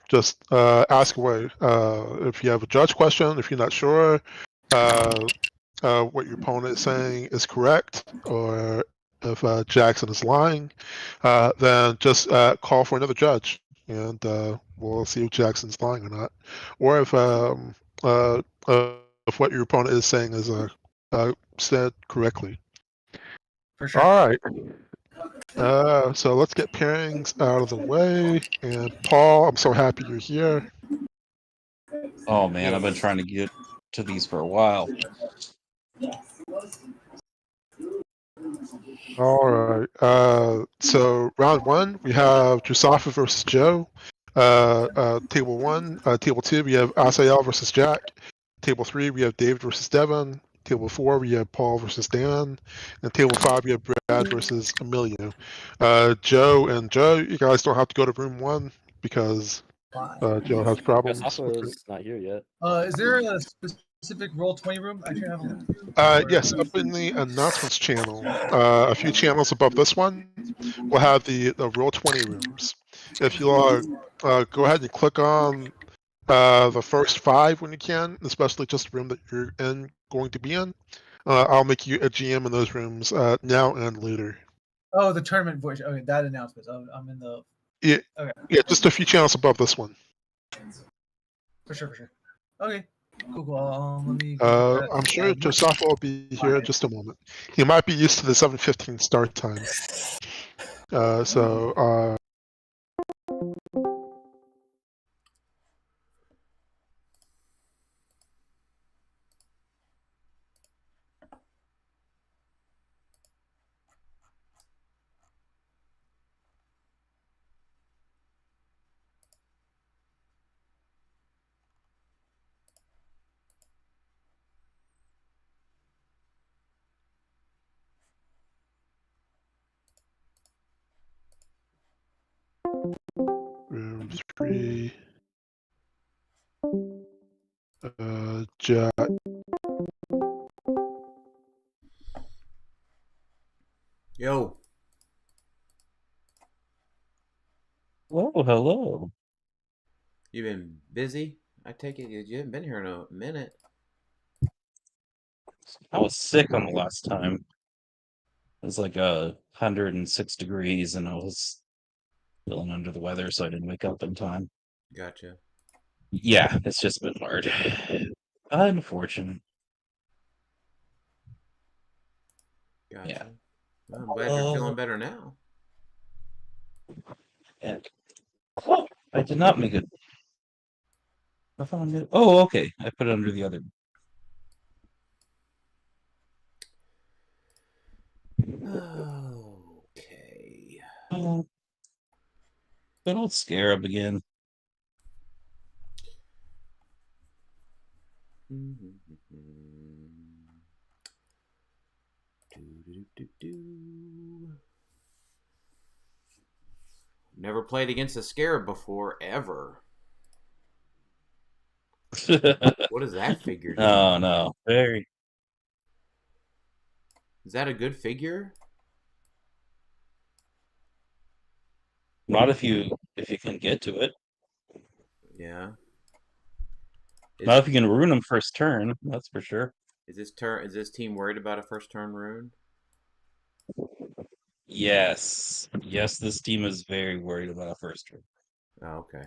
just ask away. If you have a judge question, if you're not sure what your opponent is saying is correct, or if Jackson is lying, then just call for another judge, and we'll see if Jackson's lying or not, or if what your opponent is saying is said correctly. For sure. All right. So let's get pairings out of the way. And Paul, I'm so happy you're here. Oh man, I've been trying to get to these for a while. All right. So round one, we have Drusafa versus Joe. Table one, table two, we have Asael versus Jack. Table three, we have David versus Devin. Table four, we have Paul versus Dan. And table five, we have Brad versus Emilio. Joe, you guys don't have to go to room one because Joe has problems. Safa's not here yet. Is there a specific Roll20 room? I can have a Yes, up in the announcements channel, a few channels above this one, we'll have the Roll20 rooms. If you go ahead and click on the first 5 when you can, especially just the room that you're going to be in. I'll make you a GM in those rooms now and later. Oh, the tournament voice. Okay, that announcement. Oh, I'm in the. Yeah, okay. Yeah, just a few channels above this one. For sure. Okay, cool. Let me. I'm sure Joseph will be here in just a moment. He might be used to the 7:15 start time. Room 3. Jack. Yo. Oh, hello. You been busy? I take it you haven't been here in a minute. I was sick on the last time. It was like 106 degrees, and I was feeling under the weather, so I didn't wake up in time. Gotcha. Yeah, it's just been hard. Unfortunate. Gotcha. Yeah. Well, I'm glad you're feeling better now. And I did not make it. I found it. Oh, okay. I put it under the other. Okay. Good old scarab again. Never played against a scarab before, ever. What does that figure do? Oh, no. Very. Is that a good figure? Not if you can get to it. Yeah. Not if you can ruin them first turn, that's for sure. Is this team worried about a first turn rune? Yes. Yes, this team is very worried about a first turn. Oh, okay.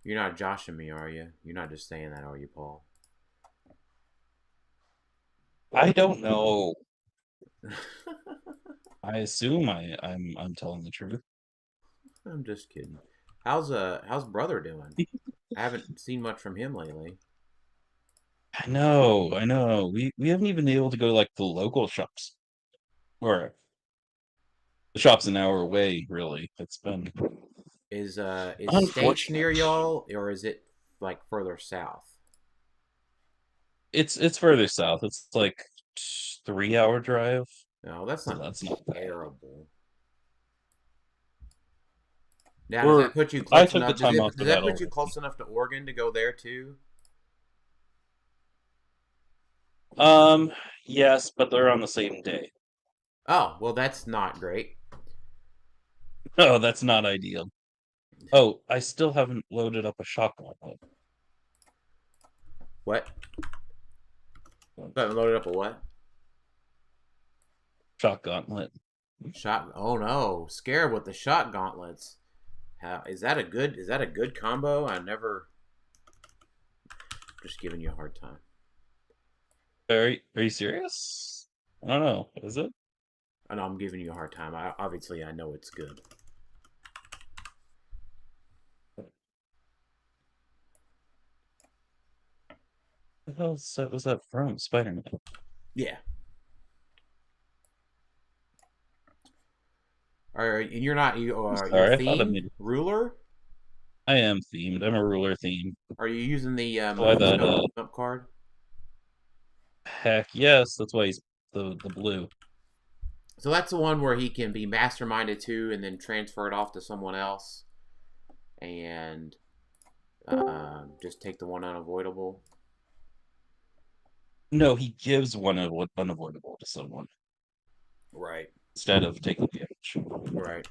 You're not joshing me, are you? You're not just saying that, are you, Paul? I don't know. I assume I'm telling the truth. I'm just kidding. How's brother doing? I haven't seen much from him lately. I know. We haven't even been able to go to like the local shops. Or the shop's an hour away, really. It's been Is States near y'all, or is it like further south? It's further south. It's like 3-hour drive. No, that's not terrible. Now, does that put you close enough? Does that put you close enough to Oregon to go there too? Yes, but they're on the same day. Oh, well, that's not great. Oh, that's not ideal. Oh, I still haven't loaded up a shotgun. What? Haven't loaded up a what? Shot gauntlet. Shot. Oh no, scared with the shot gauntlets. How is that a good? Is that a good combo? I never. Just giving you a hard time. Are you serious? I don't know. Is it? I know I'm giving you a hard time. Obviously I know it's good. The hell was that from Spider-Man? Yeah. All right, and you're not you're Sorry, I thought I themed made. ruler. I am themed. I'm a ruler theme. Are you using the Why that? up card? Heck yes. That's why he's the blue. So that's the one where he can be masterminded to, and then transfer it off to someone else, and just take the one unavoidable. No, he gives one unavoidable to someone Right. instead of taking damage. Right.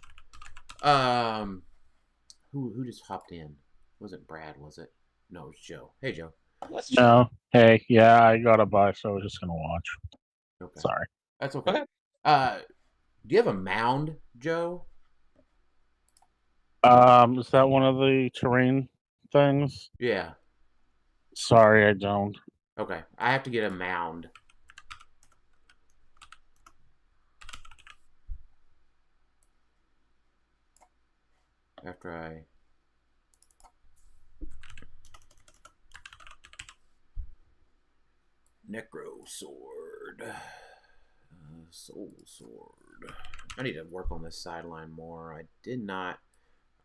Who just hopped in? Wasn't Brad? Was it? No, it was Joe. Hey, Joe. No. Hey, yeah, I got a buy, so I was just gonna watch. Okay. Sorry. That's okay. Okay. Do you have a mound, Joe? Is that one of the terrain things? Yeah. Sorry, I don't. Okay. I have to get a mound. After I... Necro Sword. Soul Sword. I need to work on this sideline more.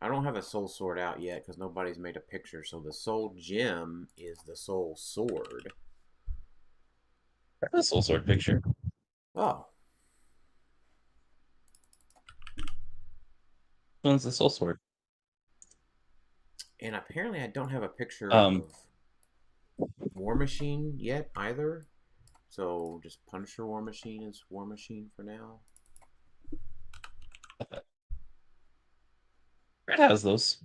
I don't have a Soul Sword out yet because nobody's made a picture. So the Soul Gem is the Soul Sword. That's a soul sword picture. Oh. One's the soul sword. And apparently I don't have a picture Um. of War Machine yet either. So just Punisher War Machine is War Machine for now. Red has those.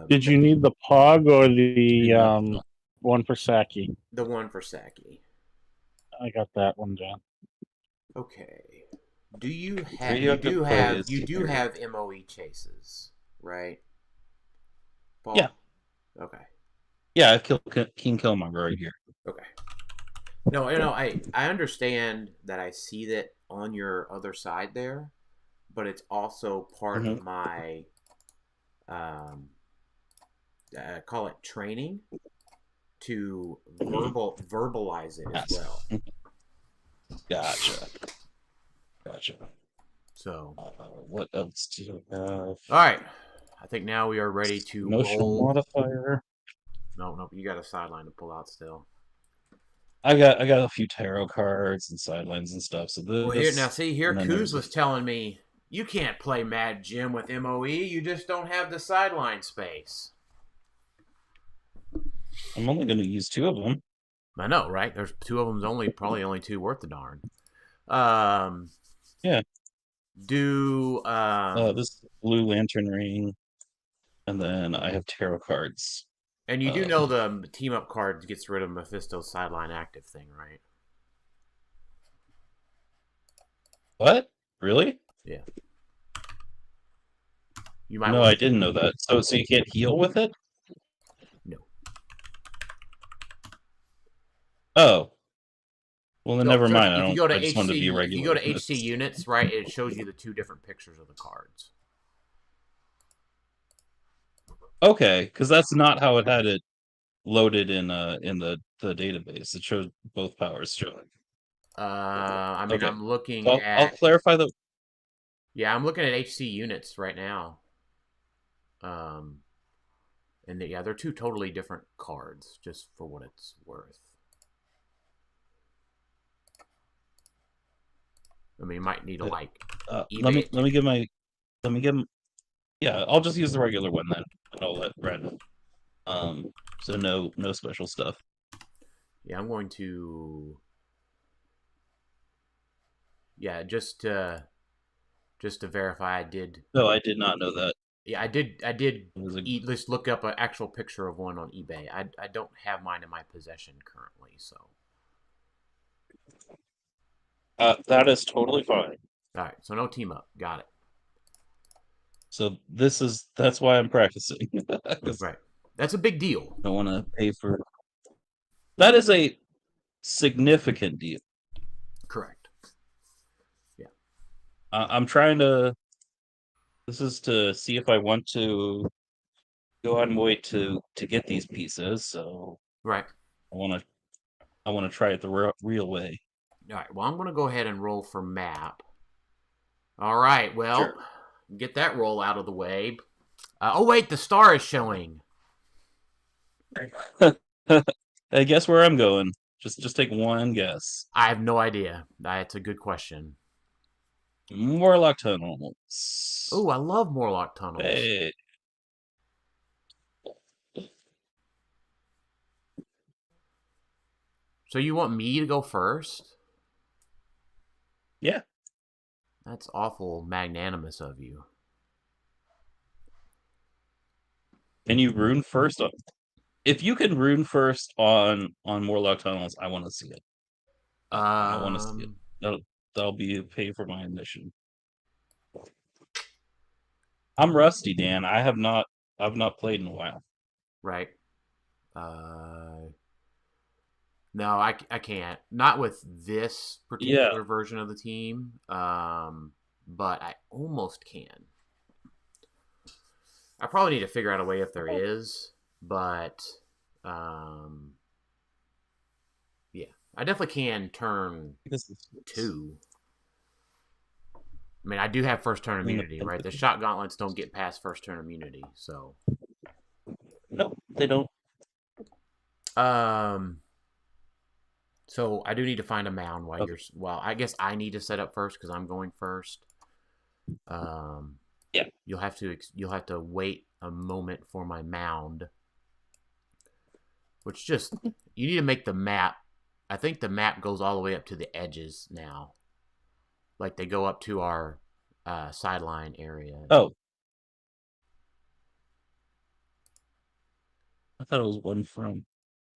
Did you need the Pog or the No. one for Saki? The one for Saki. I got that one down. Okay. Do you have Radioactive clay is you do superior. have MOE chases, right? Paul? Yeah. Okay. Yeah, I've killed King Killmonger right here. Okay. No, I understand that I see that on your other side there, but it's also part of my call it training to verbalize it as well. Gotcha. So, what else do you have? all right. I think now we are ready to Emotional roll. modifier. No, you got a sideline to pull out still. I got a few tarot cards and sidelines and stuff. So this. Well, here and then Kuz there's was telling me you can't play Mad Jim with MOE. You just don't have the sideline space. I'm only going to use 2 of them. I know, right? There's 2 of them. Probably only 2 worth the darn. Yeah. Do this blue lantern ring, and then I have tarot cards. And you do know the team up card gets rid of Mephisto's sideline active thing, right? What? Really? Yeah. You might. No, I didn't know that. So you can't heal with it? No. Oh. Well, then never mind. If you go to I just wanted to be regular. If you go to HC units, right, it shows you the 2 different pictures of the cards. Okay, because that's not how it had it loaded in the database. It showed both powers showing. I mean, Okay. I'm looking So at. I'll clarify the. Yeah, I'm looking at HC units right now. And they're 2 totally different cards, just for what it's worth. I mean, you might need to like. Let me get. Yeah, I'll just use the regular one then. And I'll let Red. So no special stuff. Yeah, I'm going to. Yeah, just to verify, I did. No, I did not know that. Yeah, I did. It was a, Let's look up an actual picture of one on eBay. I don't have mine in my possession currently, so. that is totally fine. All right, so no team up. Got it. So that's why I'm practicing. 'Cause Right. That's a big deal. I don't want to pay for. That is a significant deal. Correct. I'm trying to. This is to see if I want to go out and wait to get these pieces. So Right. I want to try it the real way. All right. Well, I'm going to go ahead and roll for map. All right. Well, Sure. get that roll out of the way. Oh, wait. The star is showing. I guess where I'm going. Just take one guess. I have no idea. That's a good question. Morlock tunnels. Oh, I love Morlock tunnels. Hey. So you want me to go first? Yeah. That's awful magnanimous of you. Can you rune first? If you can rune first on Morlock tunnels, I want to see it. I want to see it. That'll be a pay for my admission. I'm rusty, Dan. I've not played in a while. Right. No, I can't. Not with this particular version of the team. But I almost can. I probably need to figure out a way if there is, but yeah, I definitely can turn 2. I mean, I do have first turn immunity, right? The shot gauntlets don't get past first turn immunity, so. No, they don't. So I do need to find a mound while you're. Well, I guess I need to set up first because I'm going first. Yeah. You'll have to wait a moment for my mound, which just you need to make the map. I think the map goes all the way up to the edges now, like they go up to our sideline area. Oh, I thought it was one from.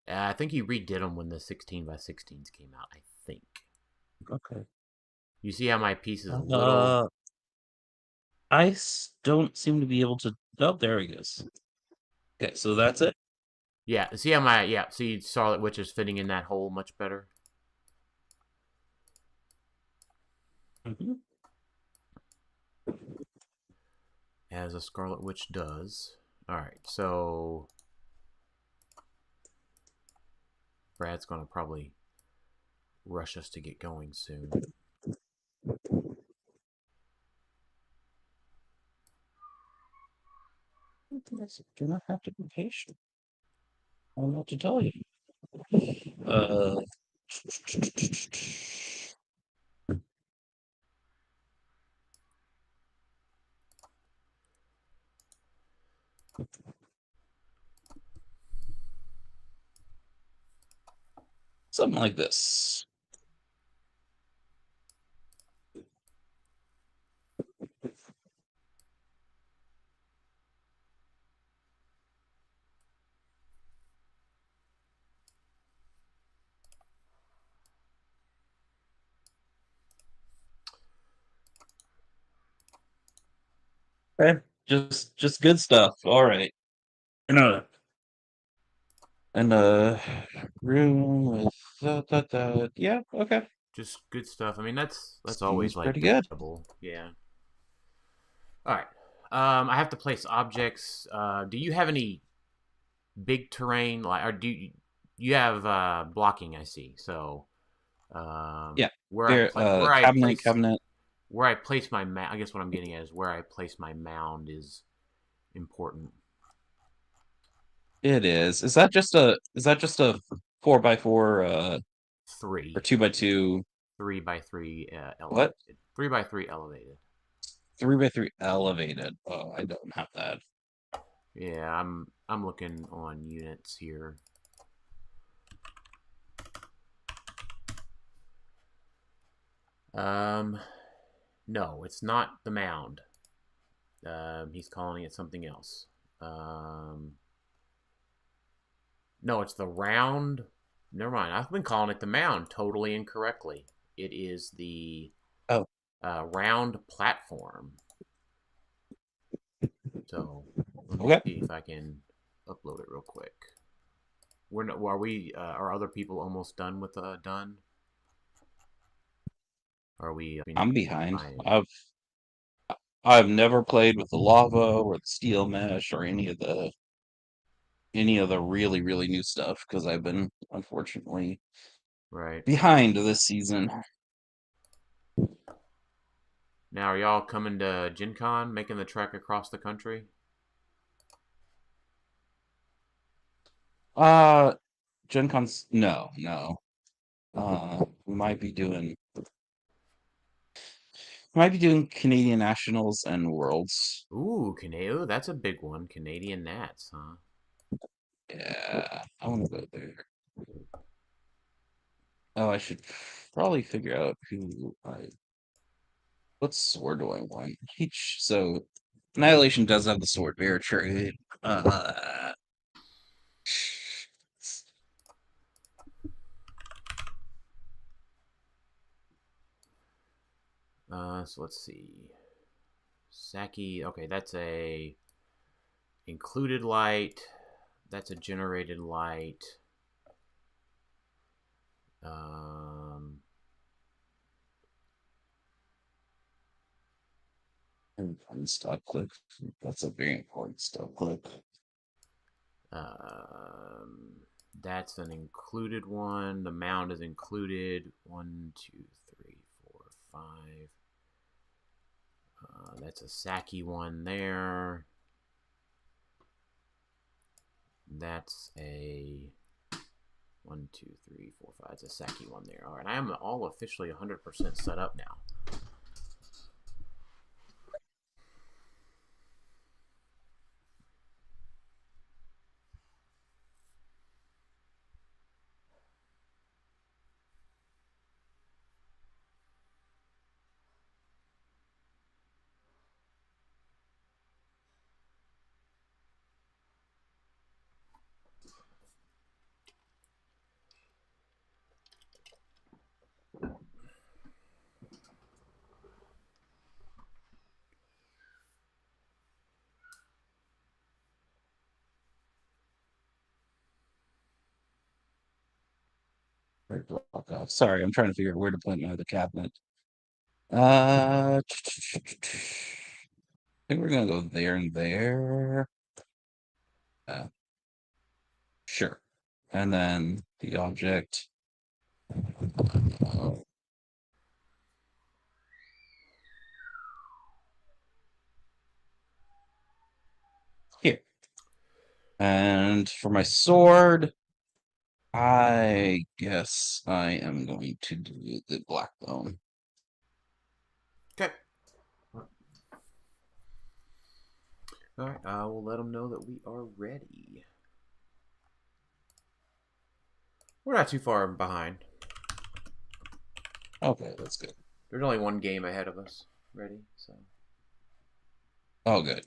I think he redid them when the 16x16s came out. I think. Okay. You see how my piece is a little. Don't seem to be able to. Oh, there he goes. Okay, so that's it. Yeah, see Scarlet Witch is fitting in that hole much better. Mm-hmm. As a Scarlet Witch does. Alright, so Brad's gonna probably rush us to get going soon. You're not have to be patient. I don't know what to tell you. Something like this. Okay, just good stuff. All right. No. And room with yeah, okay. Just good stuff. I mean that's Seems always like pretty good. dependable. Yeah. Alright. I have to place objects. Do you have any big terrain or do you have blocking, I see. So Yeah. where Cabinet. Where I place my I guess what I'm getting at is where I place my mound is important. It is. Is that just a 4x4 3. or 2x2? 3x3 elevated. What? 3x3 elevated. 3x3 elevated. Oh, I don't have that. Yeah, I'm looking on units here. No, it's not the mound. He's calling it something else. No, it's the round. Never mind. I've been calling it the mound totally incorrectly. It is the round platform. So let me see if I can upload it real quick. We're not, are other people almost done with done? Or are we? I'm behind. I've never played with the lava or the steel mesh or any of the really, really new stuff because I've been unfortunately behind this season. Now, are y'all coming to Gen Con, making the trek across the country? Gen Con's no. We might be doing Canadian Nationals and Worlds. Ooh, that's a big one. Canadian Nats, huh? Yeah, I want to go there. Oh, I should probably figure out what sword do I want? So Annihilation does have the sword, very true. So let's see. Saki, okay, that's a included light. That's a generated light. Important stop click. That's a very important stop click. That's an included one. The mound is included. 1, 2, 3, 4, 5. That's a Saki one there. That's a 1, 2, 3, 4, 5. It's a Saki one there. All right, I am all officially 100% set up now. Block off. Sorry, I'm trying to figure out where to put my other cabinet. I think we're gonna go there and there. Sure. And then the object. Here. And for my sword, I guess I am going to do the black bone. Okay. All right, I will let them know that we are ready. We're not too far behind. Okay, that's good. There's only one game ahead of us. Ready? So. Oh, good.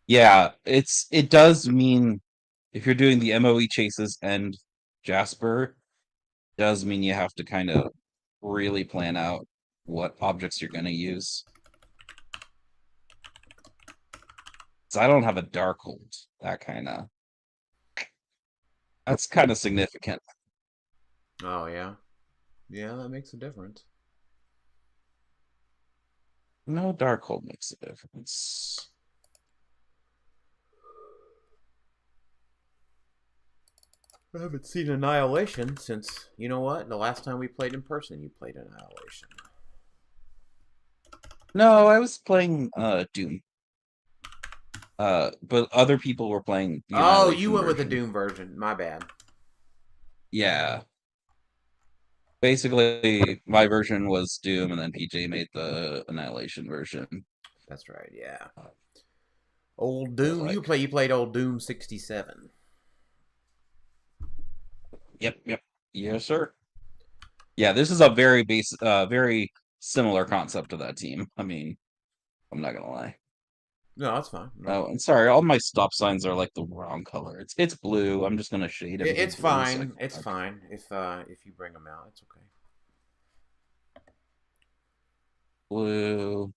Yeah, it does mean if you're doing the MOE chases and Jasper, it does mean you have to kind of really plan out what objects you're going to use. So I don't have a Darkhold. That's kind of significant. Oh, yeah? Yeah, that makes a difference. No, Darkhold makes a difference. I haven't seen Annihilation since, you know what? The last time we played in person, you played Annihilation. No, I was playing Doom. But other people were playing the Annihilation you went with the version. Doom version. My bad. Yeah. Basically, my version was Doom, and then PJ made the Annihilation version. That's right, yeah. Old Doom. You played old Doom 67. Yep. Yes, sir. Yeah, this is a very very similar concept to that team. I mean, I'm not gonna lie. No, that's fine. No. Oh, and sorry, all my stop signs are like the wrong color. It's blue. I'm just gonna shade everything. It's blue so I fine. can It's back. fine if you bring them out. It's okay. Blue.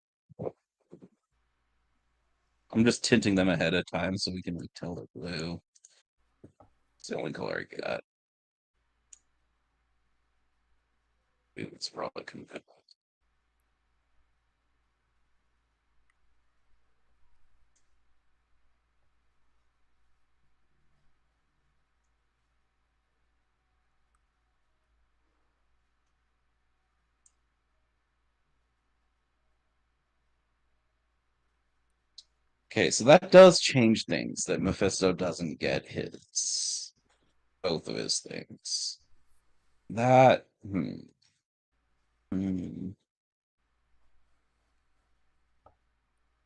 I'm just tinting them ahead of time so we can like tell they're blue. It's the only color I got. It's probably good. Okay, so that does change things that Mephisto doesn't get both of his things. That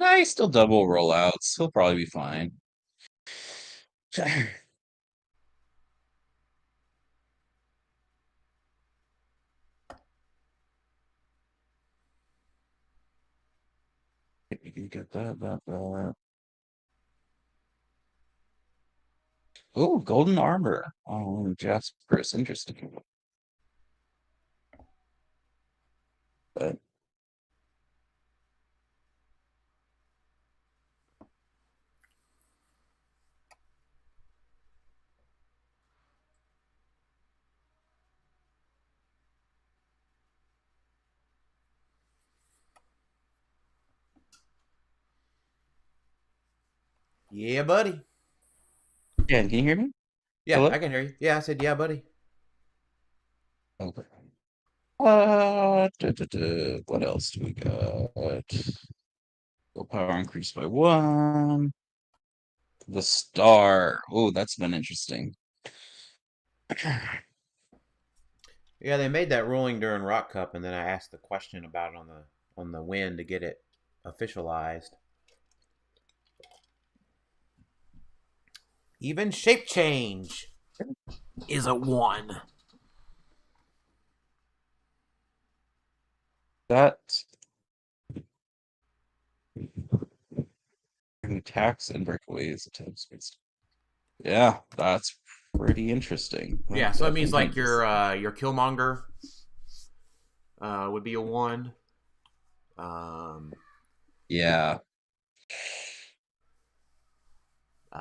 Nah, he's still double rollouts. He'll probably be fine. You can get that. Oh, golden armor. Oh, Jasper is interesting. But Yeah, buddy. yeah, can you hear me? Yeah, Hello? I can hear you. Yeah, I said, yeah, buddy. Okay. What else do we got? Willpower increased by 1. The star. Oh, that's been interesting. Yeah, they made that ruling during Rock Cup, and then I asked the question about it on the win to get it officialized. Even shape change is a 1. That attacks and breakaways attempts. Yeah, that's pretty interesting. Yeah, so that means like Definitely your Killmonger would be a 1. yeah,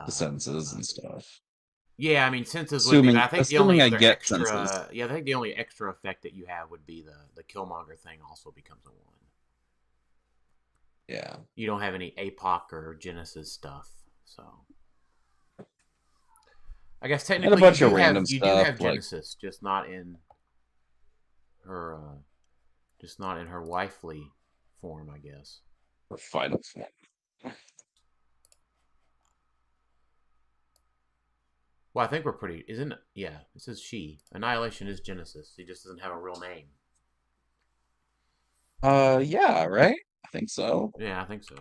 the senses and stuff. Yeah, I mean senses would be. But I think the only Assuming I other get extra, senses. I think the only extra effect that you have would be the Killmonger thing also becomes a 1. Yeah. You don't have any APOC or Genesis stuff, so I guess And a technically bunch you of do random have stuff like Genesis, just not in her wifely form, I guess. for final form. Well, I think we're pretty, isn't it? Yeah, this is she. Annihilation is Genesis. He just doesn't have a real name. Yeah, right? I think so. Yeah, I think so.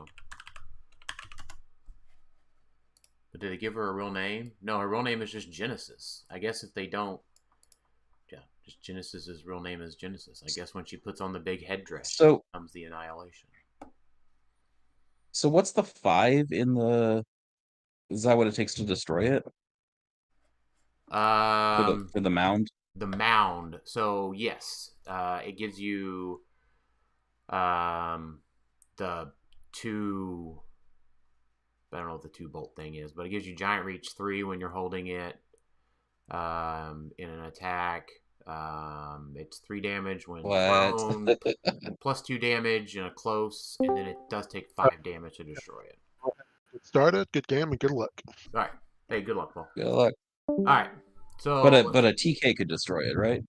But did they give her a real name? No, her real name is just Genesis. I guess if they don't, yeah, just Genesis's real name is Genesis. I guess when she puts on the big headdress, So comes the Annihilation. So what's the 5 in the? Is that what it takes to destroy it? For the mound? The mound. So yes, it gives you the 2. I don't know what the 2 bolt thing is, but it gives you giant reach 3 when you're holding it in an attack. It's 3 damage when What? thrown, plus 2 damage in a close, and then it does take 5 damage to destroy it. Get started. Good game and good luck. All right. Hey, good luck, Paul. Good luck. All right. So, But a TK could destroy it, right?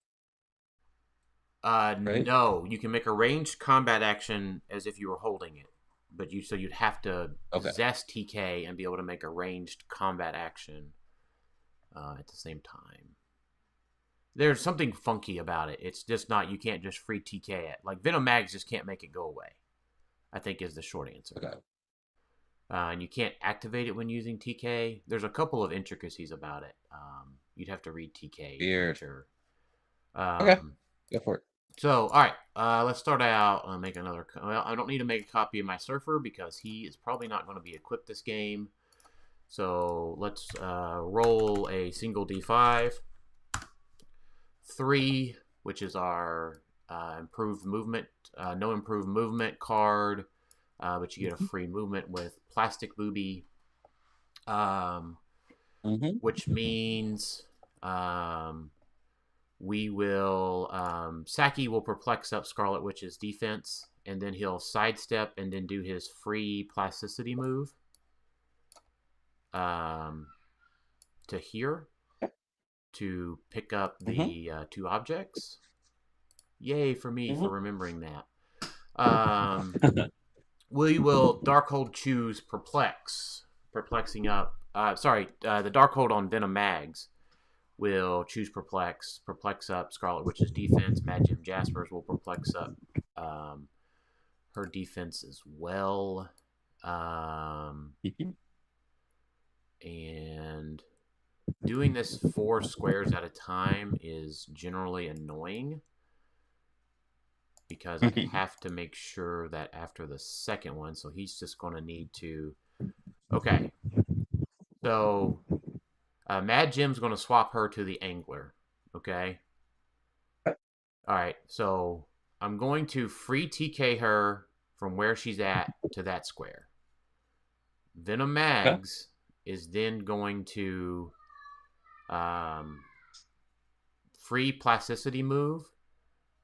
Right? no, you can make a ranged combat action as if you were holding it, but you'd have to possess TK and be able to make a ranged combat action at the same time. There's something funky about it. It's just not, you can't just free TK it. Like Venom Mags just can't make it go away, I think is the short answer. Okay. And you can't activate it when using TK. There's a couple of intricacies about it. You'd have to read TK. Weird. Sure. Okay. Go for it. So, all right, let's start out. Make another. Well, I don't need to make a copy of my surfer because he is probably not going to be equipped this game. So let's roll a single d5. 3, which is our improved movement, no improved movement card, but you get a free movement with Plastic Booby, which means we will Saki will perplex up Scarlet Witch's defense, and then he'll sidestep and then do his free plasticity move to here to pick up the 2 objects. Yay for me for remembering that. We will Darkhold choose Perplex, perplexing up. The Darkhold on Venom Mags will choose Perplex up Scarlet Witch's defense. Mad Jim Jaspers will perplex up her defense as well. And doing this 4 squares at a time is generally annoying because I have to make sure that after the second one, so he's just going to need to... Okay. So, Mad Jim's going to swap her to the Angler. Okay? Alright, so I'm going to free TK her from where she's at to that square. Venom Mags is then going to free plasticity move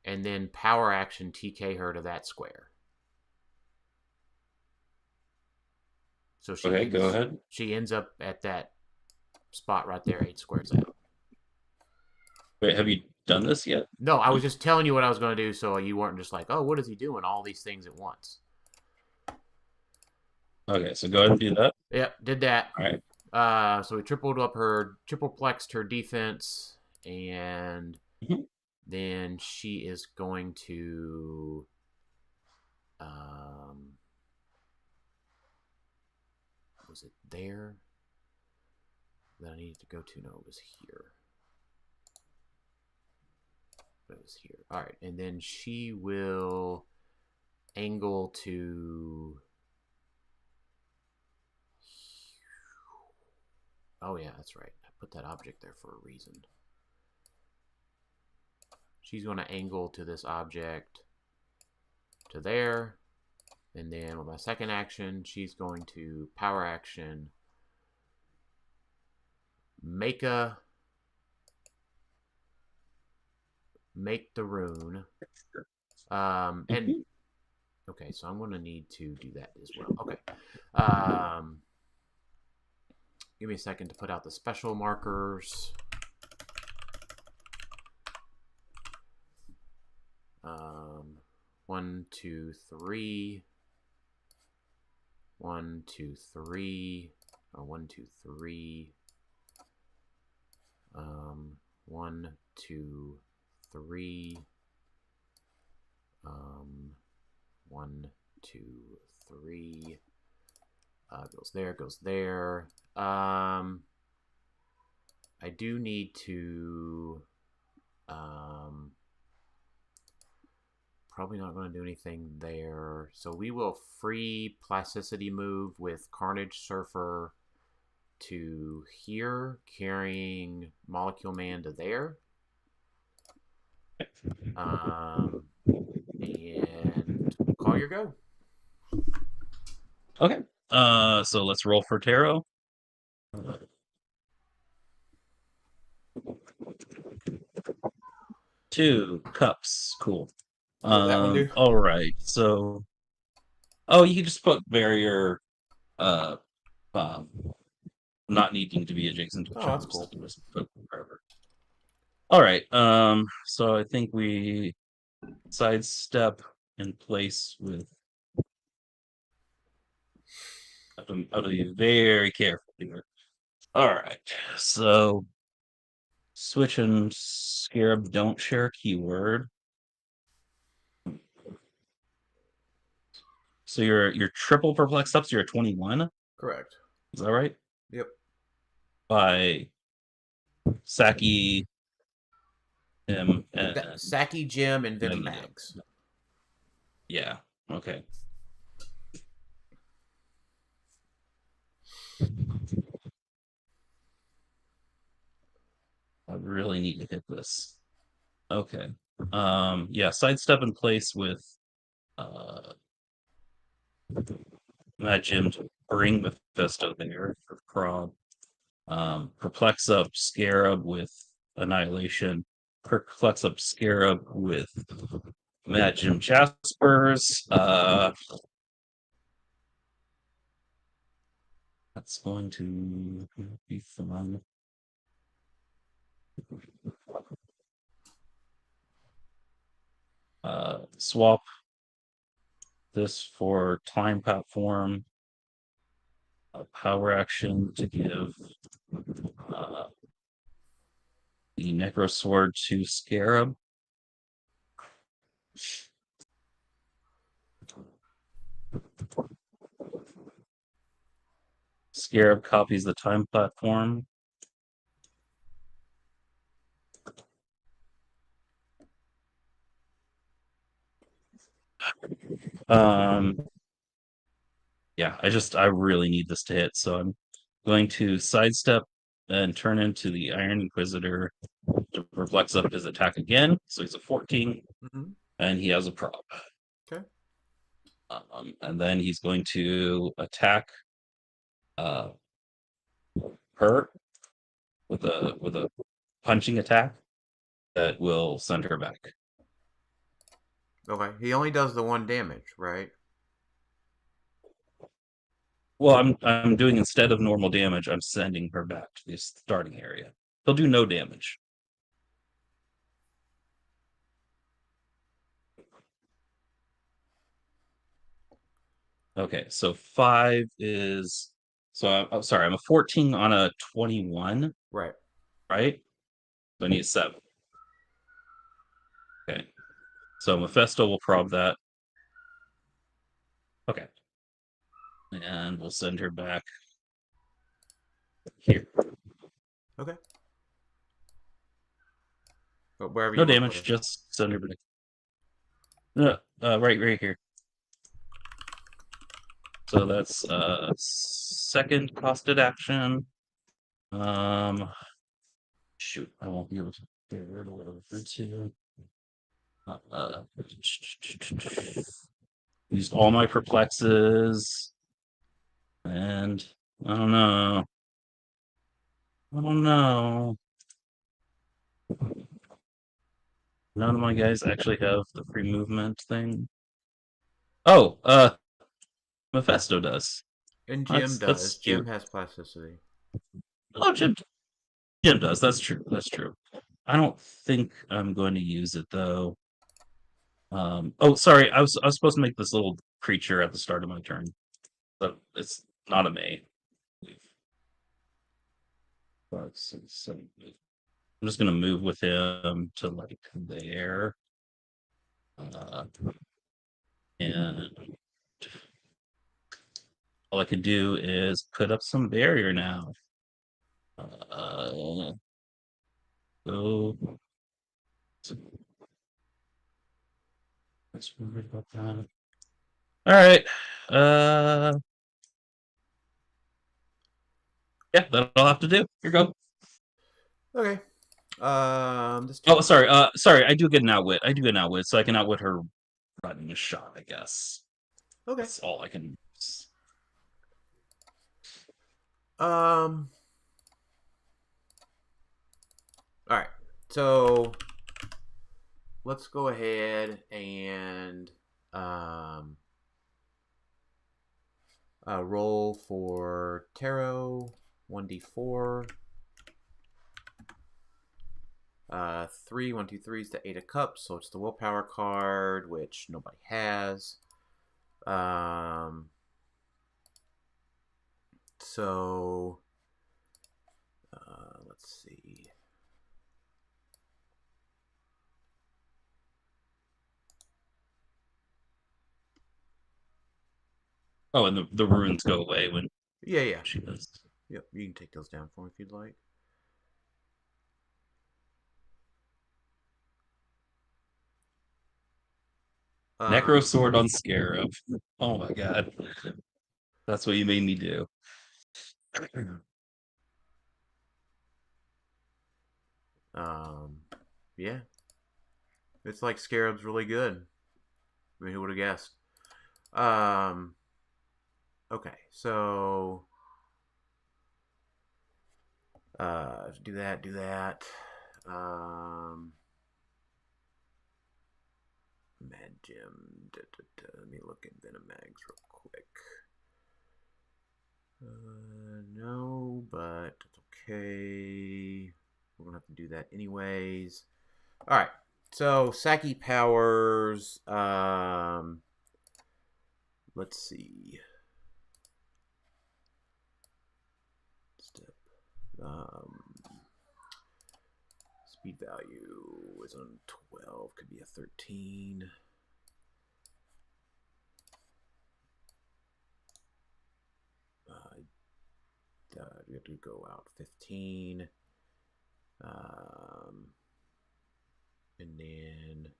and then power action TK her to that square. So she go ahead. She ends up at that spot right there, 8 squares out. Wait, have you done this yet? No, I was just telling you what I was going to do so you weren't just like, oh, what is he doing? All these things at once. Okay, so go ahead and do that. Yep, did that. All right. So we triple-plexed her defense, and then she is going to was it there that I needed to go to? No, it was here. But it was here. All right, and then she will angle to... Oh, yeah, that's right. I put that object there for a reason. She's going to angle to this object to there. And then with my second action, she's going to power action make the rune. And okay, so I'm going to need to do that as well. Okay. Give me a second to put out the special markers. 1, 2, 3. 1, 2, 3. 1, 2, 3. 1, 2, 3. 1, 2, 3. Goes there, goes there. I do need to probably not going to do anything there. So we will free plasticity move with Carnage Surfer to here, carrying Molecule Man to there. And call your go. Okay. So let's roll for tarot. Two cups. Cool. What does that one do? All right. So, you can just put barrier, not needing to be adjacent to each other. That's cool. Just put wherever. All right. So I think we sidestep in place with. I have to be very careful here. All right. So, Switch and Scarab don't share a keyword. So you're triple perplexed up, so you're 21? Correct. Is that right? Yep. By Saki, him, and Saki, Jim, and then Maggie. Mags. Yeah. Okay. I really need to hit this. Okay. Yeah, sidestep in place with that Jim to bring Mephisto there for Krog. Perplex up Scarab with Annihilation. Perplex up Scarab with Mad Jim Jaspers. That's going to be fun. Swap this for time platform. A power action to give the Necro Sword to Scarab. Scarab copies the time platform. Yeah, I really need this to hit, so I'm going to sidestep and turn into the Iron Inquisitor to perplex up his attack again. So he's a 14, and he has a prop. Okay. And then he's going to attack her with a punching attack that will send her back. Okay. He only does the 1 damage, right? Well, I'm doing, instead of normal damage, I'm sending her back to the starting area. He'll do no damage. Okay, so 5 is, so I'm sorry, I'm a 14 on a 21, Right. right? So I need a 7. Okay, so Mephisto will prob that. Okay, and we'll send her back here. Okay. But wherever No you want to damage, put her. just send her back. Right here. So that's second costed action. Shoot, I won't be able to get rid of whatever two. Used all my perplexes, and I don't know. None of my guys actually have the free movement thing. Oh, Mephisto does. And Jim That's does. cute. Jim has plasticity. Oh, Jim does. That's true. I don't think I'm going to use it though. Oh, sorry. I was supposed to make this little creature at the start of my turn, but it's not a May. 5, 6, 7, 8. I'm just gonna move with him to like there, and all I can do is put up some barrier now. Go. Let's worry about that. All right. Yeah, that'll have to do. Here you go. Okay. This Oh, sorry. I do get an outwit. So I can outwit her running a shot, I guess. Okay. That's all I can use. All right. So let's go ahead and roll for tarot 1d4. 3 1 2 3 is the 8 of cups, so it's the willpower card, which nobody has. So let's see. Oh, and the runes go away when Yeah. she does. Yep, you can take those down for me if you'd like. Necro Sword on Scarab. Oh my god. That's what you made me do. Yeah. It's like Scarab's really good. I mean, who would have guessed? Okay, so do that. Mad Gem. Let me look at Venomags real quick. No, but it's okay. We're gonna have to do that anyways. All right. So Saki powers. Let's see. Step. Speed value is on 12. Could be a 13. We have to go out 15. And then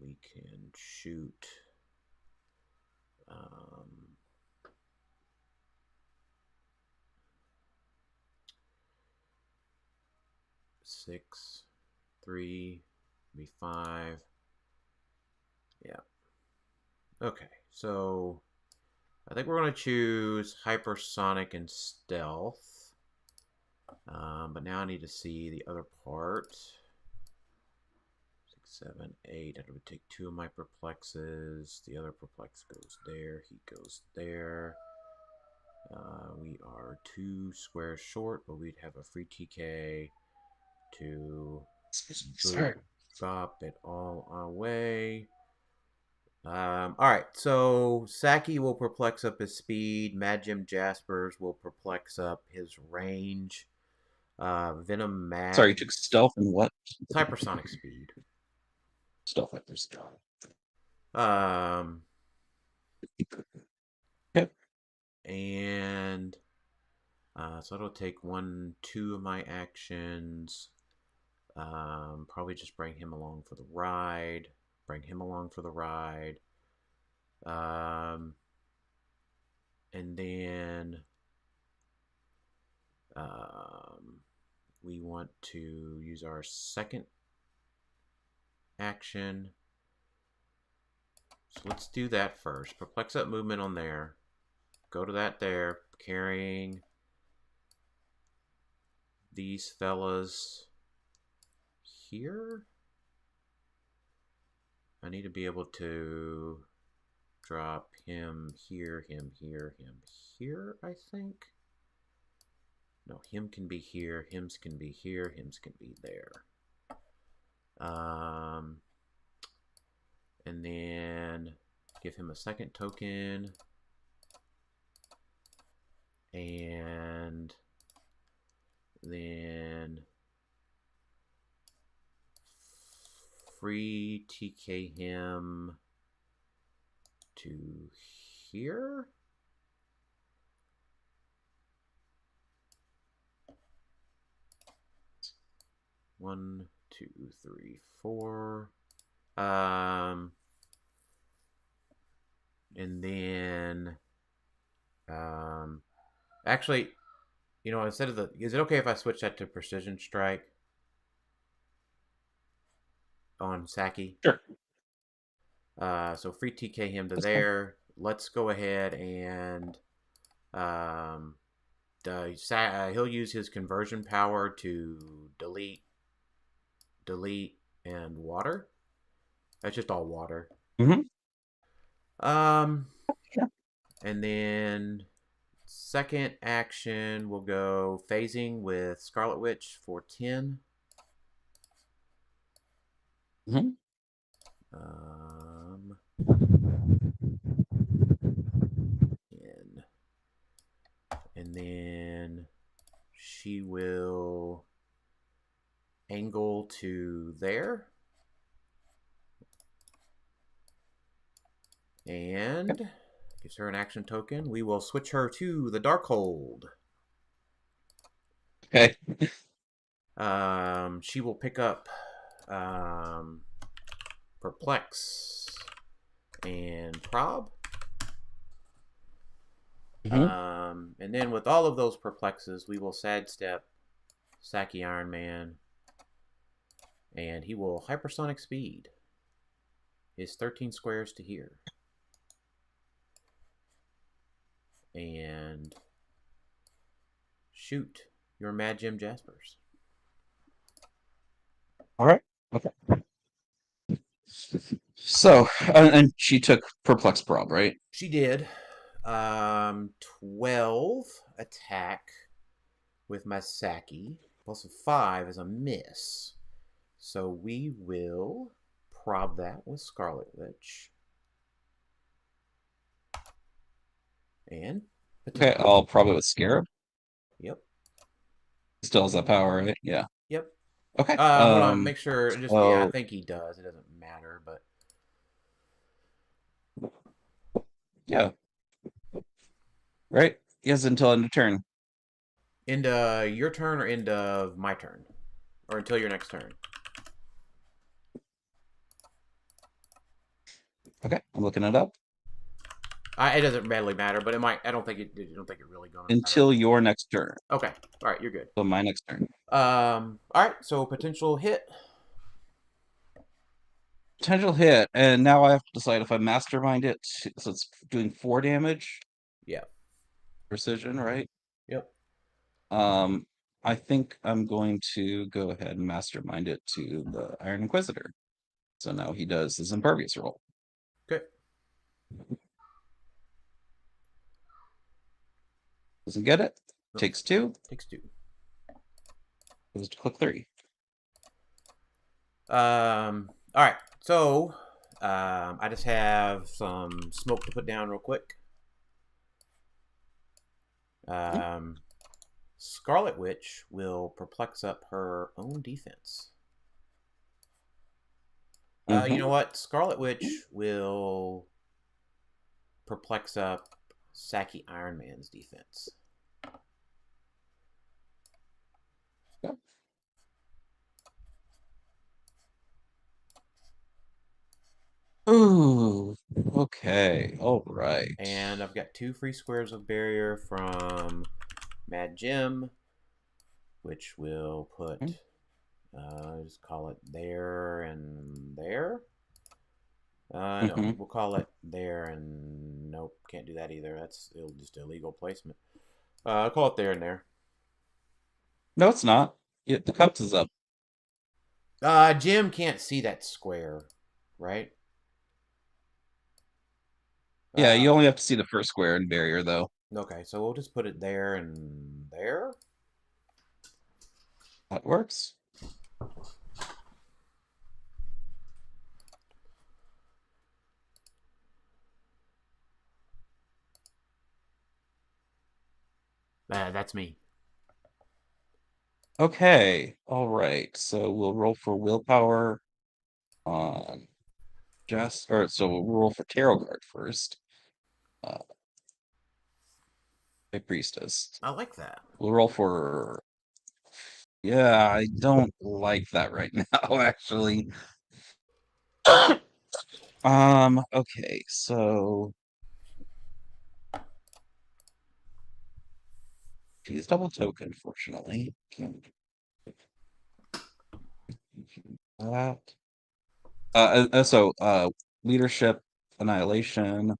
we can shoot 6, 3, be 5. Yeah. Okay, so I think we're going to choose hypersonic and stealth. But now I need to see the other part. 6, 7, 8. I would take 2 of my perplexes. The other perplex goes there. He goes there. We are 2 squares short, but we'd have a free TK to bop it all our way. Alright, so Saki will perplex up his speed. Mad Jim Jaspers will perplex up his range. Venom Mag. Sorry, you took stealth and what? It's hypersonic speed. Stealth hypersonic. Yep. And so it'll take 1, 2 of my actions. Probably just bring him along for the ride. And then we want to use our second action. So let's do that first. Perplex up movement on there. Go to that there. Carrying these fellas here. I need to be able to drop him here, him here, him here, I think. No, him can be here, hims can be here, hims can be there. And then give him a second token. And then free TK him to here. One, 2, 3, 4. And then actually, you know, instead of is it okay if I switch that to precision strike on Saki? Sure. So free TK him to there. Let's go ahead and he'll use his conversion power to delete, and water. That's just all water. Mm-hmm. Yeah. And then second action, we'll go phasing with Scarlet Witch for 10. Mm-hmm. And then she will angle to there. And gives her an action token. We will switch her to the Darkhold. Okay. She will pick up perplex, and prob. And then with all of those perplexes, we will sidestep Saki Iron Man, and he will hypersonic speed. Is 13 squares to here. And shoot your Mad Jim Jaspers. All right. Okay. So, and she took perplex prob, right? She did. 12 attack with my Saki. Plus a 5 is a miss. So we will prob that with Scarlet Witch. And Okay, I'll prob it with Scarab. Yep. Still has that power, right? Yeah. Yep. Okay. Hold on, make sure. Just yeah, I so- think he does. It doesn't matter, but Yeah. Right? He has until end of turn. end your turn or end of my turn, or until your next turn. Okay, I'm looking it up. It doesn't really matter, but it might. I don't think it really going to Until your next turn. Okay. All right, you're good. So my next turn. All right. So potential hit. Potential hit, and now I have to decide if I mastermind it. So it's doing 4 damage. Yeah. Precision, right? Yep. I think I'm going to go ahead and mastermind it to the Iron Inquisitor. So now he does his impervious roll. Okay. Doesn't get it. No. Takes 2. Takes 2. Goes to click 3. All right. So, I just have some smoke to put down real quick. Scarlet Witch will perplex up her own defense. You know what? Scarlet Witch will perplex up Saki Iron Man's defense. Yep. Ooh, okay, all right. And I've got 2 free squares of barrier from Mad Jim, which will put, just call it there and there. No, we'll call it there and nope, can't do that either. That's just illegal placement. I'll call it there and there. No, it's not. The cups is up. Jim can't see that square, right? Yeah, you only have to see the first square in barrier, though. Okay, so we'll just put it there and there. That works. That's me. Okay, all right. So we'll roll for willpower on so we'll roll for tarot card first. A priestess. I like that. We'll roll for. Yeah, I don't like that right now, actually. Okay, so she's double token, fortunately. Can't that. So leadership, annihilation,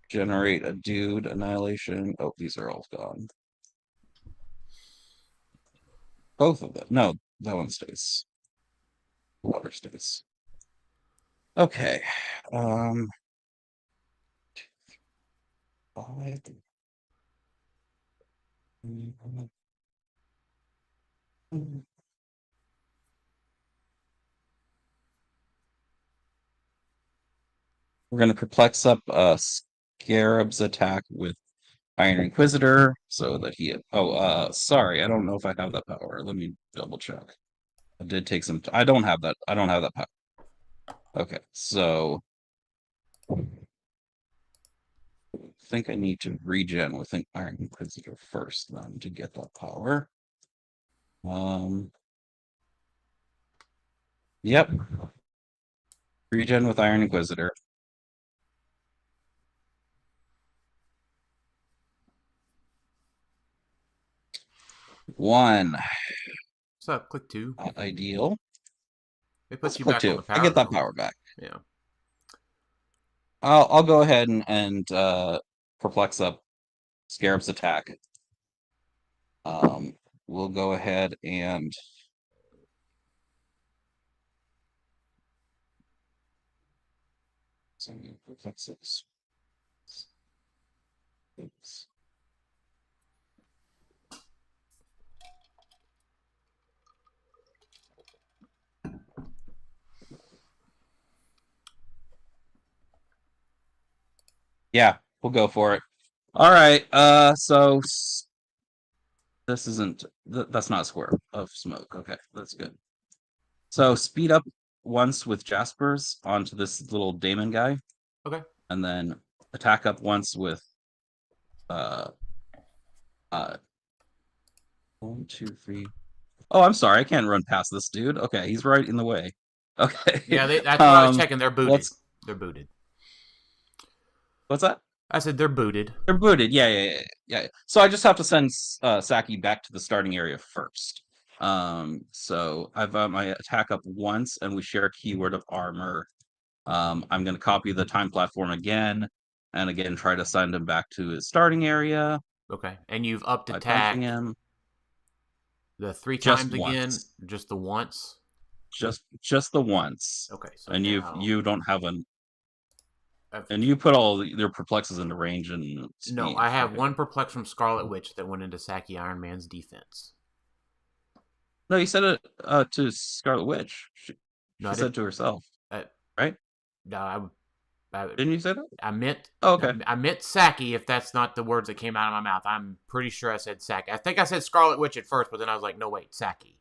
generate a dude, annihilation. Oh, these are all gone. Both of them. No, that one stays. Water stays. Okay. 5. We're going to perplex up Scarab's attack with Iron Inquisitor so that he. Sorry, I don't know if I have that power. Let me double check. I did take some. I don't have that. I don't have that power. Okay, so I think I need to regen with an Iron Inquisitor first, then to get that power. Yep. Regen with Iron Inquisitor. One. What's up? Click 2. Not ideal. It Let's puts you click back 2. on the power. I get that though. power back. Yeah. I'll go ahead and perplex up Scarab's attack. We'll go ahead and perplexes. Oops. Yeah, we'll go for it. All right. So this isn't. That's not a square of smoke. Okay, that's good. So speed up once with Jaspers onto this little Damon guy. Okay. And then attack up once with 1, 2, 3. Oh, I'm sorry. I can't run past this dude. Okay, he's right in the way. Okay. Yeah, that's what I was checking. They're booted. They're booted. What's that? I said they're booted. They're booted. Yeah. So I just have to send Saki back to the starting area first. So I've my attack up once, and we share a keyword of armor. I'm going to copy the time platform again, and again try to send him back to his starting area. Okay, and you've upped By attack punching him the 3 just times again. once. Just the once. Just the once. Okay, so and now, you don't have an. And you put all your perplexes into range and speed. No, I have one perplex from Scarlet Witch that went into Saki Iron Man's defense. No, you said it to Scarlet Witch. She said to herself, right? No, didn't you say that? I meant. Oh, okay. I meant Saki. If that's not the words that came out of my mouth, I'm pretty sure I said Saki. I think I said Scarlet Witch at first, but then I was like, no, wait, Saki.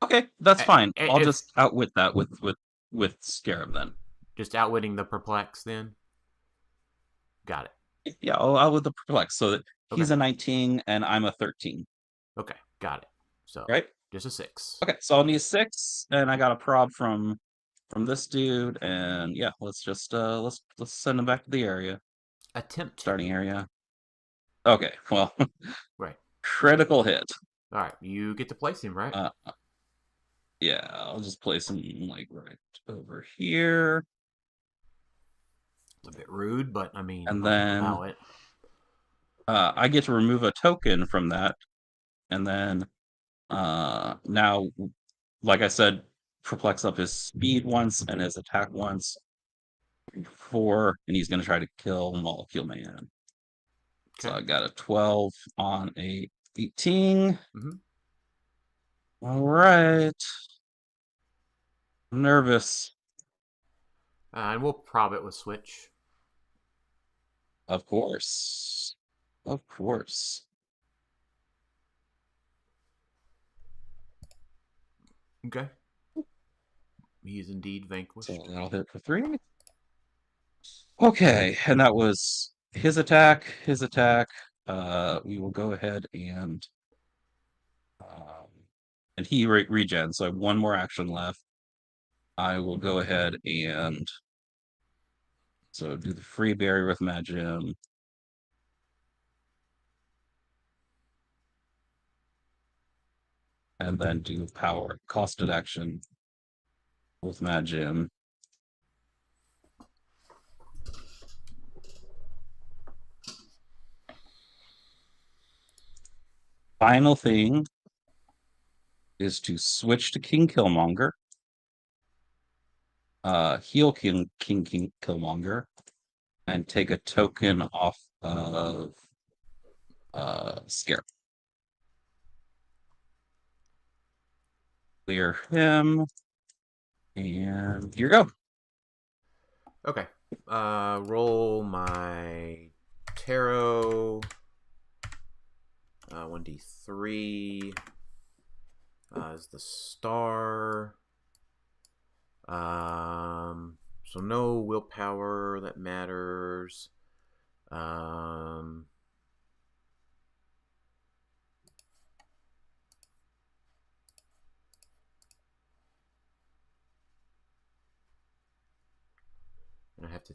Okay, that's fine. I'll just outwit that with Scarab then. Just outwitting the perplex then. Got it. Yeah, I'll outwit the perplex so that he's a 19 and I'm a 13. Okay, got it. So right, just a 6. Okay, so I'll need a 6, and I got a prob from this dude, and yeah, let's just let's send him back to the area. Attempt starting area. Okay, well, right. Critical hit. All right, you get to place him, right? Yeah, I'll just place him like right over here. A bit rude, but I mean, and then allow it. I get to remove a token from that, and then now, like I said, perplex up his speed once and his attack once. 4, and he's going to try to kill Molecule Man. Okay. So I got a 12 on a 18. All right. I'm nervous. And we'll prob it with Switch. Of course. Of course. Okay. He is indeed vanquished. So that'll hit for 3. Okay, and that was his attack. His attack. We will go ahead and he regens. So I have one more action left. I will go ahead and so do the free barrier with Magim. And then do power costed action with Magim. Final thing is to switch to King Killmonger. Heal King Killmonger. And take a token off of Scare. Clear him. And here you go. Okay. Roll my tarot. 1d3 is the star. So no willpower that matters.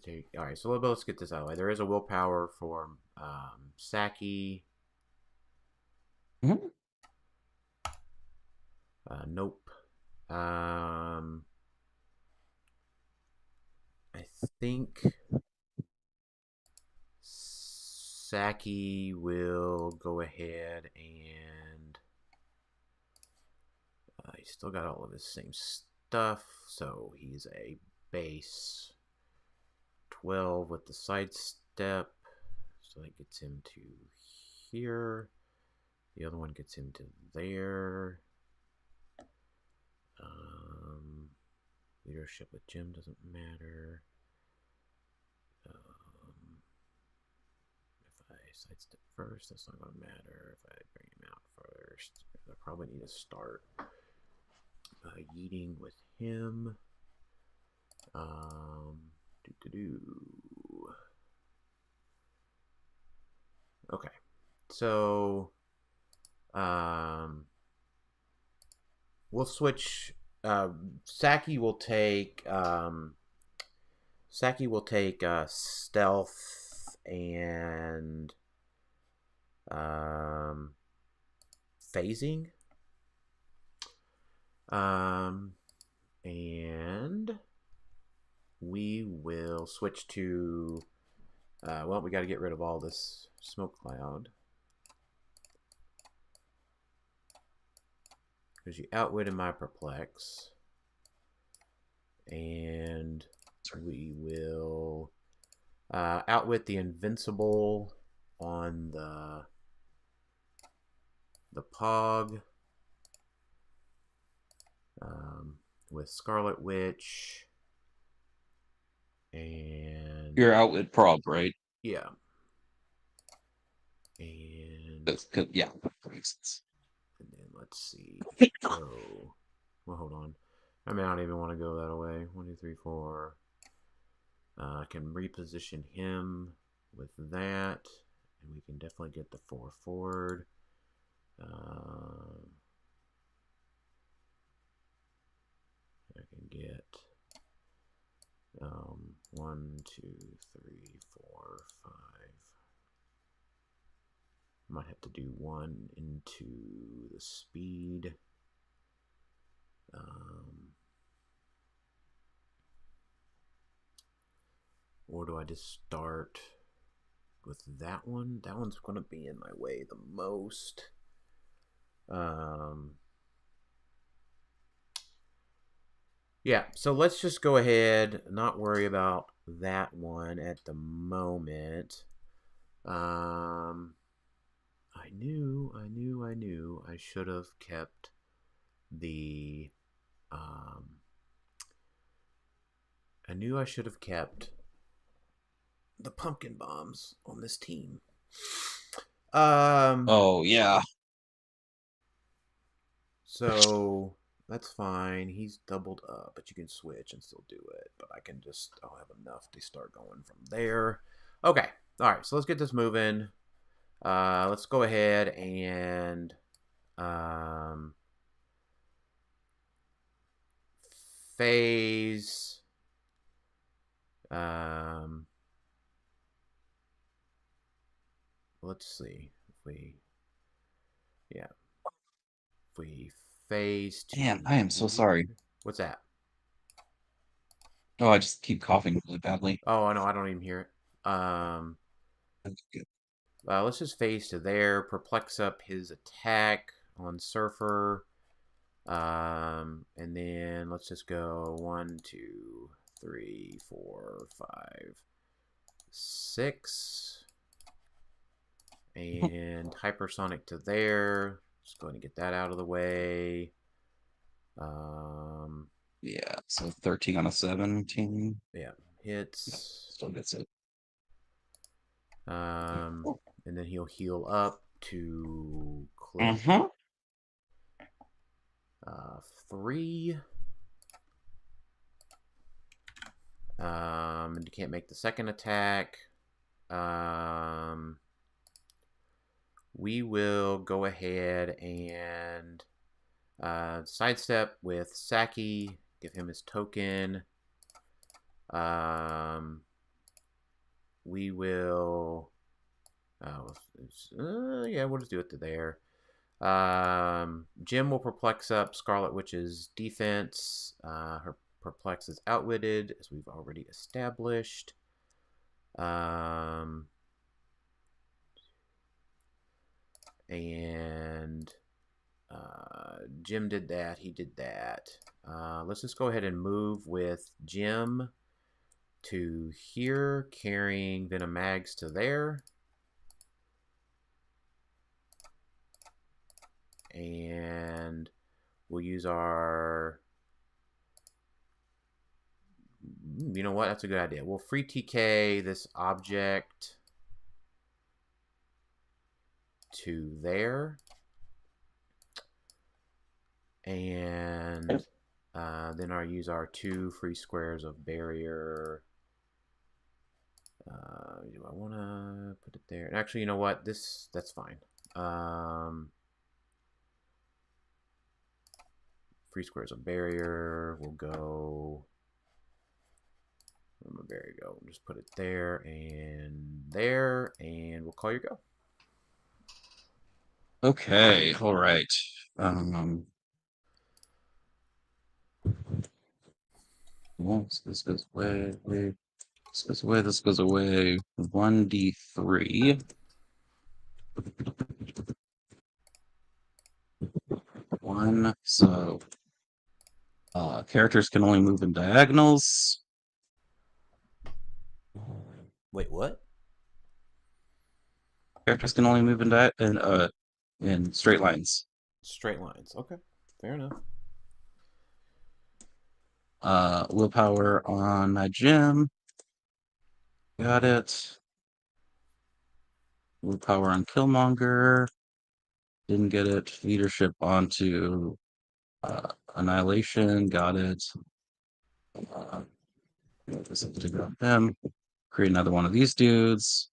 to take. All right, so let's get this out of the way. There is a willpower for Saki. Mhm. Nope. I think Saki will go ahead and he's still got all of his same stuff, so he's a base 12 with the sidestep, so that gets him to here. The other one gets him to there. Leadership with Jim doesn't matter. If I sidestep first, that's not going to matter. If I bring him out first, I probably need to start yeeting with him. Okay, so we'll switch. Saki will take stealth and phasing. And we will switch to well, we got to get rid of all this smoke cloud. Because you outwitted my perplex. And we will outwit the invincible on the Pog with Scarlet Witch. And You're outwit prob, right? yeah. And That's good. Yeah, that makes sense. And then let's see. So, well, hold on. I mean, I don't even want to go that way. 1, 2, 3, 4. I can reposition him with that, and we can definitely get the 4 forward. I can get 1, 2, 3, 4, 5. Might have to do 1 into the speed. Or do I just start with that one? That one's going to be in my way the most. Yeah, so let's just go ahead, not worry about that one at the moment. I knew I should have kept the the pumpkin bombs on this team. Oh yeah. So that's fine. He's doubled up, but you can switch and still do it. But I'll have enough to start going from there. Okay. All right. So let's get this moving. Let's go ahead and phase. Let's see if we phase to. Damn, I am so sorry. What's that? Oh, I just keep coughing really badly. Oh, no, I don't even hear it. Let's just phase to there. Perplex up his attack on Surfer. And then let's just go 1, 2, 3, 4, 5, 6. And hypersonic to there. Just go ahead and get that out of the way. Yeah, so 13 on a 17. Yeah, hits. Still gets it. And then he'll heal up to click 3. And you can't make the second attack. We will go ahead and sidestep with Saki. Give him his token. we will. Yeah, we'll just do it to there. Jim will perplex up Scarlet Witch's defense. Her perplex is outwitted, as we've already established. And Jim did that. He did that. Let's just go ahead and move with Jim to here, carrying Venom Mags to there. And we'll use our... You know what? That's a good idea. We'll free TK this object to there. And then I'll use our 2 free squares of barrier. Do I want to put it there? Actually, you know what? That's fine. Free squares of barrier will go. There you go. Just put it there, and we'll call your go. Okay, all right. Well, this goes away. This goes away. This goes away. 1d3. 1. So characters can only move in diagonals. Wait, what? Characters can only move in straight lines. Straight lines. Okay, fair enough. Willpower on my Jim. Got it. Willpower on Killmonger. Didn't get it. Leadership onto Annihilation. Got it. This is to grab him. Create another one of these dudes.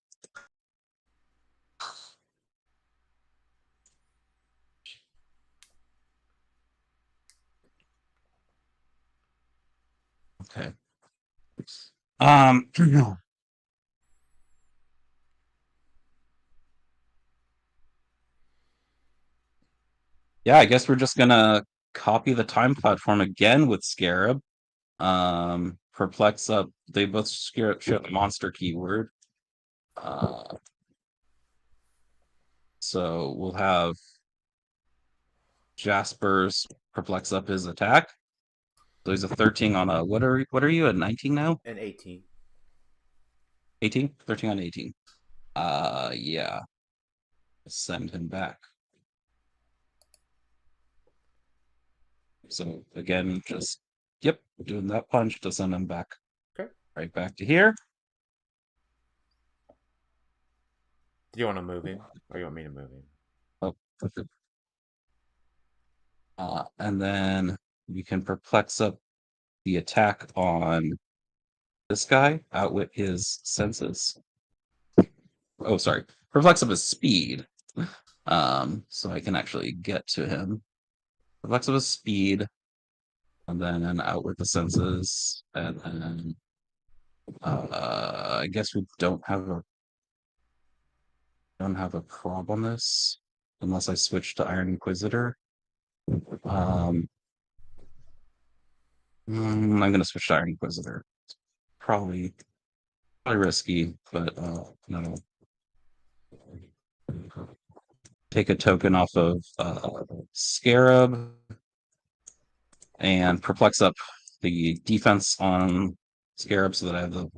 Okay. Yeah, I guess we're just gonna copy the time platform again with Scarab. Perplex up. They both share the monster keyword. So we'll have Jasper's perplex up his attack. So he's a 13 on a what are you at 19 now? And 18. 18? 13 on 18. Yeah. Send him back. So again, just doing that punch to send him back. Okay. Right back to here. Do you want to move him, or you want me to move him? Oh, perfect. And then we can perplex up the attack on this guy, outwit his senses. Oh, sorry. Perplex up his speed. So I can actually get to him. Perplex up his speed, and then outwit the senses, and then I guess we don't have a prob on this unless I switch to Iron Inquisitor. I'm gonna switch to Iron Inquisitor. Probably risky, but no. Take a token off of Scarab and perplex up the defense on Scarab so that I have the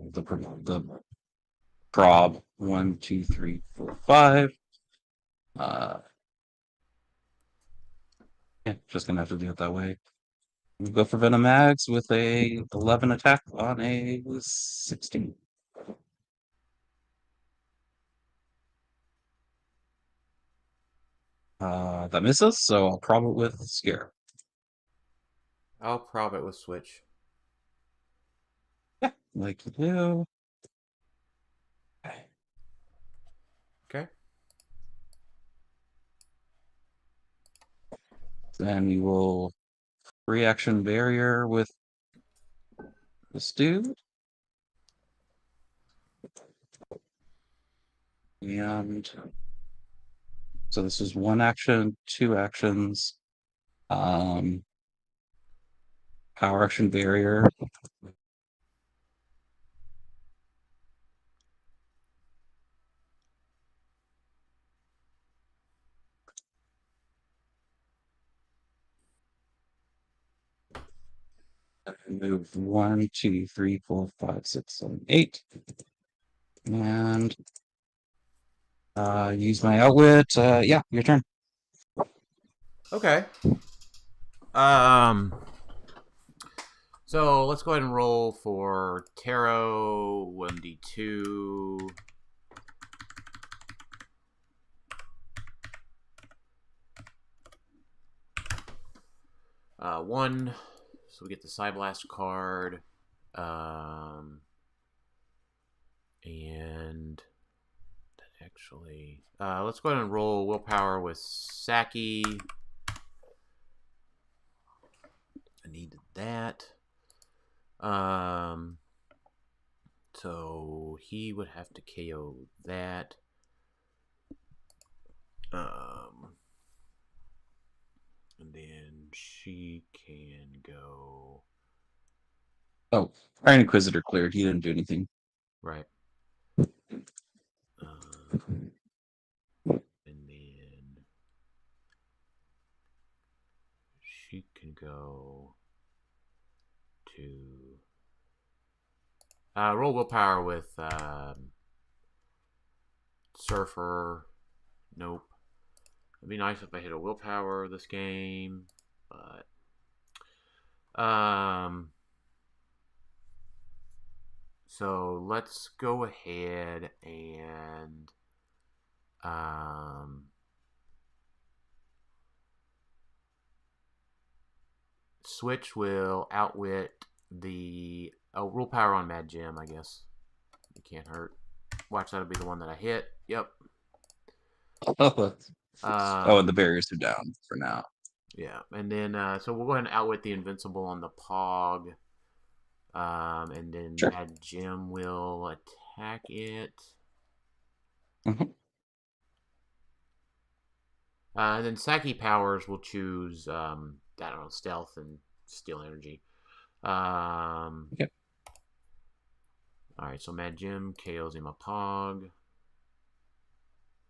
prob 1, 2, 3, 4, 5. Yeah, just gonna have to do it that way. We'll go for Venom Mags with a 11 attack on a 16. That misses, so I'll prob it with Scare. I'll prob it with Switch. Yeah, like you do. Okay. Then we will reaction barrier with this dude. And so this is 1 action, 2 actions. Power action barrier. Move 1, 2, 3, 4, 5, 6, 7, 8. And use my outwit. Yeah, your turn. Okay. So let's go ahead and roll for tarot 1d2. One. So we get the Psyblast card. And actually, let's go ahead and roll willpower with Saki. I needed that. So he would have to KO that. And then she can go. Oh, Iron Inquisitor cleared. He didn't do anything. Right. And then she can go to roll willpower with Surfer. Nope. It'd be nice if I hit a willpower this game, but so let's go ahead and Switch will outwit the willpower on Mad Gem, I guess. It can't hurt. Watch, that'll be the one that I hit. Yep. And the barriers are down for now. Yeah, and then so we'll go ahead and outwit the Invincible on the Pog. And then Sure. Mad Gem will attack it. And then Saki Powers will choose, I don't know, Stealth and Steel Energy. Okay. All right, so Mad Gem KOs him a Pog.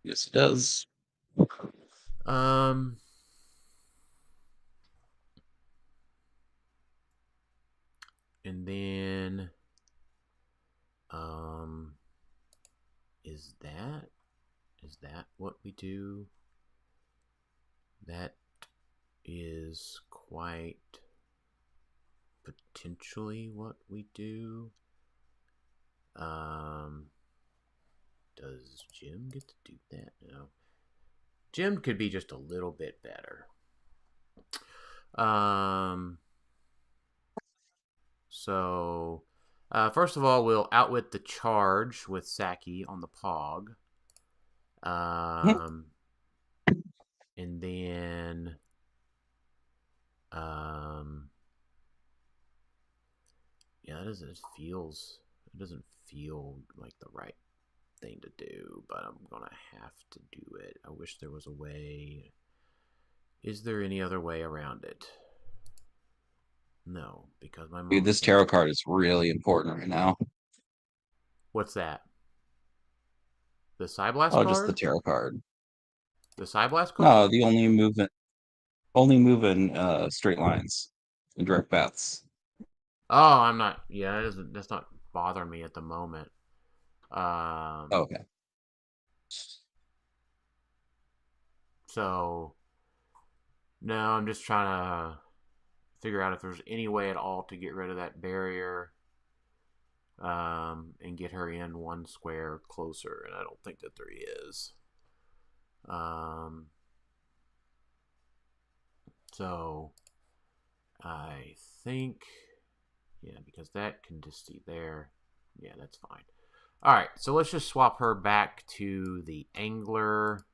Yes, it does. And then, is that what we do? That is quite potentially what we do. Does Jim get to do that? No. Jim could be just a little bit better. So, first of all, we'll outwit the charge with Saki on the Pog. And then, yeah, it doesn't feel like the right thing to do, but I'm gonna have to do it. I wish there was a way. Is there any other way around it? No, because my Dude, this tarot card is really important right now. What's that? The Psyblast Oh, card? just the tarot card. The Psyblast card? No, the only move in straight lines, in direct paths. Oh, I'm not. Yeah, that's not bothering me at the moment. Okay. So, no, I'm just trying to figure out if there's any way at all to get rid of that barrier, and get her in one square closer, and I don't think that there is. So, I think, yeah, because that can just stay there. Yeah, that's fine. All right, so let's just swap her back to the angler.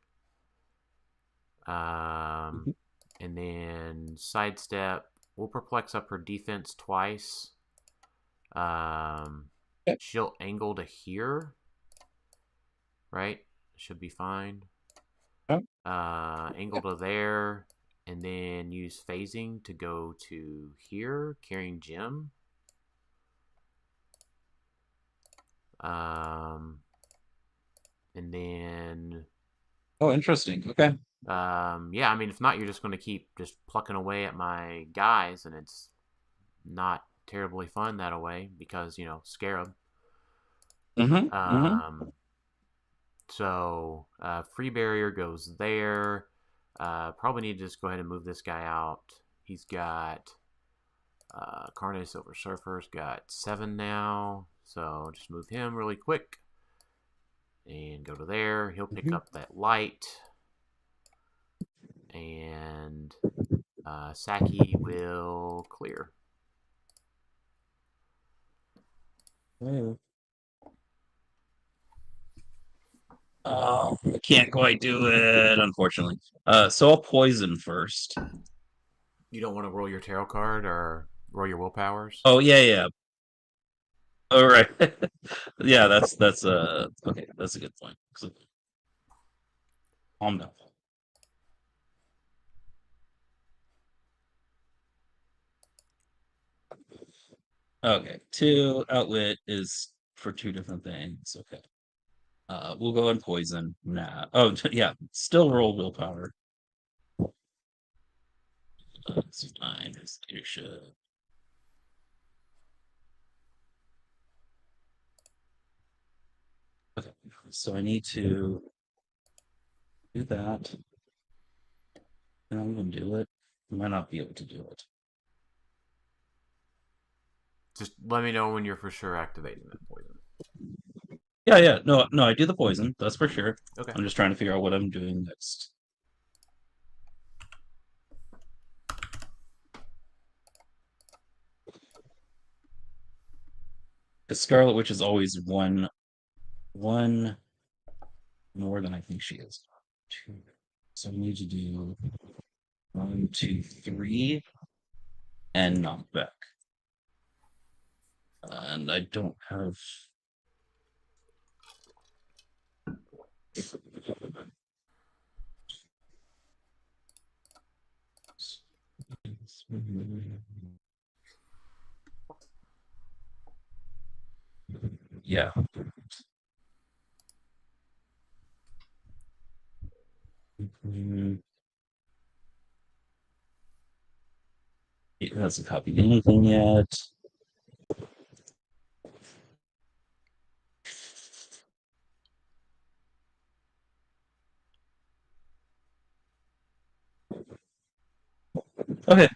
And then sidestep. We'll perplex up her defense twice. She'll angle to here, right? should be fine. Okay. Angle to there, and then use phasing to go to here, carrying Jim. And then Oh, interesting. Okay. yeah, I mean, if not, you're just going to keep just plucking away at my guys, and it's not terribly fun that way because, you know, Scarab. So free barrier goes there. Probably need to just go ahead and move this guy out. He's got Carne Silver Surfer's got 7 now, so just move him really quick and go to there. He'll pick up that light, and Saki will clear. Oh, I can't quite do it, unfortunately. So I'll poison first. You don't want to roll your tarot card or roll your willpowers? Oh yeah. All right. Yeah, that's okay. That's a good point. Calm down. Okay, 2 outwit is for 2 different things. Okay. We'll go and poison. Nah. Oh yeah, still roll willpower. It's fine. It's leadership. Okay, so I need to do that. And I'm gonna do it. I might not be able to do it. Just let me know when you're for sure activating that poison. Yeah. No, I do the poison. That's for sure. Okay. I'm just trying to figure out what I'm doing next. The Scarlet Witch is always one more than I think she is. 2. So I need to do 1, 2, 3, and knock back. And I don't have. Yeah. It hasn't copied anything yet. Okay.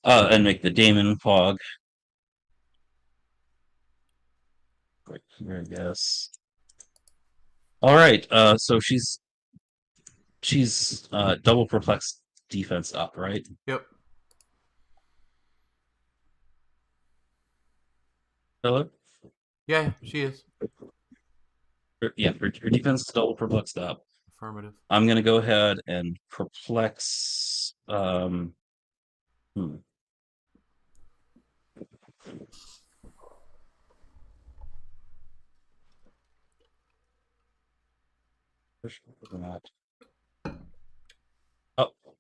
And make the Damon fog. Right here, I guess. All right. So she's double perplexed defense up, right? Yep. Hello? Yeah, she is. Yeah, her defense is double perplexed up. Affirmative. I'm gonna go ahead and perplex. Oh,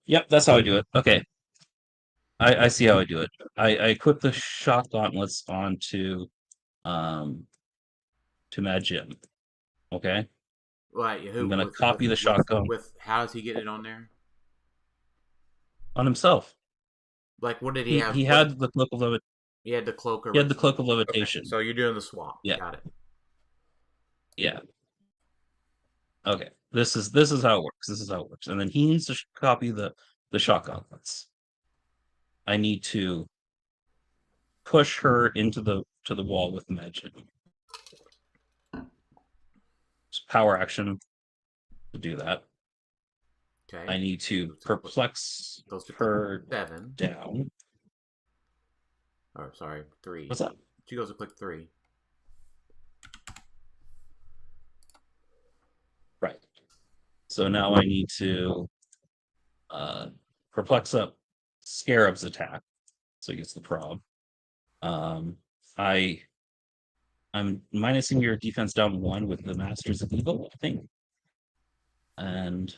yep, that's how I do it. Okay, I see how I do it. I equip the shock gauntlets onto to Mad Jim. Okay, Right. Who? I'm gonna copy the shock gauntlet With how does he get it on there? on himself. Like, what did he have? He had the cloak of He had the cloak. he had the cloak of Okay. levitation. So you're doing the swap. Yeah. Got it. Yeah. Okay. This is how it works. This is how it works. And then he needs to copy the shock gauntlets. I need to push her into the wall with magic. Power action to do that. Okay. I need to perplex her 7. down. Oh, sorry, 3. What's that? She goes to click 3. Right. So now I need to perplex up Scarab's attack. So he gets the prob. I'm minusing your defense down 1 with the Masters of Evil, I think. And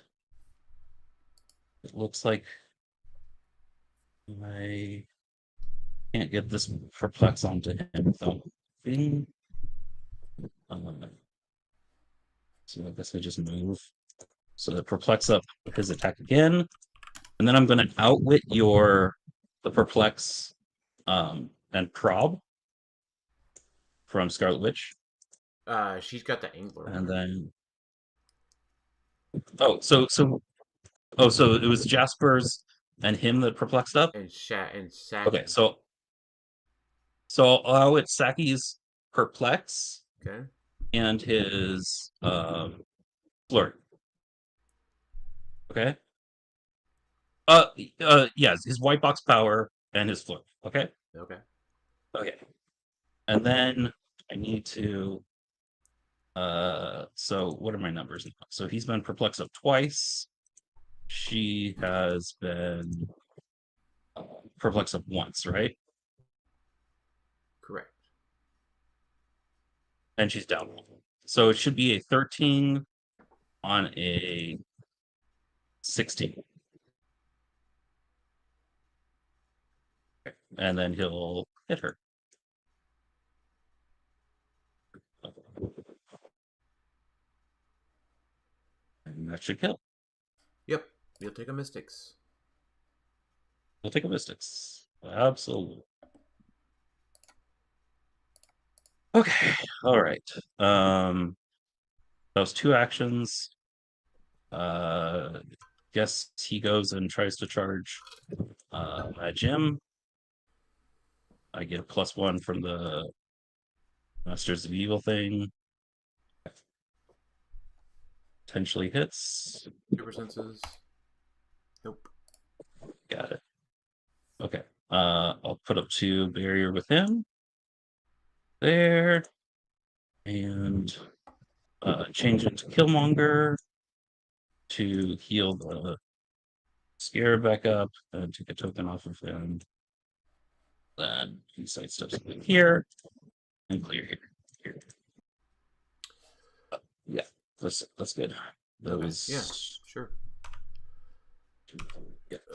it looks like I can't get this perplex onto him without being. So I guess I just move. So the perplex up his attack again. And then I'm going to outwit the perplex and prob from Scarlet Witch. She's got the angler. And then so it was Jasper's and him that perplexed up. And Saki. Okay, so I'll outwit Saki's perplex Okay. and his flurry. Okay. Yes, his white box power and his flurry. Okay. Okay. Okay. And then I need to. So what are my numbers now? So he's been perplexed up twice. She has been perplexed up once, right? Correct. And she's down. So it should be a 13 on a 16. Okay. And then he'll hit her. And that should kill. Yep. You'll take a mystics. We'll take a mystics. Absolutely. Okay. All right. That was 2 actions. Guess he goes and tries to charge at Jim. I get a +1 from the Masters of Evil thing. Potentially hits. Super senses. Nope. Got it. Okay. I'll put up 2 barrier with him. There. And change into Killmonger to heal the Scarab back up and take a token off of him. Then he sidesteps here and clear here. Yeah, that's good. Those Yeah, sure.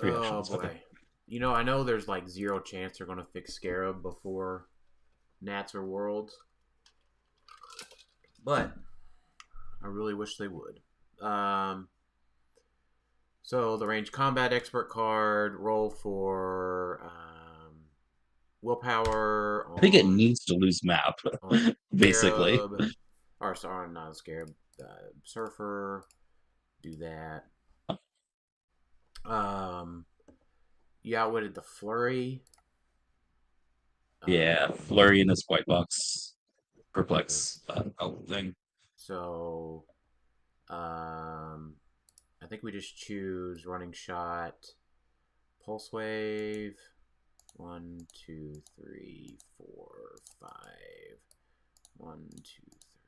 3 Oh actions. boy. Okay. You know, I know there's like 0 chance they're gonna fix Scarab before Nats or Worlds, but I really wish they would. So the range combat expert card, roll for willpower. I think it needs to lose map, basically. Scarab, or sorry, not Scarab. Surfer, do that. You outwitted the flurry. Yeah, flurry in his white box, perplex thing. So, I think we just choose running shot, pulse wave. 1, 2, 3, 4, 5. 1, 2,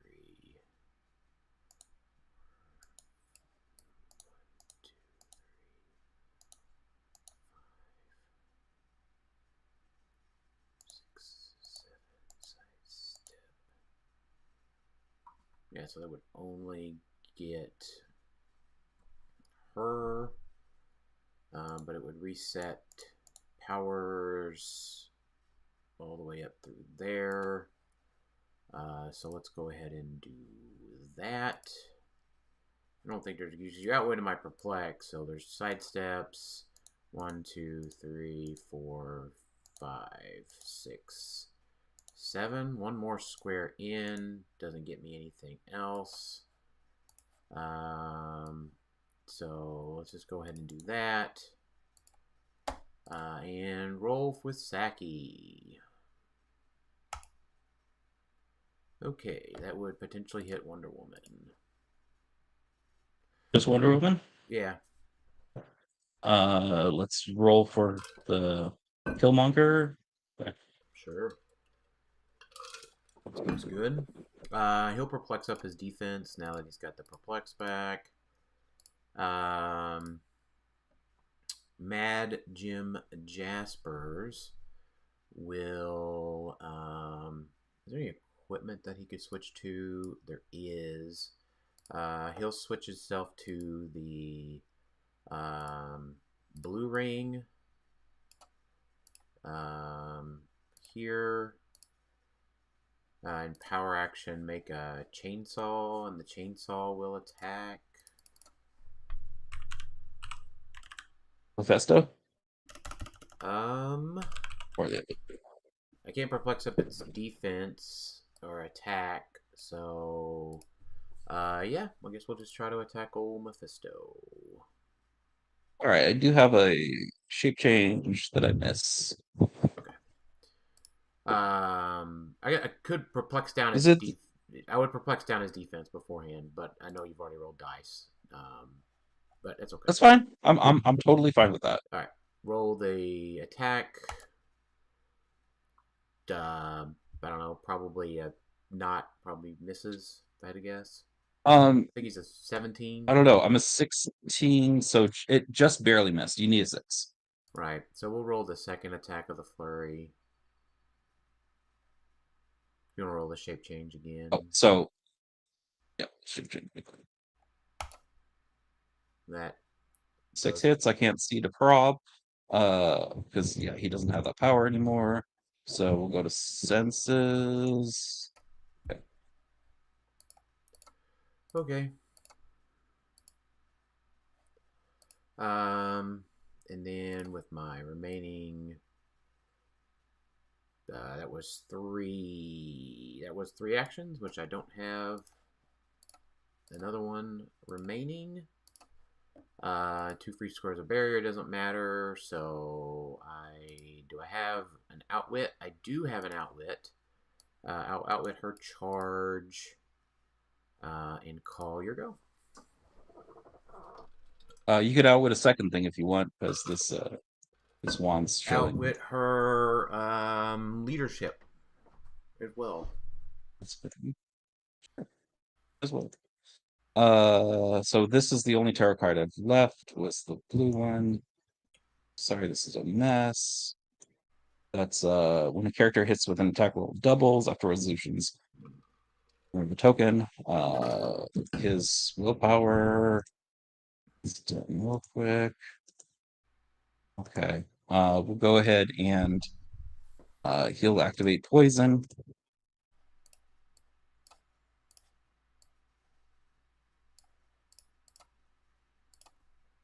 3. 6, 7, sidestep. Yeah, so that would only get her, but it would reset powers all the way up through there. So let's go ahead and do that. I don't think there's you outwitted my perplex, so there's sidesteps. 1, 2, 3, 4, 5, 6, 7. One more square in doesn't get me anything else. So let's just go ahead and do that. And roll with Saki. Okay, that would potentially hit Wonder Woman. Just Wonder Woman? Yeah. Let's roll for the Killmonger. Sure. Looks good. He'll perplex up his defense now that he's got the perplex back. Mad Jim Jaspers will. Is there any equipment that he could switch to? There is. He'll switch himself to the blue ring. Here. In power action, make a chainsaw, and the chainsaw will attack. Mephisto? Or the I can't perplex up its defense or attack, so yeah, I guess we'll just try to attack old Mephisto. Alright, I do have a shape change that I miss. Okay. I could perplex down Is his it I would perplex down his defense beforehand, but I know you've already rolled dice. But it's okay. That's fine. I'm totally fine with that. Alright. Roll the attack. I don't know, probably probably misses, if I had to guess. I think he's a 17. I don't know. I'm a 16, so it just barely missed. You need a 6. Right. So we'll roll the second attack of the flurry. You want to roll the shape change again? Oh, so yeah, shape change. That 6 hits. I can't see to prob, because yeah, he doesn't have that power anymore. So we'll go to senses. Okay. And then with my remaining, that was 3. That was 3 actions, which I don't have. Another one remaining. 2 free squares of barrier doesn't matter. So do I have an outwit? I do have an outwit. I'll outwit her charge. And call your go. You could outwit a second thing if you want, because this wand's showing. Outwit her leadership as well. That's good. As well. So this is the only tarot card I've left. Was the blue one? Sorry, this is a mess. That's when a character hits with an attack roll doubles after resolutions. Remove a token. His willpower. Let's do it real quick. Okay. We'll go ahead and he'll activate poison.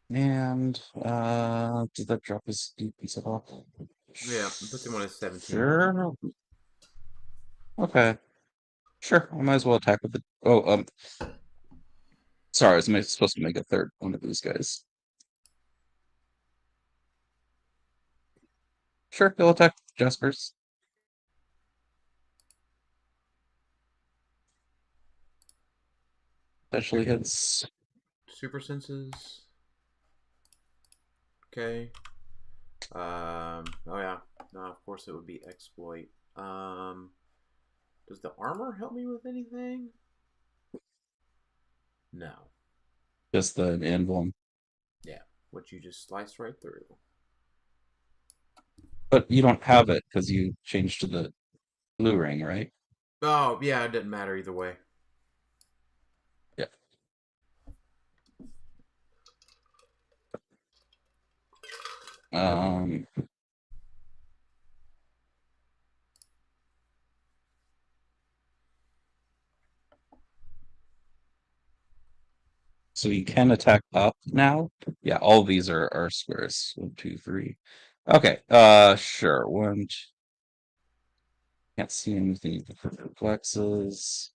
And did that drop his defense at all? Yeah, put him on his 17. Sure. Okay. Sure. I might as well attack with the. Oh, sorry, I was supposed to make a third one of these guys. Sure, he'll attack Jaspers. Eventually hits. Super senses. Okay. Oh yeah. No, of course it would be exploit. Does the armor help me with anything? No. Just the emblem. Yeah, which you just slice right through. But you don't have it because you changed to the blue ring, right? Oh yeah, it didn't matter either way. Yeah. So you can attack up now. Yeah, all of these are squares. 1, 2, 3. Okay. Sure. Can't see anything for perplexes.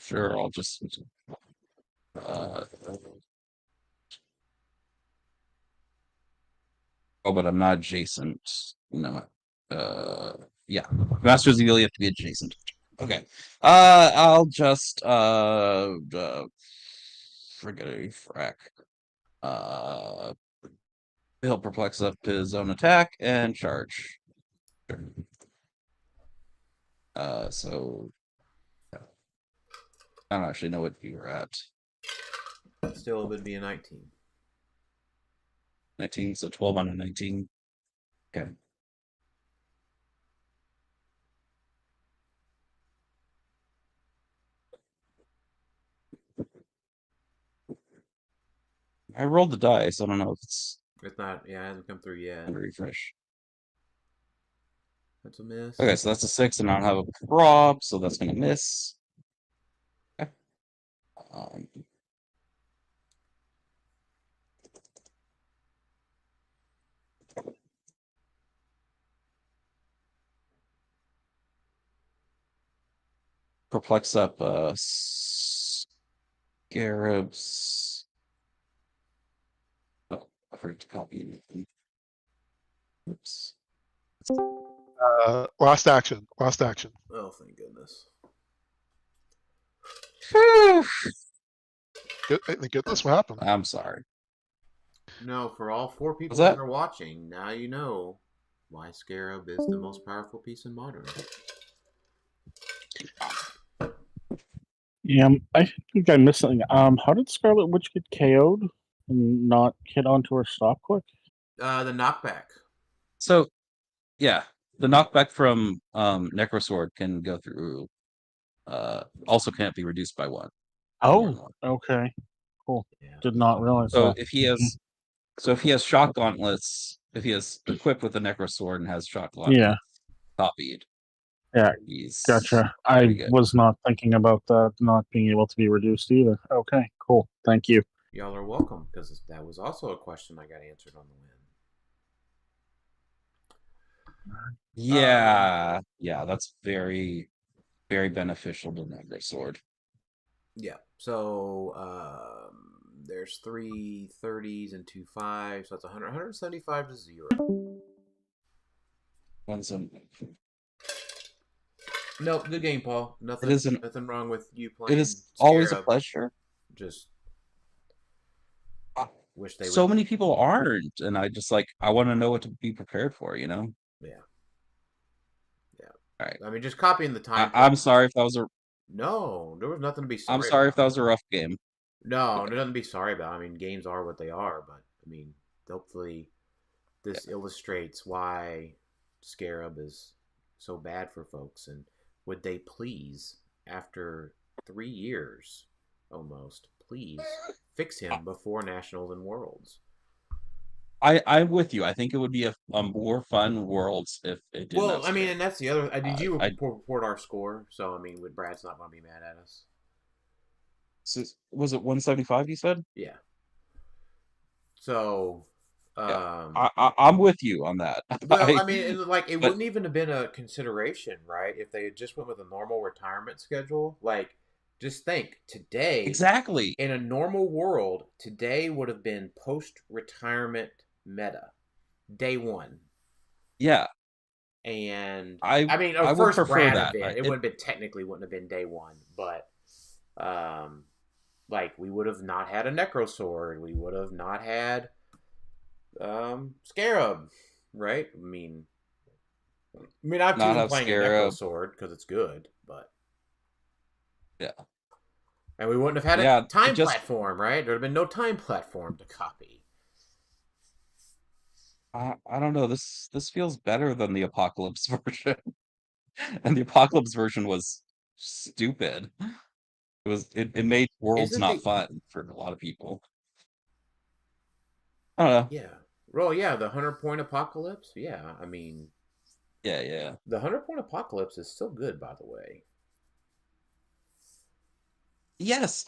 Sure, I'll just oh, but I'm not adjacent. No. Yeah. Masters of the have to be adjacent. Okay. I'll just forget a frack. He'll perplex up his own attack and charge. Sure. So I don't actually know what you were at. Still, it would be a 19. 19, so 12 on a 19. Okay. I rolled the dice. I don't know if it's It's not. Yeah, it hasn't come through yet. gonna refresh. That's a miss. Okay, so that's a 6, and I don't have a prop, so that's gonna miss. Okay. Perplex up scarabs. Oh, I forgot to copy anything. Oops. Last action. Last action. Oh, thank goodness. Thank goodness. What happened? I'm sorry. No, for all 4 people that? that are watching, now you know why Scarab is the most powerful piece in Modern. Yeah, I think I missed something. How did Scarlet Witch get KO'd and not hit onto her stop quick? The knockback. So, yeah, the knockback from Necrosword can go through. Also can't be reduced by 1. Oh, okay, cool. Yeah. Did not realize So that. if he has, so if he has shock gauntlets, if he is equipped with a Necrosword and has shock gauntlets Yeah, copied, yeah, he's gotcha. pretty I good. was not thinking about that not being able to be reduced either. Okay, cool. Thank you. Y'all are welcome, because that was also a question I got answered on the win. Yeah, yeah, that's very, very beneficial to Necrosword. Yeah. So there's 3 30s and 2 5s, so that's 100, 175 to 0. Nope, good game, Paul. Nothing wrong with you playing. It is always a Scarab. pleasure. Just wish they So would. many people aren't, and I want to know what to be prepared for. Yeah. All right. I mean, just copying the time. I'm sorry if that was a. No, there was nothing to be sorry I'm sorry if about. that was a rough game. No, Okay. there's nothing to be sorry about. I mean, games are what they are, but I mean, hopefully, this illustrates why Scarab is so bad for folks, and would they please, after 3 years, almost, please fix him before Nationals and Worlds? I'm with you. I think it would be a more fun Worlds if it didn't. Well, I mean, and that's the other. Did you I report our score? So I mean, Brad's not going to be mad at us. so was it 175? You said. Yeah. So, Yeah. I'm with you on that. well, I mean, like it but- wouldn't even have been a consideration, right? If they had just went with a normal retirement schedule. Like, just think today. Exactly. In a normal world, today would have been post-retirement meta, day 1. Yeah. And I mean, I would first prefer Brad that. event. It wouldn't have been technically wouldn't have been day 1, but like we would have not had a Necro Sword. We would have not had Scarab, right? I mean, I've been playing a Necro Sword because it's good, but yeah. And we wouldn't have had a time platform, right? There would have been no time platform to copy. I don't know. This feels better than the Apocalypse version, and the Apocalypse version was stupid. It made Worlds not fun for a lot of people. I don't know. Yeah. Well, yeah, the 100-point Apocalypse. Yeah, I mean. Yeah. The 100-point Apocalypse is still good, by the way. Yes,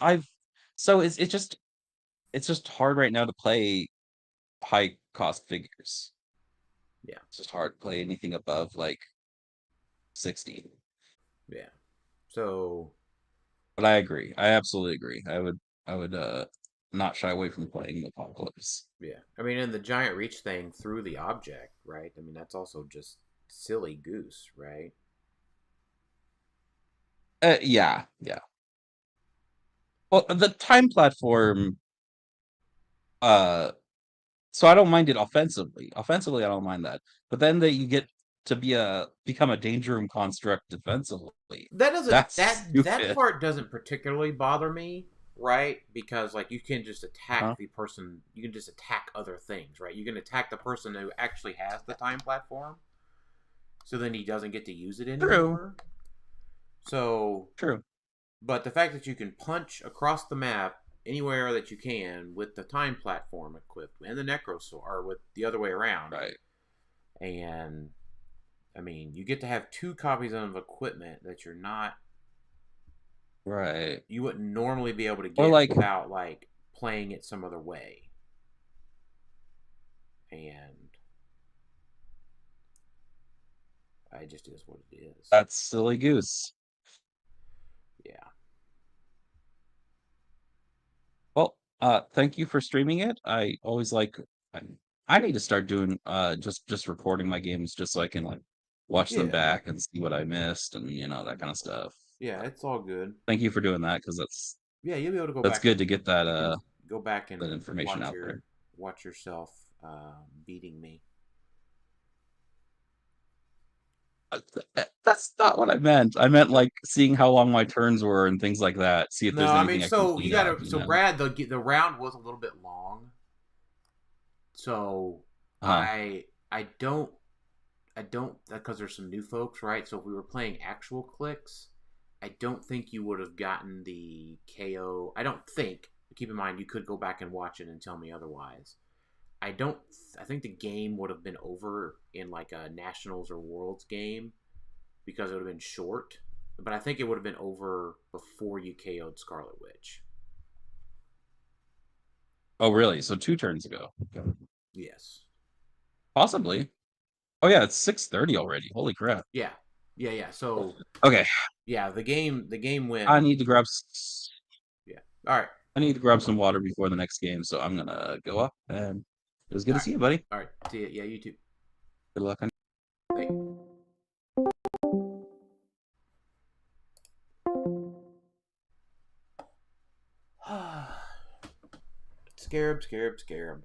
So it's just hard right now to play high cost figures. Yeah. It's just hard to play anything above like 60. Yeah. So. But I agree. I absolutely agree. I would not shy away from playing the Apocalypse. Yeah. I mean, and the giant reach thing through the object, right? I mean, that's also just silly goose, right? Yeah. Well, the time platform, so I don't mind it offensively. Offensively, I don't mind that. But then that you get to become a danger room construct defensively. That stupid. part doesn't particularly bother me. right? Because like you can just attack Huh? the person. You can just attack other things, right? You can attack the person who actually has the time platform, so then he doesn't get to use it anymore. So True. but the fact that you can punch across the map anywhere that you can with the time platform equipped and the Necrosaur, or with the other way around, Right. and I mean, you get to have 2 copies of equipment that you're not, Right. you wouldn't normally be able to Or get like, without like playing it some other way. And it just is what it is. that's silly goose. Yeah. Well, thank you for streaming it. I always like. I, I need to start doing just recording my games just so I can like watch them Yeah. back and see what I missed and that kind of stuff. Yeah, it's all good. Thank you for doing that because Yeah, you'll be able to go that's back. good to get that you can go back and that information watch out there. watch yourself beating me. That's not what I meant. I meant like seeing how long my turns were and things like that. See if No, there's I anything mean, I can so you clean gotta. up. So Brad, the round was a little bit long. So Uh-huh. I don't because there's some new folks, right? So if we were playing actual clicks, I don't think you would have gotten the KO. I don't think. Keep in mind, you could go back and watch it and tell me otherwise. I don't. I think the game would have been over in like a Nationals or Worlds game because it would have been short. But I think it would have been over before you KO'd Scarlet Witch. Oh, really? So 2 turns ago. Okay. Yes. Possibly. Oh yeah, it's 6:30 already. Holy crap. Yeah. So Okay. yeah, the game went. I need to grab. Yeah. All right. I need to grab some water before the next game, so I'm gonna go up. And it was good to see you, buddy. All right. See ya. Yeah, you too. Good luck on. Thank you. Scarab.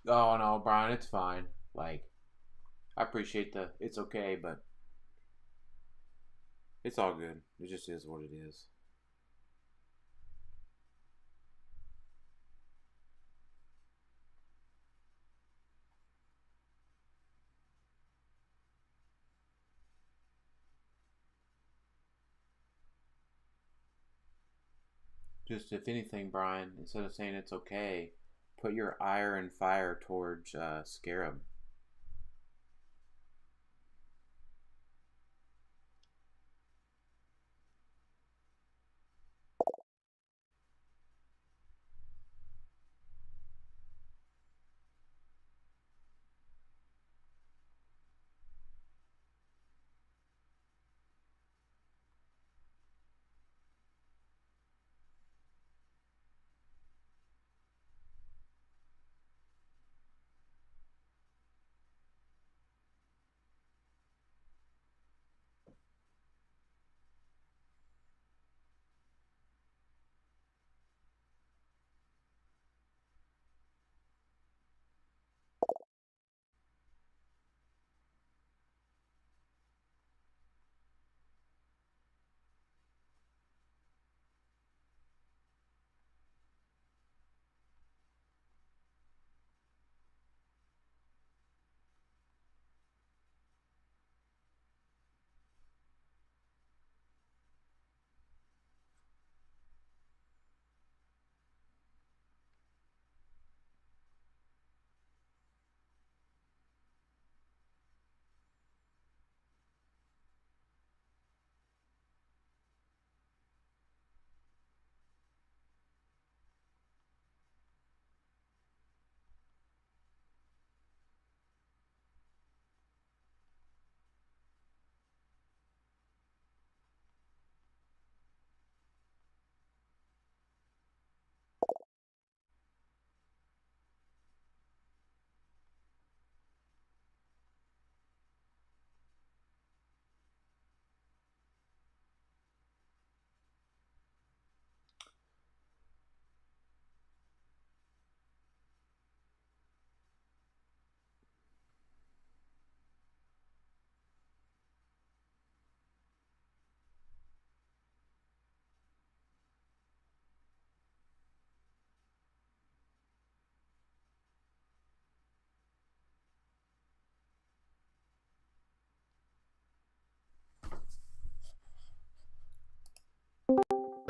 Oh no, Brian, it's fine. Like, I appreciate it's okay, but it's all good. It just is what it is. Just if anything, Brian, instead of saying it's okay, put your ire and fire towards Scarab.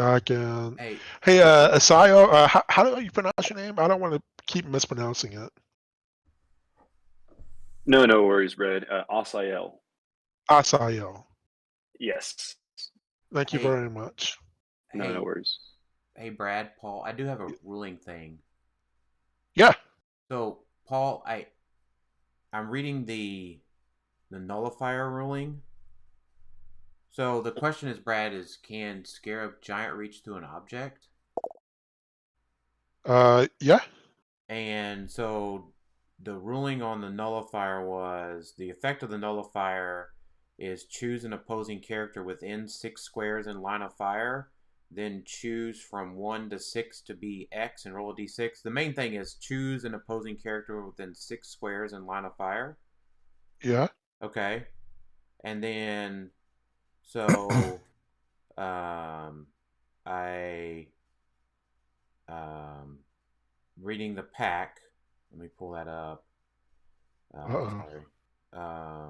back and Hey, hey, Asayo, how do you pronounce your name? I don't want to keep mispronouncing it. No, no worries, Brad. Asael. Asayo. Yes. Thank you hey, very much. No, no hey, worries. hey, Brad, Paul. I do have a ruling thing. Yeah. So, Paul, I'm reading the nullifier ruling. So the question is, Brad, is can Scarab giant reach to an object? Yeah. And so the ruling on the nullifier was the effect of the nullifier is choose an opposing character within 6 squares in line of fire, then choose from 1 to 6 to be X and roll a d6. The main thing is choose an opposing character within 6 squares in line of fire. Yeah. Okay. And then so I reading the pack. Let me pull that up. Uh-oh. Sorry.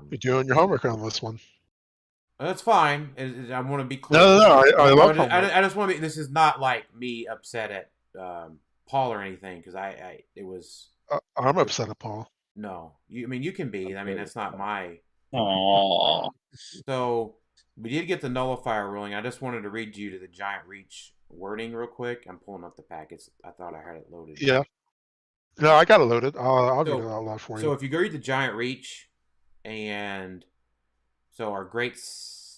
You're doing your homework on this one. That's fine. I want to be clear. No, I love I homework. just want to be. This is not like me upset at Paul or anything because it was. I'm upset at Paul. No, I mean you can be. I mean that's not my. Aww. So we did get the nullifier ruling. I just wanted to read you to the giant reach wording real quick. I'm pulling up the packets. I thought I had it loaded. Yeah. No, I got it loaded. I'll read it out loud for So you. if you go read the giant reach, and so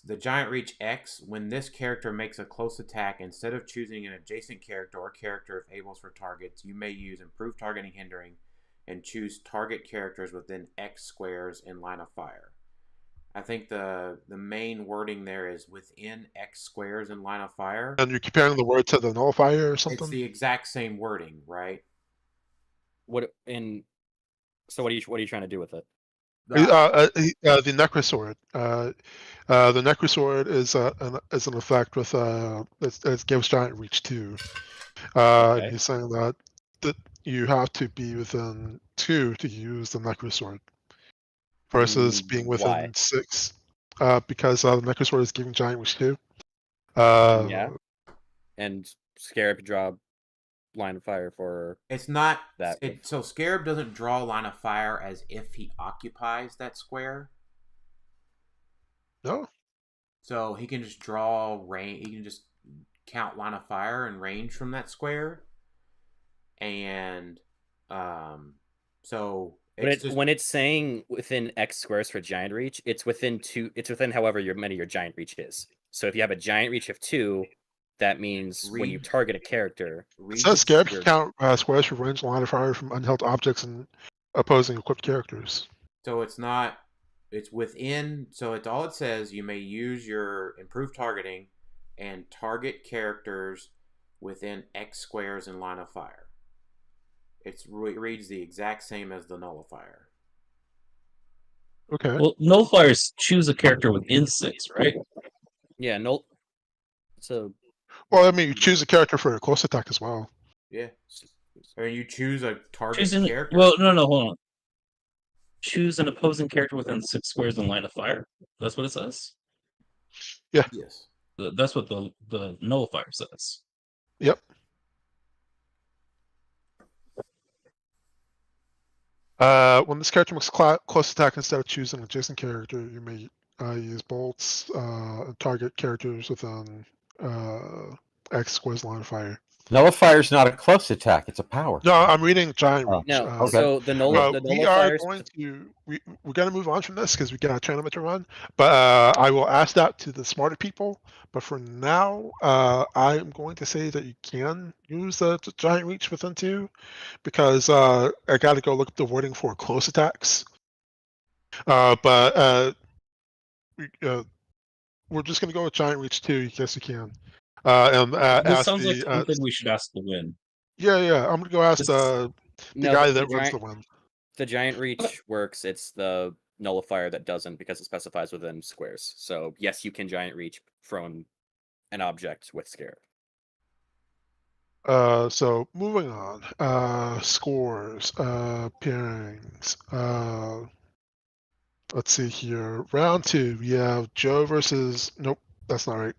the giant reach X, when this character makes a close attack, instead of choosing an adjacent character or character if ables for targets, you may use improved targeting hindering and choose target characters within X squares in line of fire. I think the main wording there is within X squares in line of fire. And you're comparing the word to the nullifier or something? It's the exact same wording, right? So what are you trying to do with it? The Necrosword. The Necrosword is an effect with it gives giant reach too. And he's saying that you have to be within 2 to use the Necrosword versus being within Why? 6. Because the Necrosword is giving giant reach too. Yeah. And Scarab draw line of fire for It's not that. So Scarab doesn't draw a line of fire as if he occupies that square. No. So he can just draw range. He can just count line of fire and range from that square. And so when it's saying within X squares for giant reach, it's within 2. It's within however many your giant reach is. So if you have a giant reach of 2, that means when you target a character, It says Scarab can count squares for range line of fire from unheld objects and opposing equipped characters. So it's not. It's within. So it's all it says. You may use your improved targeting and target characters within X squares in line of fire. It reads the exact same as the nullifier. Okay. Well, nullifiers choose a character within 6, right? Yeah, so. Well, I mean, you choose a character for a close attack as well. Yeah. Or you choose a target character. Well, no, hold on. Choose an opposing character within 6 squares in line of fire. That's what it says. Yeah. Yes. That's what the nullifier says. Yep. When this character makes close attack, instead of choosing an adjacent character, you may use bolts and target characters within X squares line of fire. Nullifier is not a close attack; it's a power. No, I'm reading giant reach. No, okay. so the nullifier. We're going to move on from this because we got a tournament to run. But I will ask that to the smarter people. But for now, I am going to say that you can use the giant reach within 2, because I got to go look up the wording for close attacks. But we're just going to go with giant reach 2. Yes, you can. This sounds like something we should ask to win. Yeah. I'm going to go ask the guy that runs the win. The giant reach works. It's the nullifier that doesn't, because it specifies within squares. So yes, you can giant reach from an object with Scarab. So moving on. Scores, pairings. Let's see here. Round 2, we have Joe versus. Nope, that's not right.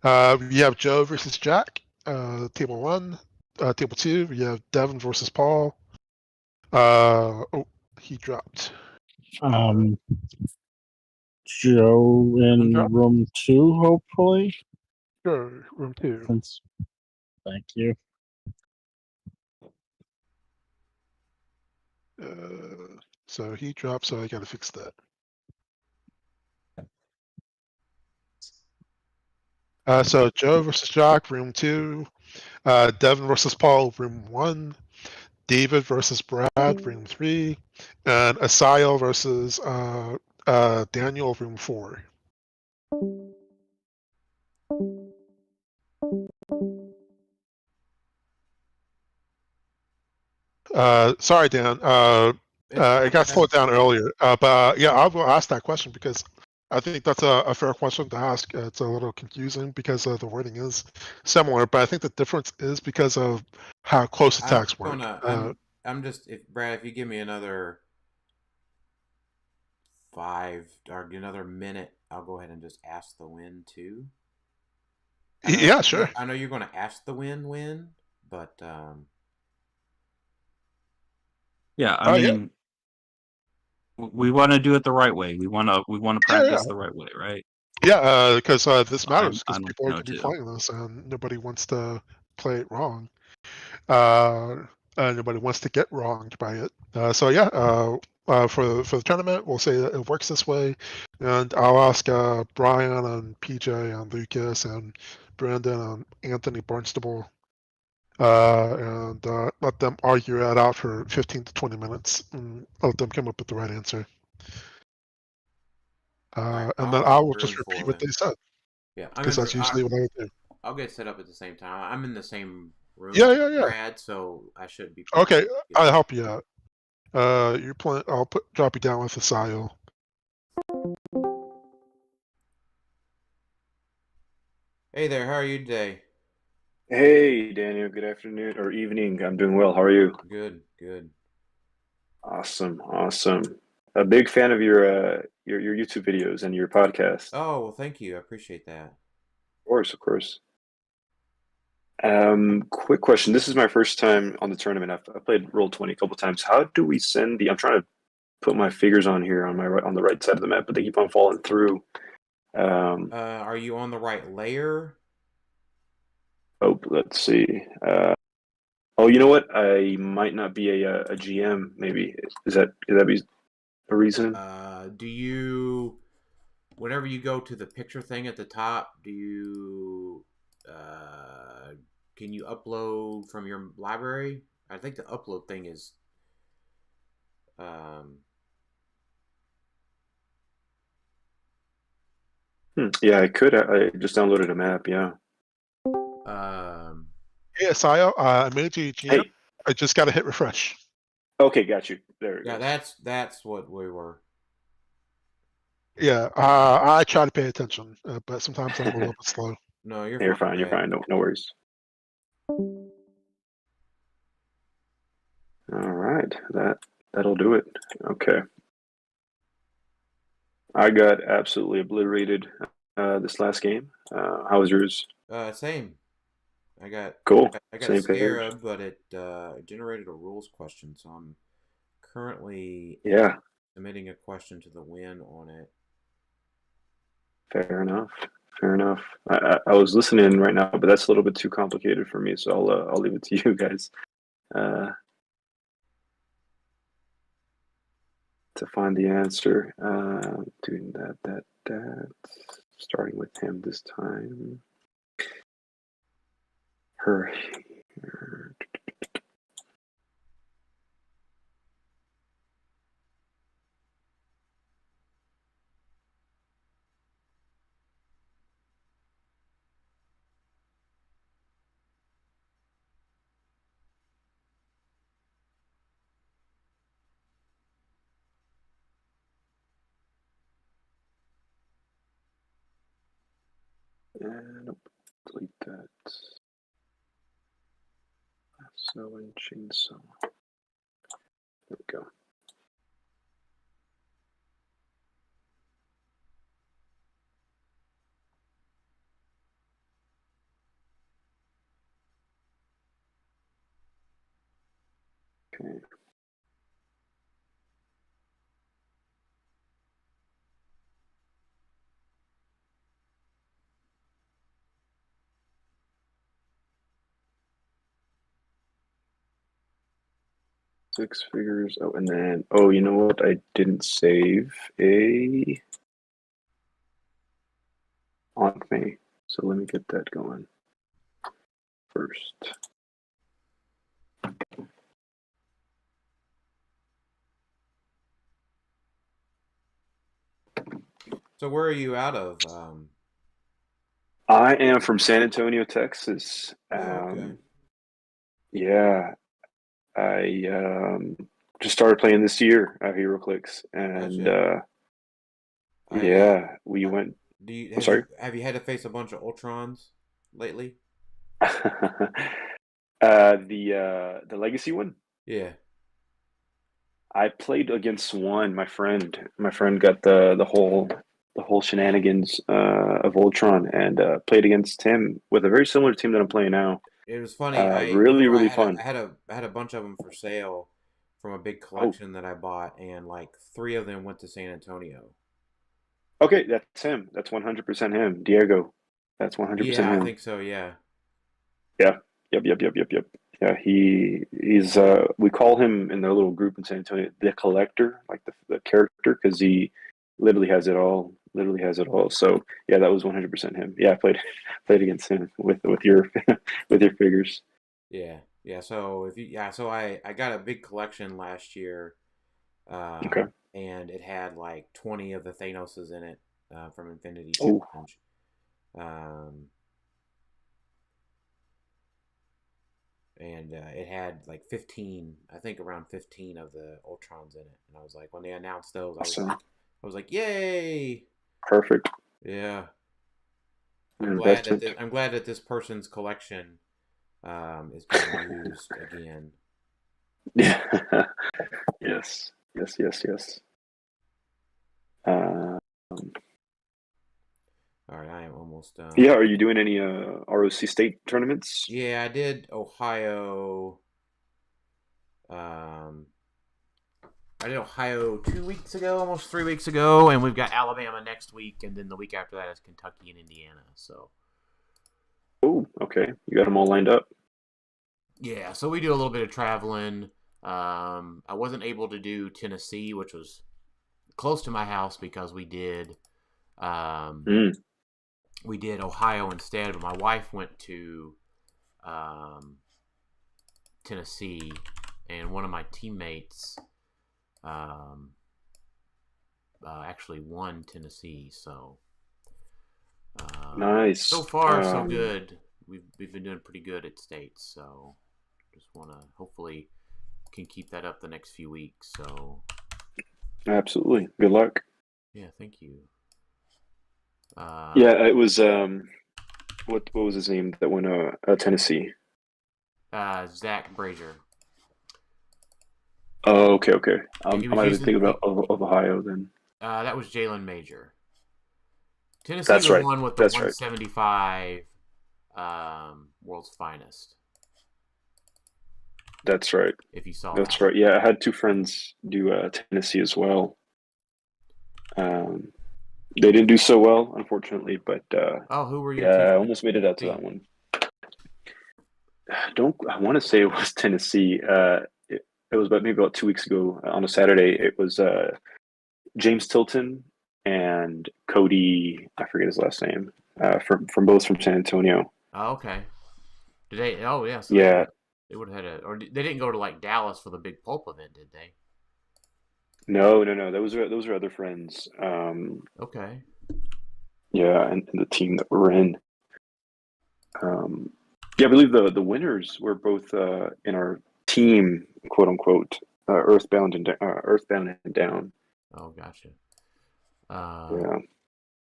We have Joe versus Jack. Table 1. Table 2, we have Devin versus Paul. Oh, he dropped. Joe in Drop? room 2, hopefully. Sure, room 2. Thank you. So he dropped, so I gotta fix that. So Joe versus Jack, room 2. Devin versus Paul, room 1. David versus Brad, room 3. And Asayo versus Daniel, room 4. Sorry, Dan. I got slowed down earlier. But yeah, I will ask that question because I think that's a fair question to ask. It's a little confusing because the wording is similar, but I think the difference is because of how close attacks work. I'm just, if Brad, if you give me another 5 or another minute, I'll go ahead and just ask the win too. Yeah, sure. I know you're going to ask the win, but yeah, I mean, we want to do it the right way. We want to practice the right way, right? Yeah, because this matters I because don't people are know going to be too. playing this and nobody wants to play it wrong. Nobody wants to get wronged by it. So yeah, for the tournament, we'll say that it works this way, and I'll ask Brian and PJ and Lucas and Brandon and Anthony Barnstable, and let them argue it out for 15 to 20 minutes and let them come up with the right answer. right, and then I will just repeat what they said. Yeah, because that's usually what I would do. I'll get set up at the same time. I'm in the same room. Yeah. Brad, so I should be. Okay, I'll help you out. You're playing. I'll drop you down with the Asayo. Hey there, how are you today? Hey, Daniel. Good afternoon or evening. I'm doing well. How are you? Good. Awesome. A big fan of your YouTube videos and your podcast. Oh, well, thank you. I appreciate that. Of course. Quick question. This is my first time on the tournament. I've played Roll20 a couple times. How do we send the? I'm trying to put my figures on here on the right side of the map, but they keep on falling through. Are you on the right layer? Oh, let's see. Oh, you know what? I might not be a GM. Maybe is that be a reason? Do you, whenever you go to the picture thing at the top, do you, can you upload from your library? I think the upload thing is, Yeah, I could. I just downloaded a map. Yeah. Hey, Asayo, I made you GM. Hey. I just got to hit refresh. Okay, got you. There it yeah, goes. that's what we were. Yeah, I try to pay attention, but sometimes I'm a little bit slow. No, you're You're fine. fine. You're fine. No worries. All right, that'll do it. Okay. I got absolutely obliterated this last game. How was yours? Same. I got Cool. I got Same a page. scarab, but it generated a rules question, so I'm currently submitting a question to the win on it. Fair enough. I was listening right now, but that's a little bit too complicated for me, so I'll leave it to you guys to find the answer. Doing that. Starting with him this time. Her. Nope. Delete that. So and chainsaw. There we go. Okay. Six figures. Oh, and then, oh, you know what? I didn't save a Aunt May. So let me get that going first. So where are you out of? I am from San Antonio, Texas. Okay. Yeah, I just started playing this year at Heroclix, and Gotcha. yeah, we went. I'm sorry. Have you had to face a bunch of Ultrons lately? The legacy one. Yeah. I played against one. My friend got the whole shenanigans of Voltron, and played against him with a very similar team that I'm playing now. It was funny. Really fun. I had a bunch of them for sale from a big Oh, collection that I bought, and like 3 of them went to San Antonio. okay, that's him. That's 100% him, Diego. That's 100% Yeah, I him. think so. Yeah. Yeah. Yep. Yeah, he's we call him in their little group in San Antonio the collector, like the character, because he literally has it all. Literally has it all. So yeah, that was 100% him. Yeah, I played against him with your with your figures. Yeah. Yeah. So so I got a big collection last year, Okay. and it had like 20 of the Thanoses in it from Infinity Oh, Challenge. Um, and it had like 15, I think around 15 of the Ultrons in it. And I was like, when they announced those, awesome. I was like, yay! Perfect. Yeah, An investment. I'm glad that this person's collection is being used again. Yeah. Yes. Um, All right, I am almost done. yeah, are you doing any ROC state tournaments? Yeah, I did Ohio. I did Ohio 2 weeks ago, almost 3 weeks ago, and we've got Alabama next week, and then the week after that is Kentucky and Indiana. So Oh, okay. You got them all lined up. yeah, so we do a little bit of traveling. I wasn't able to do Tennessee, which was close to my house because we did Ohio instead. But my wife went to Tennessee, and one of my teammates actually won Tennessee. So Nice. so far so good. We've been doing pretty good at states. So just want to hopefully can keep that up the next few weeks. So Absolutely. Good luck. yeah, thank you. Yeah, it was what was his name that won Tennessee? Zach Brazier. Oh, okay. Yeah, I he was might have been using thinking of Ohio then. that was Jalen Major. Tennessee That's was right. one with the That's right. 175 World's Finest. That's right. If you saw That's that. right. Yeah, I had two friends do Tennessee as well. They didn't do so well, unfortunately, but who were your yeah, teams? I almost made it out to that one. I want to say it was Tennessee. It was maybe about 2 weeks ago on a Saturday. It was James Tilton and Cody. I forget his last name. From both from San Antonio. Oh, okay. Did they? Oh, yeah. So Yeah. they would have had a, or they didn't go to like Dallas for the big pulp event, did they? No. Those are other friends. Okay. Yeah, and the team that we're in. Yeah, I believe the winners were both in our team, quote unquote, Earthbound and Down. Oh, gotcha. Yeah.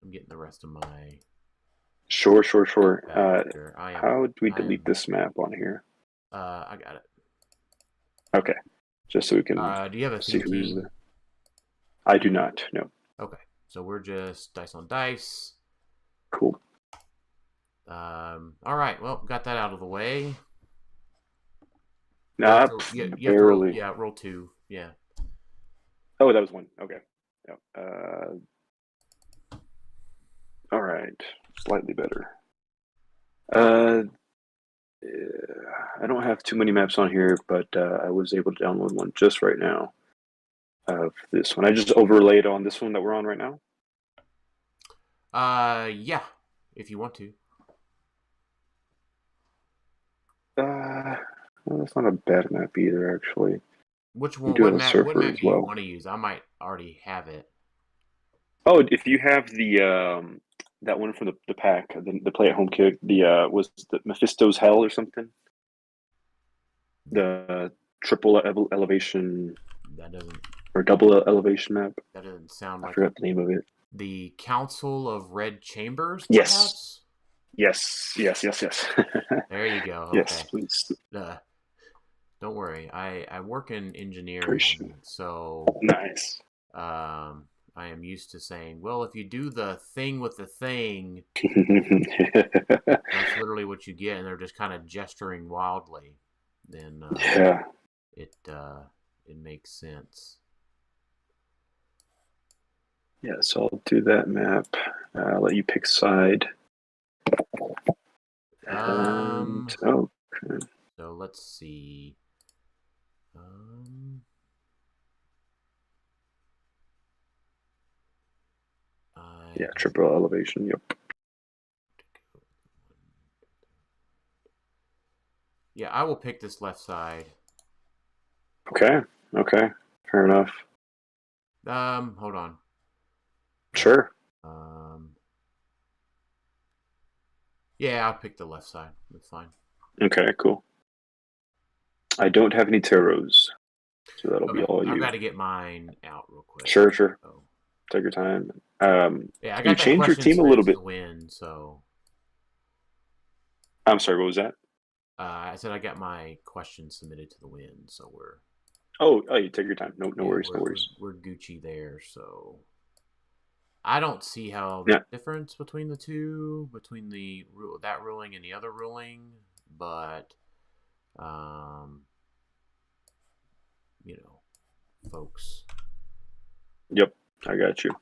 I'm getting the rest of my. Sure. Here. How do we delete this map on here? I got it. Okay, just so we can do you have a see theme who's team? there. I do not. No. Okay, so we're just dice on dice. Cool. All right. Well, got that out of the way. Nah, You have to roll, barely. roll 2. Yeah. Oh, that was 1. Okay. Yep. All right. Slightly better. I don't have too many maps on here, but I was able to download one just right now of this one. I just overlaid on this one that we're on right now. Yeah, if you want to. Well, that's not a bad map either, actually. Which We one? do What have a map? What surfer map as do you well. want to use? I might already have it. Oh, if you have the that one from the pack, the play at home kit, the was the Mephisto's Hell or something? The triple elevation That doesn't. or double elevation map. That doesn't sound I like forgot the name of it. the Council of Red Chambers. Yes. Perhaps? Yes. There you go. Yes, Okay. please. Don't worry. I work in engineering, Appreciate it. so Nice. I am used to saying, well, if you do the thing with the thing, that's literally what you get, and they're just kind of gesturing wildly. Then Yeah. it makes sense. Yeah, so I'll do that map. I'll let you pick side. And okay. So let's see. Yeah, triple elevation. Yep. Yeah, I will pick this left side. Okay. Fair enough. Hold on. Sure. Yeah, I'll pick the left side. That's fine. Okay, cool. I don't have any tarots, so that'll be all you. I've got to get mine out real quick. Sure. So, take your time. Yeah, I got you change your team a little bit. Win, so. I'm sorry. What was that? I said I got my questions submitted to the win, so we're. Oh, you take your time. No worries. We're Gucci there, so. I don't see how the difference between the two, between that ruling and the other ruling, but, folks. Yep, I got you.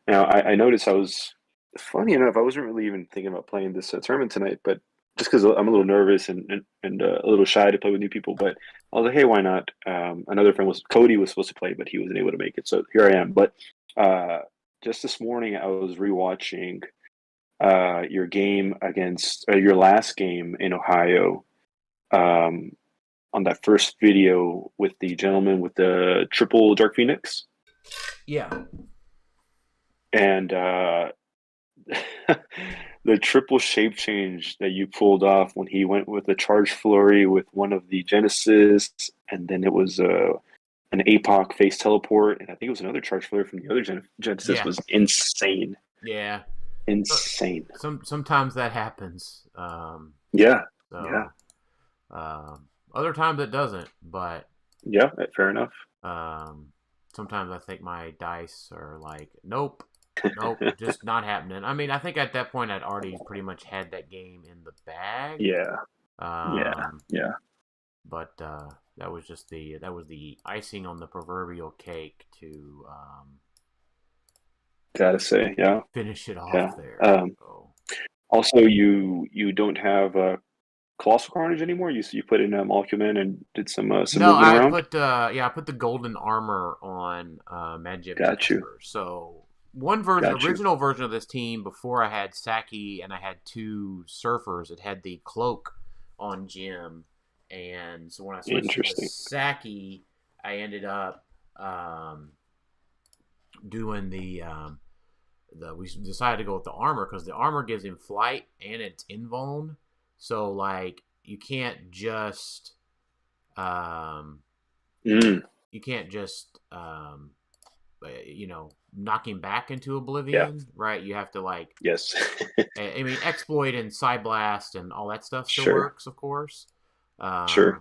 Now I noticed funny enough, I wasn't really even thinking about playing this tournament tonight, but just because I'm a little nervous and a little shy to play with new people, but I was like, hey, why not? Another friend Cody was supposed to play, but he wasn't able to make it, so here I am. But just this morning, I was rewatching your game against your last game in Ohio. On that first video with the gentleman with the triple Dark Phoenix. Yeah. And the triple shape change that you pulled off when he went with the Charge Flurry with one of the Genesis, and then it was an APOC face teleport, and I think it was another Charge Flurry from the other Genesis was insane. Yeah. Insane. Sometimes that happens. Yeah. Other times it doesn't, but yeah, fair enough. Sometimes I think my dice are like, nope, just not happening. I mean, I think at that point I'd already pretty much had that game in the bag. Yeah. But that was just the icing on the proverbial cake to gotta say, yeah, finish it off there. Also, you don't have Colossal Carnage anymore? You put in Molecular and did some movement around? I put the golden armor on Magic. Got you. So original version of this team before I had Saki and I had 2 surfers, it had the cloak on Jim, and so when I switched to Saki, I ended up doing we decided to go with the armor because the armor gives him flight and it's invuln. So like you can't just knock him back into oblivion, right? You have to yes. I mean, exploit and side blast and all that stuff still works, of course. Sure.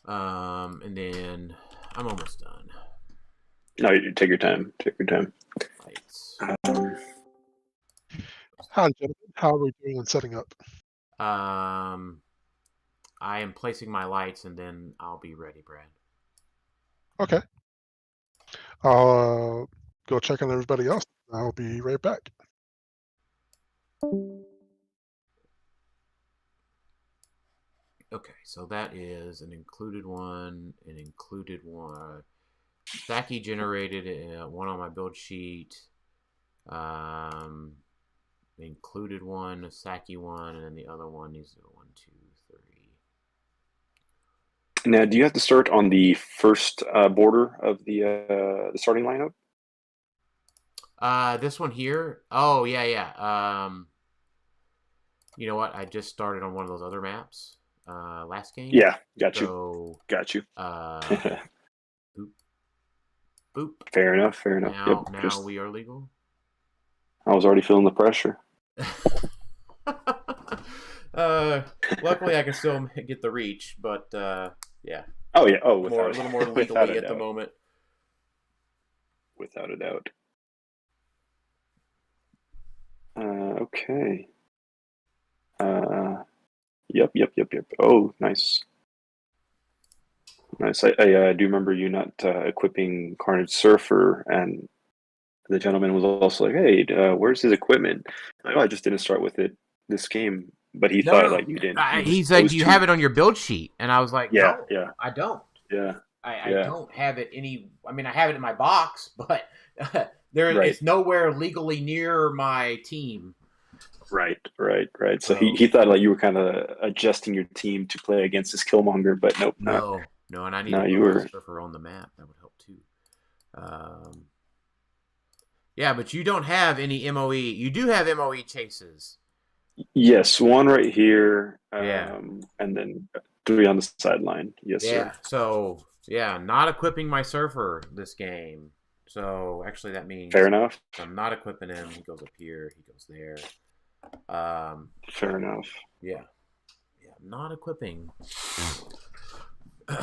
And then I'm almost done. No, you take your time. Take your time. Lights. Hi, gentlemen. How are we doing on setting up? I am placing my lights, and then I'll be ready, Brad. Okay. I'll go check on everybody else. I'll be right back. Okay, so that is an included one, Saki generated one on my build sheet. Included one, a Saki one, and then the other one needs to go 1, 2, 3. Now, do you have to start on the first border of the starting lineup? This one here. Oh yeah. You know what? I just started on one of those other maps. Last game. Yeah, got you. So Got you. boop. Boop. Fair enough. Fair enough. Now, Yep, now we are legal. I was already feeling the pressure. Luckily I can still get the reach, but yeah. Oh yeah. Oh, A little more without legally a at the doubt. moment. Without a doubt. Okay. Yep. Oh, nice. Nice. I do remember you not equipping Carnage Surfer, and the gentleman was also like, "Hey, where's his equipment?" Like, oh, I just didn't start with it this game, but he thought like you didn't. He's like, "Do you have it on your build sheet?" And I was like, Yeah, "No, yeah, I don't. yeah. I Yeah. don't have it any. I mean, I have it in my box, but Right. it's nowhere legally near my team." Right. So he thought like you were kind of adjusting your team to play against this Killmonger, but nope. No, and I need to you put were my surfer on the map. That would help too. Yeah, but you don't have any MOE. You do have MOE chases. Yes, one right here, Yeah. and then 3 on the sideline. Yes, Yeah. sir. So not equipping my surfer this game. So actually, that means Fair enough. I'm not equipping him. He goes up here. He goes there. Fair enough. Yeah, not equipping.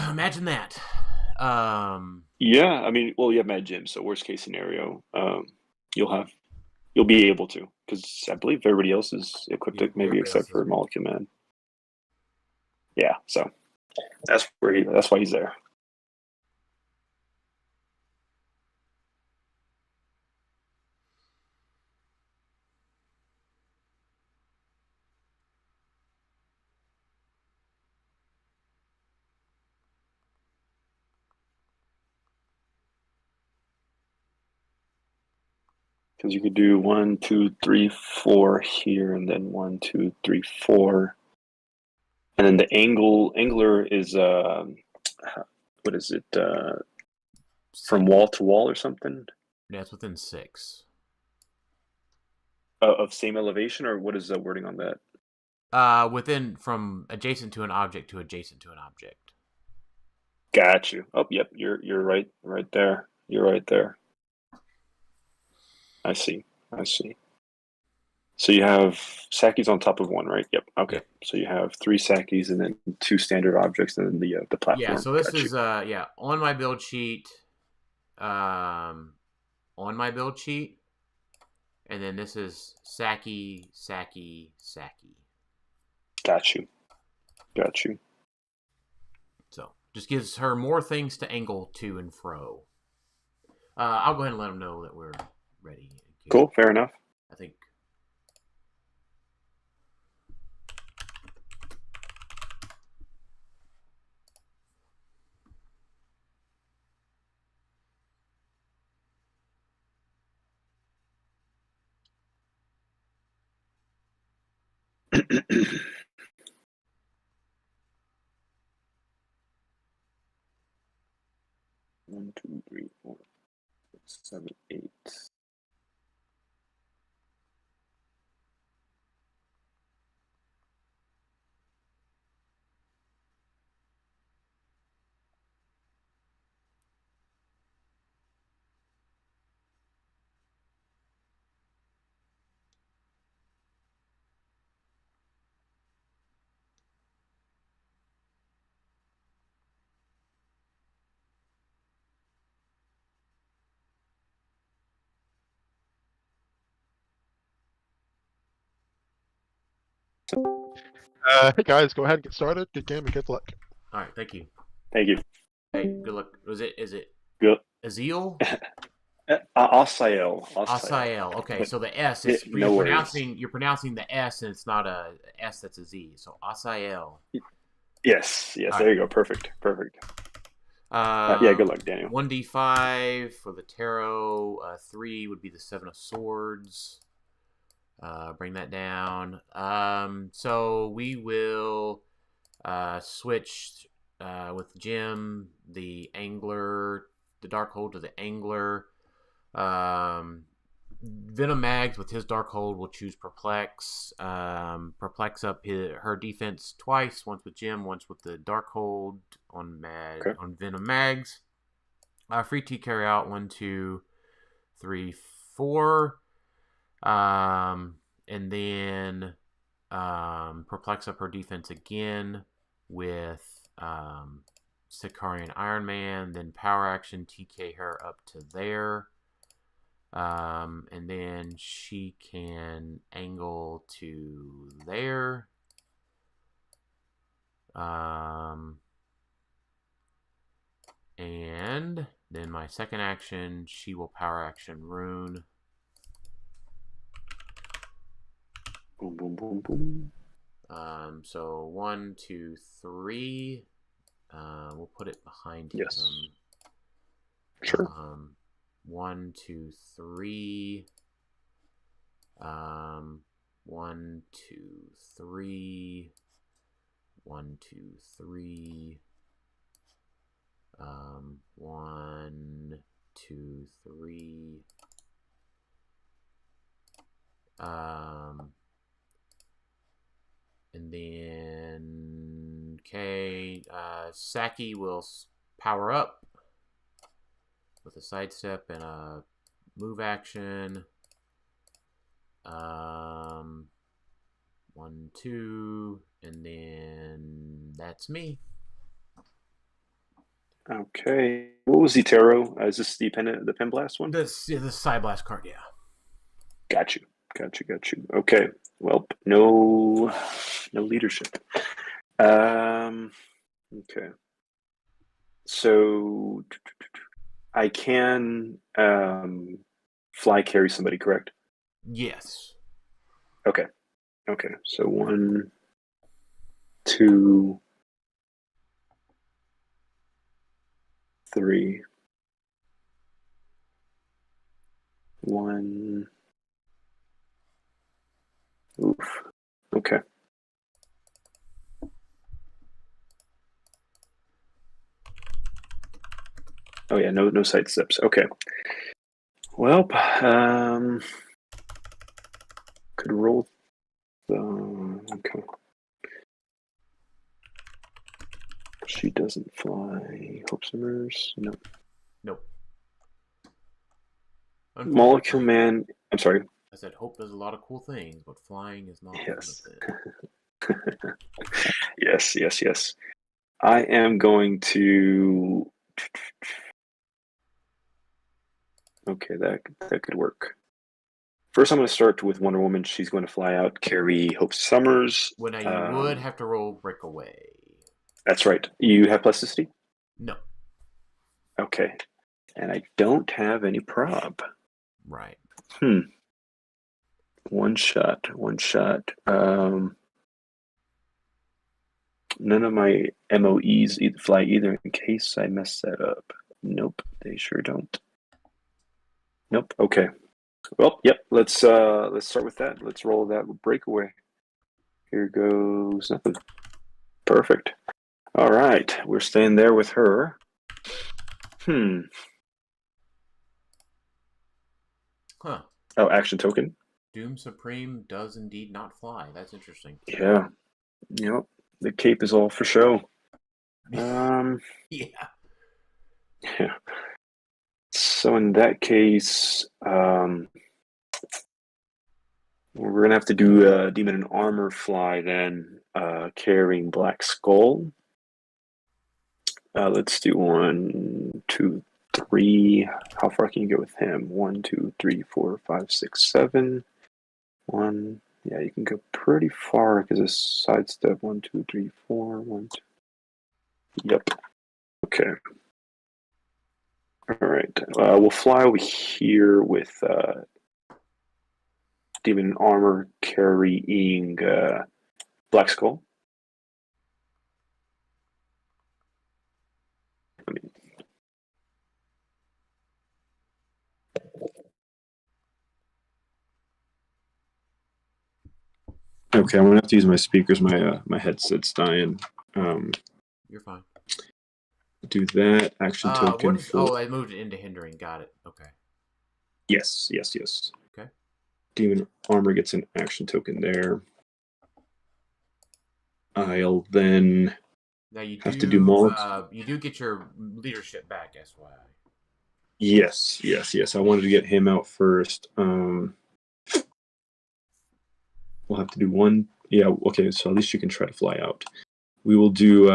Imagine that. Yeah, I mean, well, you have Mad Jim, so worst case scenario, you'll be able to, because I believe everybody else is equipped, maybe except for Molecule Man. Yeah, so that's why he's there. Because you could do 1, 2, 3, 4 here, and then 1, 2, 3, 4, and then the angler is what is it? From wall to wall or something? Yeah, it's within 6. Of same elevation, or what is the wording on that? Within from adjacent to an object to adjacent to an object. Got you. Oh, yep. You're right there. You're right there. I see. So you have Saki's on top of 1, right? Yep. Okay. Yep. So you have 3 Sakis and then 2 standard objects and then the platform. Yeah. So this is on my build sheet. On my build sheet, and then this is Saki. Got you. So just gives her more things to angle to and fro. I'll go ahead and let them know that we're ready. Cool. Fair enough. I think. One, 2, 3, 4, 6, 7, 8. Hey guys, go ahead and get started. Good game and good luck. All right, thank you. Thank you. Hey, good luck. Is it Good. Azil? Asael. Asael. Okay, But so the S is no worries. you're pronouncing the S and it's not a S that's a Z. So Asael. Yes. All There right. you go. Perfect. Yeah. Good luck, Daniel. 1d5 for the tarot. 3 would be the 7 of Swords. Bring that down. So we will switch with Jim, the Angler, the Darkhold to the Angler. Venom Mags with his Darkhold will choose Perplex. Perplex up her defense twice, once with Jim, once with the Darkhold on Venom Mags. Free T carry out 1, 2, 3, 4. And then Perplex up her defense again with Sicarian Iron Man, then Power Action TK her up to there. And then she can angle to there. And then my second action, she will Power Action Rune. Boom, boom, boom, boom. So 1, 2, 3. We'll put it behind Yes. him. Sure. 1, 2, 3. 1, 2, 3. 1, 2, 3. 1, 2, 3. And then, okay, Saki will power up with a sidestep and a move action. 1, 2, and then that's me. Okay. What was the tarot? Is this the pen blast one? The Side Blast card, yeah. Got you. Okay. Well, no leadership. Okay. So I can fly carry somebody, correct? Yes. Okay. So 1, 2, 3. 1. Oof. Okay. Oh yeah, no side steps. Okay. Well, could roll the okay. She doesn't fly. Hope Summers. No. Nope. Molecule Man. I'm sorry. I said Hope does a lot of cool things, but flying is not Yes. one of them. Yes. I am going to. Okay, that could work. First, I'm going to start with Wonder Woman. She's going to fly out, carry Hope Summers. Well, now you would have to roll Breakaway. That's right. You have plasticity? No. Okay. And I don't have any prob. Right. One shot. None of my MOEs fly either in case I mess that up. Nope, they sure don't. Nope. Okay. Well, yep. Let's start with that. Let's roll that breakaway. Here goes nothing. Perfect. All right, we're staying there with her. Huh. Oh, action token. Doom Supreme does indeed not fly. That's interesting. Yeah. Yep. The cape is all for show. Yeah. Yeah. So in that case, we're gonna have to do Demon and Armor fly then, carrying Black Skull. Let's do 1, 2, 3. How far can you go with him? 1, 2, 3, 4, 5, 6, 7. 1, Yeah, you can go pretty far because it's sidestep 1, 2, 3, 4, 1, 2. Yep. Okay. All right. We'll fly over here with Demon Armor carrying Black Skull. Okay, I'm gonna have to use my speakers. My headset's dying. You're fine. Do that action token. What is? Oh, I moved it into hindering. Got it. Okay. Yes. Okay. Demon Armor gets an action token there. I'll then Now you have to do more. You do get your leadership back, FYI. Yes. I wanted to get him out first. We'll have to do one. Yeah, okay, so at least you can try to fly out. We will do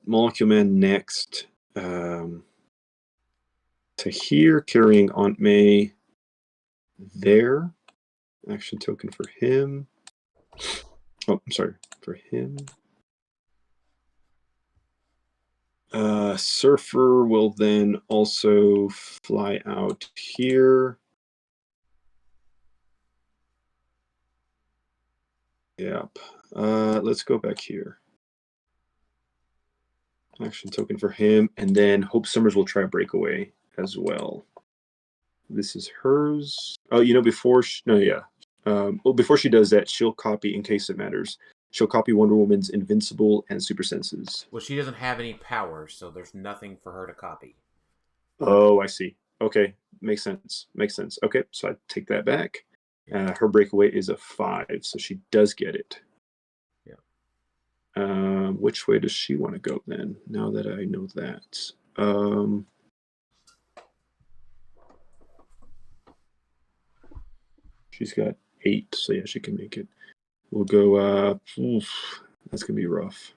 Molecule Man next. To here, carrying Aunt May there. Action token for him. Oh, I'm sorry, for him. Surfer will then also fly out here. Yep. Let's go back here. Action token for him, and then Hope Summers will try breakaway as well. This is hers. Oh, before before she does that, she'll copy in case it matters. She'll copy Wonder Woman's Invincible and Super Senses. Well, she doesn't have any powers, so there's nothing for her to copy. Oh, I see. Okay, makes sense. Okay, so I take that back. Her breakaway is a 5, so she does get it. Yeah. Which way does she want to go then? Now that I know that. She's got 8, so yeah, she can make it. We'll go. That's gonna be rough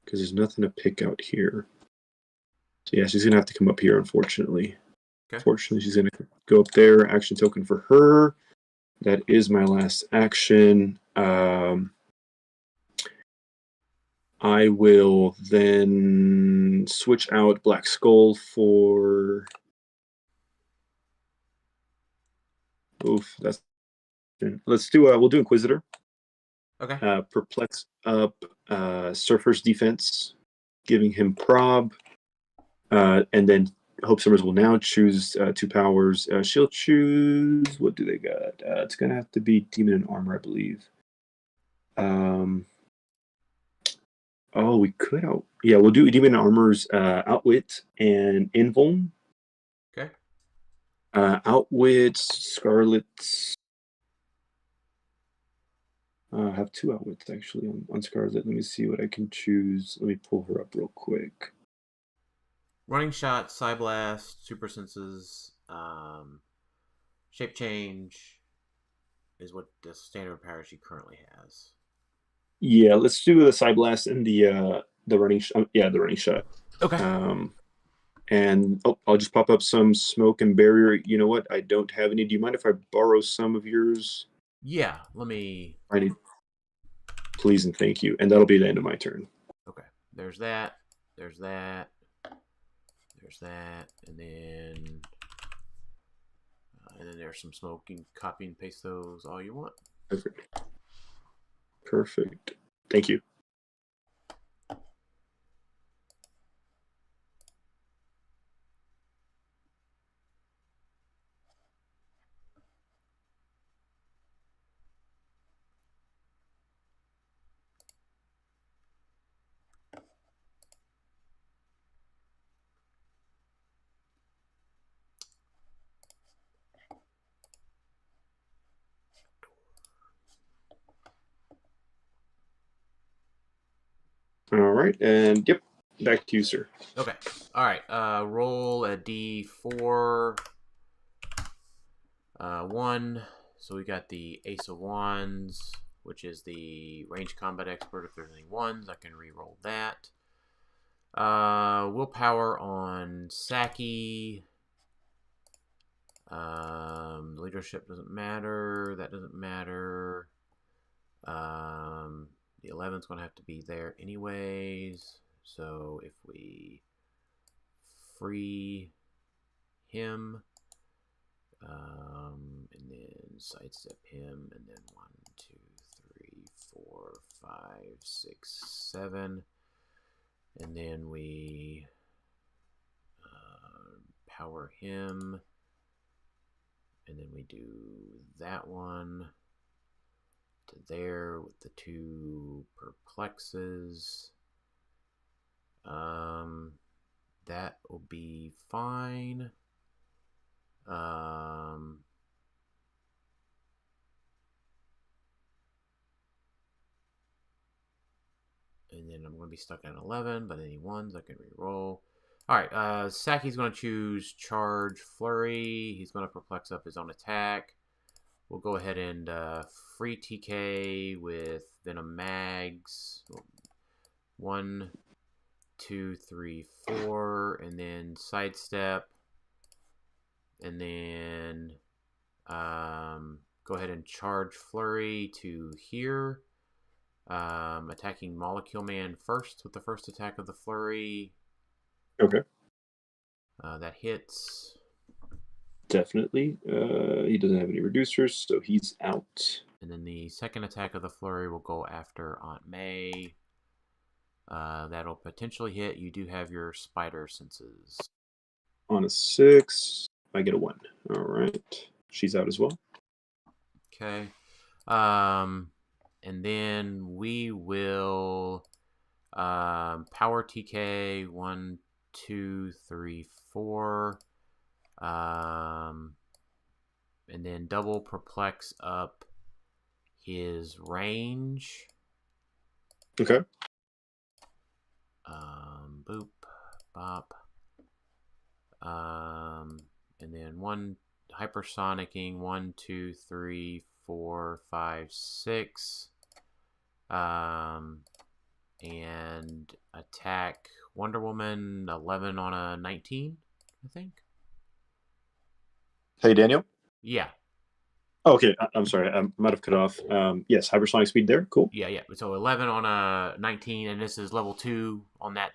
because there's nothing to pick out here. So yeah, she's gonna have to come up here, unfortunately. Okay. Fortunately, she's gonna go up there. Action token for her. That is my last action. I will then switch out Black Skull for. Oof, that's. Let's do. We'll do Inquisitor. Okay. Perplex up Surfer's defense, giving him prob, and then Hope Summers will now choose 2 powers. She'll choose, what do they got? It's gonna have to be Demon and Armor, I believe. We could we'll do Demon and Armor's Outwit and Invuln. Okay. Outwit, Scarlet's. I have 2 outwits actually on Scarlet. Let me see what I can choose. Let me pull her up real quick. Running Shot, Psyblast, Super Senses, Shape Change is what the standard power she currently has. Yeah, let's do the Psyblast and the running shot. Yeah, the running shot. Okay. And I'll just pop up some smoke and barrier. You know what? I don't have any. Do you mind if I borrow some of yours? Yeah, let me. Please and thank you. And that'll be the end of my turn. Okay. There's that. There's that. There's that. And then there's some smoke. You can copy and paste those all you want. Perfect. Thank you. All right, and yep, back to you, sir. Okay. All right. Roll a d4. 1. So we got the Ace of Wands, which is the range combat expert. If there's any ones, I can re-roll that. Willpower on Saki. Leadership doesn't matter. That doesn't matter. The 11's going to have to be there anyways. So if we free him, and then sidestep him, and then 1, 2, 3, 4, 5, 6, 7, and then we power him, and then we do that one to there with the 2 perplexes. That will be fine. And then I'm going to be stuck at 11, but any ones I can re-roll. Alright, Saki's going to choose Charge Flurry. He's going to perplex up his own attack. We'll go ahead and free TK with Venom Mags. 1, 2, 3, 4, and then sidestep. And then go ahead and charge Flurry to here. Attacking Molecule Man first with the first attack of the Flurry. Okay. That hits. Definitely. He doesn't have any reducers, so he's out. And then the second attack of the Flurry will go after Aunt May. That'll potentially hit. You do have your spider senses. On a 6, I get a 1. All right. She's out as well. Okay. And then we will power TK 1, 2, 3, 4. And then double perplex up his range. Okay. Boop, bop. And then 1 hypersonicking 1, 2, 3, 4, 5, 6. And attack Wonder Woman 11 on a 19, I think. Hey, Daniel. Yeah. Oh, okay, I'm sorry. I might have cut off. Yes, hypersonic speed there. Cool. Yeah. So 11 on a 19, and this is level 2 on that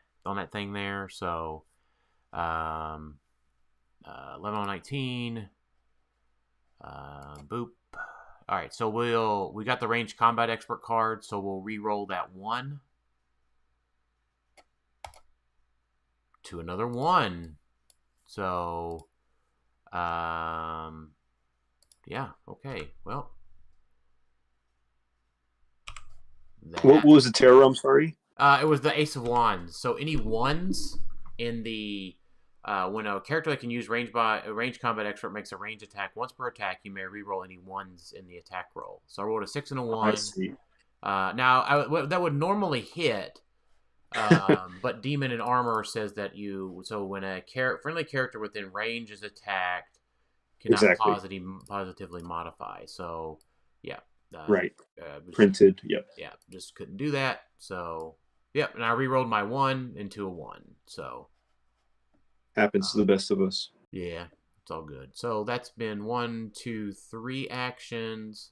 thing there. So 11 on 19. Boop. All right, so we got the ranged combat expert card, so we'll re-roll that 1 to another 1. So, yeah, okay. Well, What was the terror? I'm sorry. It was the Ace of Wands. So any 1s in the when a character that can use range combat expert makes a range attack once per attack, you may reroll any 1s in the attack roll. So I rolled a 6 and a 1. I see. Now that would normally hit, but Demon and Armor says that when a friendly character within range is attacked, cannot positively modify. So yeah. Right. Printed. Yep. Yeah, just couldn't do that. So yep, and I re-rolled my 1 into a 1. So happens to the best of us. Yeah, it's all good. So that's been 1, 2, 3 actions.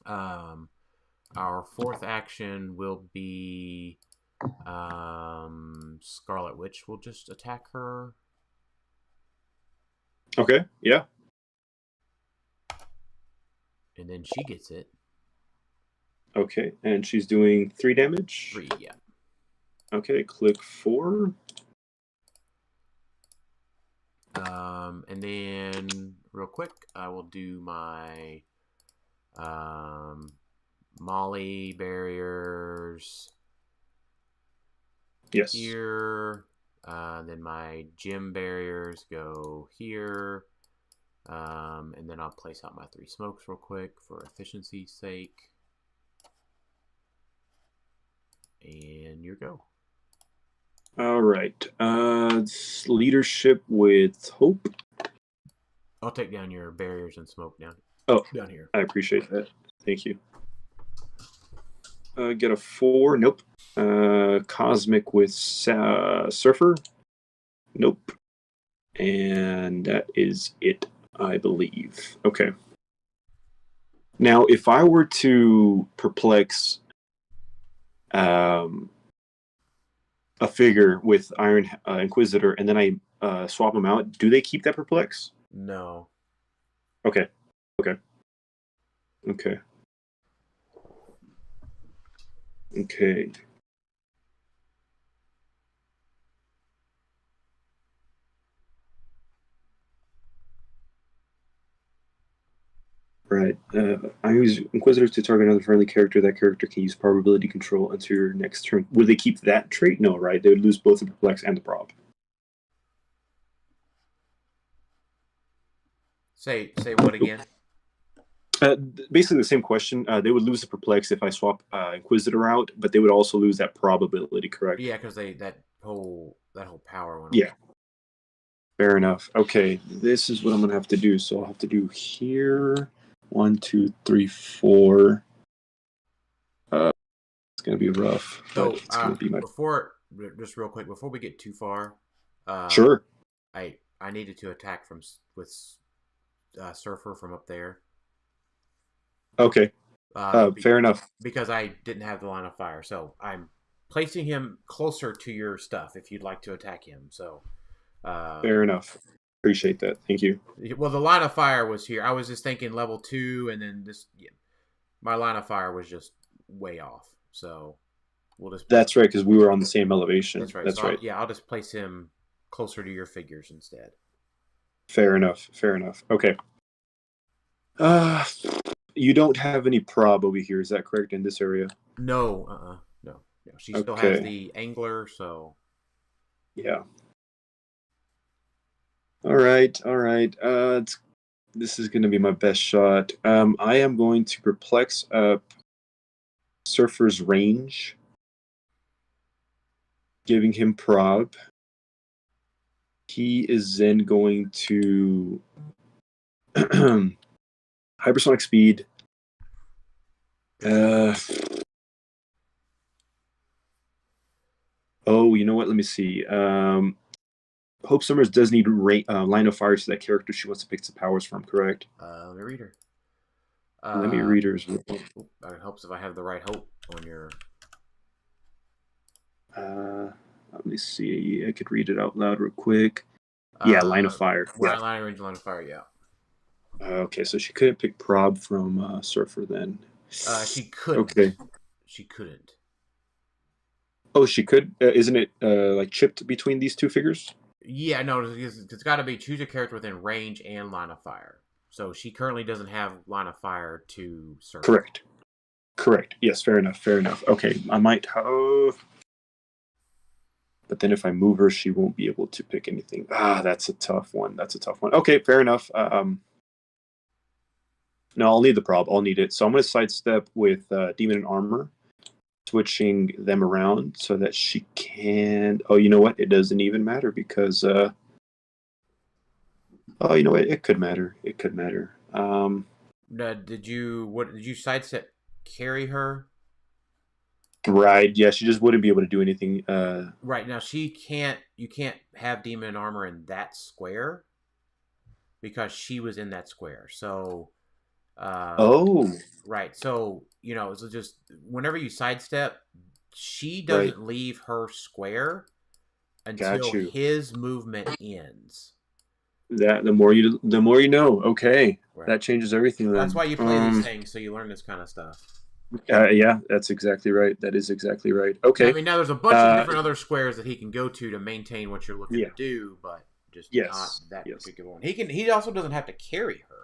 Our 4th action will be Scarlet Witch will just attack her. Okay, yeah. And then she gets it. Okay, and she's doing 3 damage? 3, yeah. Okay, click 4. And then real quick, I will do my Molly barriers. Yes. Here. Then my gym barriers go here. And then I'll place out my 3 smokes real quick for efficiency's sake. And you go. All right. Leadership with Hope. I'll take down your barriers and smoke down here. I appreciate that. Thank you. Get a 4. Nope. Cosmic with Surfer. Nope. And that is it, I believe. Okay. Now, if I were to perplex a figure with Iron Inquisitor, and then I swap them out, do they keep that perplex? No. Okay. Right. I use Inquisitors to target another friendly character. That character can use probability control until your next turn. Would they keep that trait? No, right? They would lose both the perplex and the prob. Say what again? Basically the same question. They would lose the perplex if I swap Inquisitor out, but they would also lose that probability, correct? Yeah, because that whole power went. Yeah. Fair enough. Okay, this is what I'm gonna have to do. So I'll have to do here 1, 2, 3, 4. It's gonna be rough, So but it's gonna be my just real quick before we get too far. sure. I needed to attack with Surfer from up there. Okay. Fair enough. Because I didn't have the line of fire, so I'm placing him closer to your stuff if you'd like to attack him. So. Fair enough. Appreciate that. Thank you. Well, the line of fire was here. I was just thinking level 2, and then my line of fire was just way off. So we'll just. That's right, because we were on the same elevation. That's right. That's so right. I'll just place him closer to your figures instead. Fair enough. Okay. You don't have any prob over here, is that correct, in this area? No. No. She still Okay. has the angler, so. Yeah. All right. This is going to be my best shot. I am going to perplex up Surfer's range, giving him prob. He is then going to hypersonic speed. Oh, you know what? Let me see. Hope Summers does need line of fire to that character she wants to pick some powers from, correct? Let me read her. Let me read hers. I hopes if I have the right hope on your. Let me see. I could read it out loud real quick. Yeah, line of fire. Yeah. Line of fire. Yeah. Okay, so she couldn't pick prob from Surfer then. She couldn't. Okay. She couldn't. Oh, she could. Isn't it like chipped between these two figures? Yeah, no, it's got to be choose a character within range and line of fire. So she currently doesn't have line of fire to serve. Correct. Yes, fair enough. Okay, I might. But then if I move her, she won't be able to pick anything. That's a tough one. Okay, fair enough. No, I'll need the prob. I'll need it. So I'm going to sidestep with Demon and Armor, switching them around so that she can. Oh, you know what? It doesn't even matter because. Oh, you know what? It could matter. Did you sidestep carry her? Right. Yeah, she just wouldn't be able to do anything. Right now, you can't have Demon and Armor in that square because she was in that square. So. Right. So so just whenever you sidestep, she doesn't leave her square until his movement ends. That the more you know. Okay, right. That changes everything. Then. That's why you play these things, so you learn this kind of stuff. Yeah, that's exactly right. That is exactly right. Okay. I mean, now there's a bunch of different other squares that he can go to maintain what you're looking to do, but just not that particular one. He also doesn't have to carry her.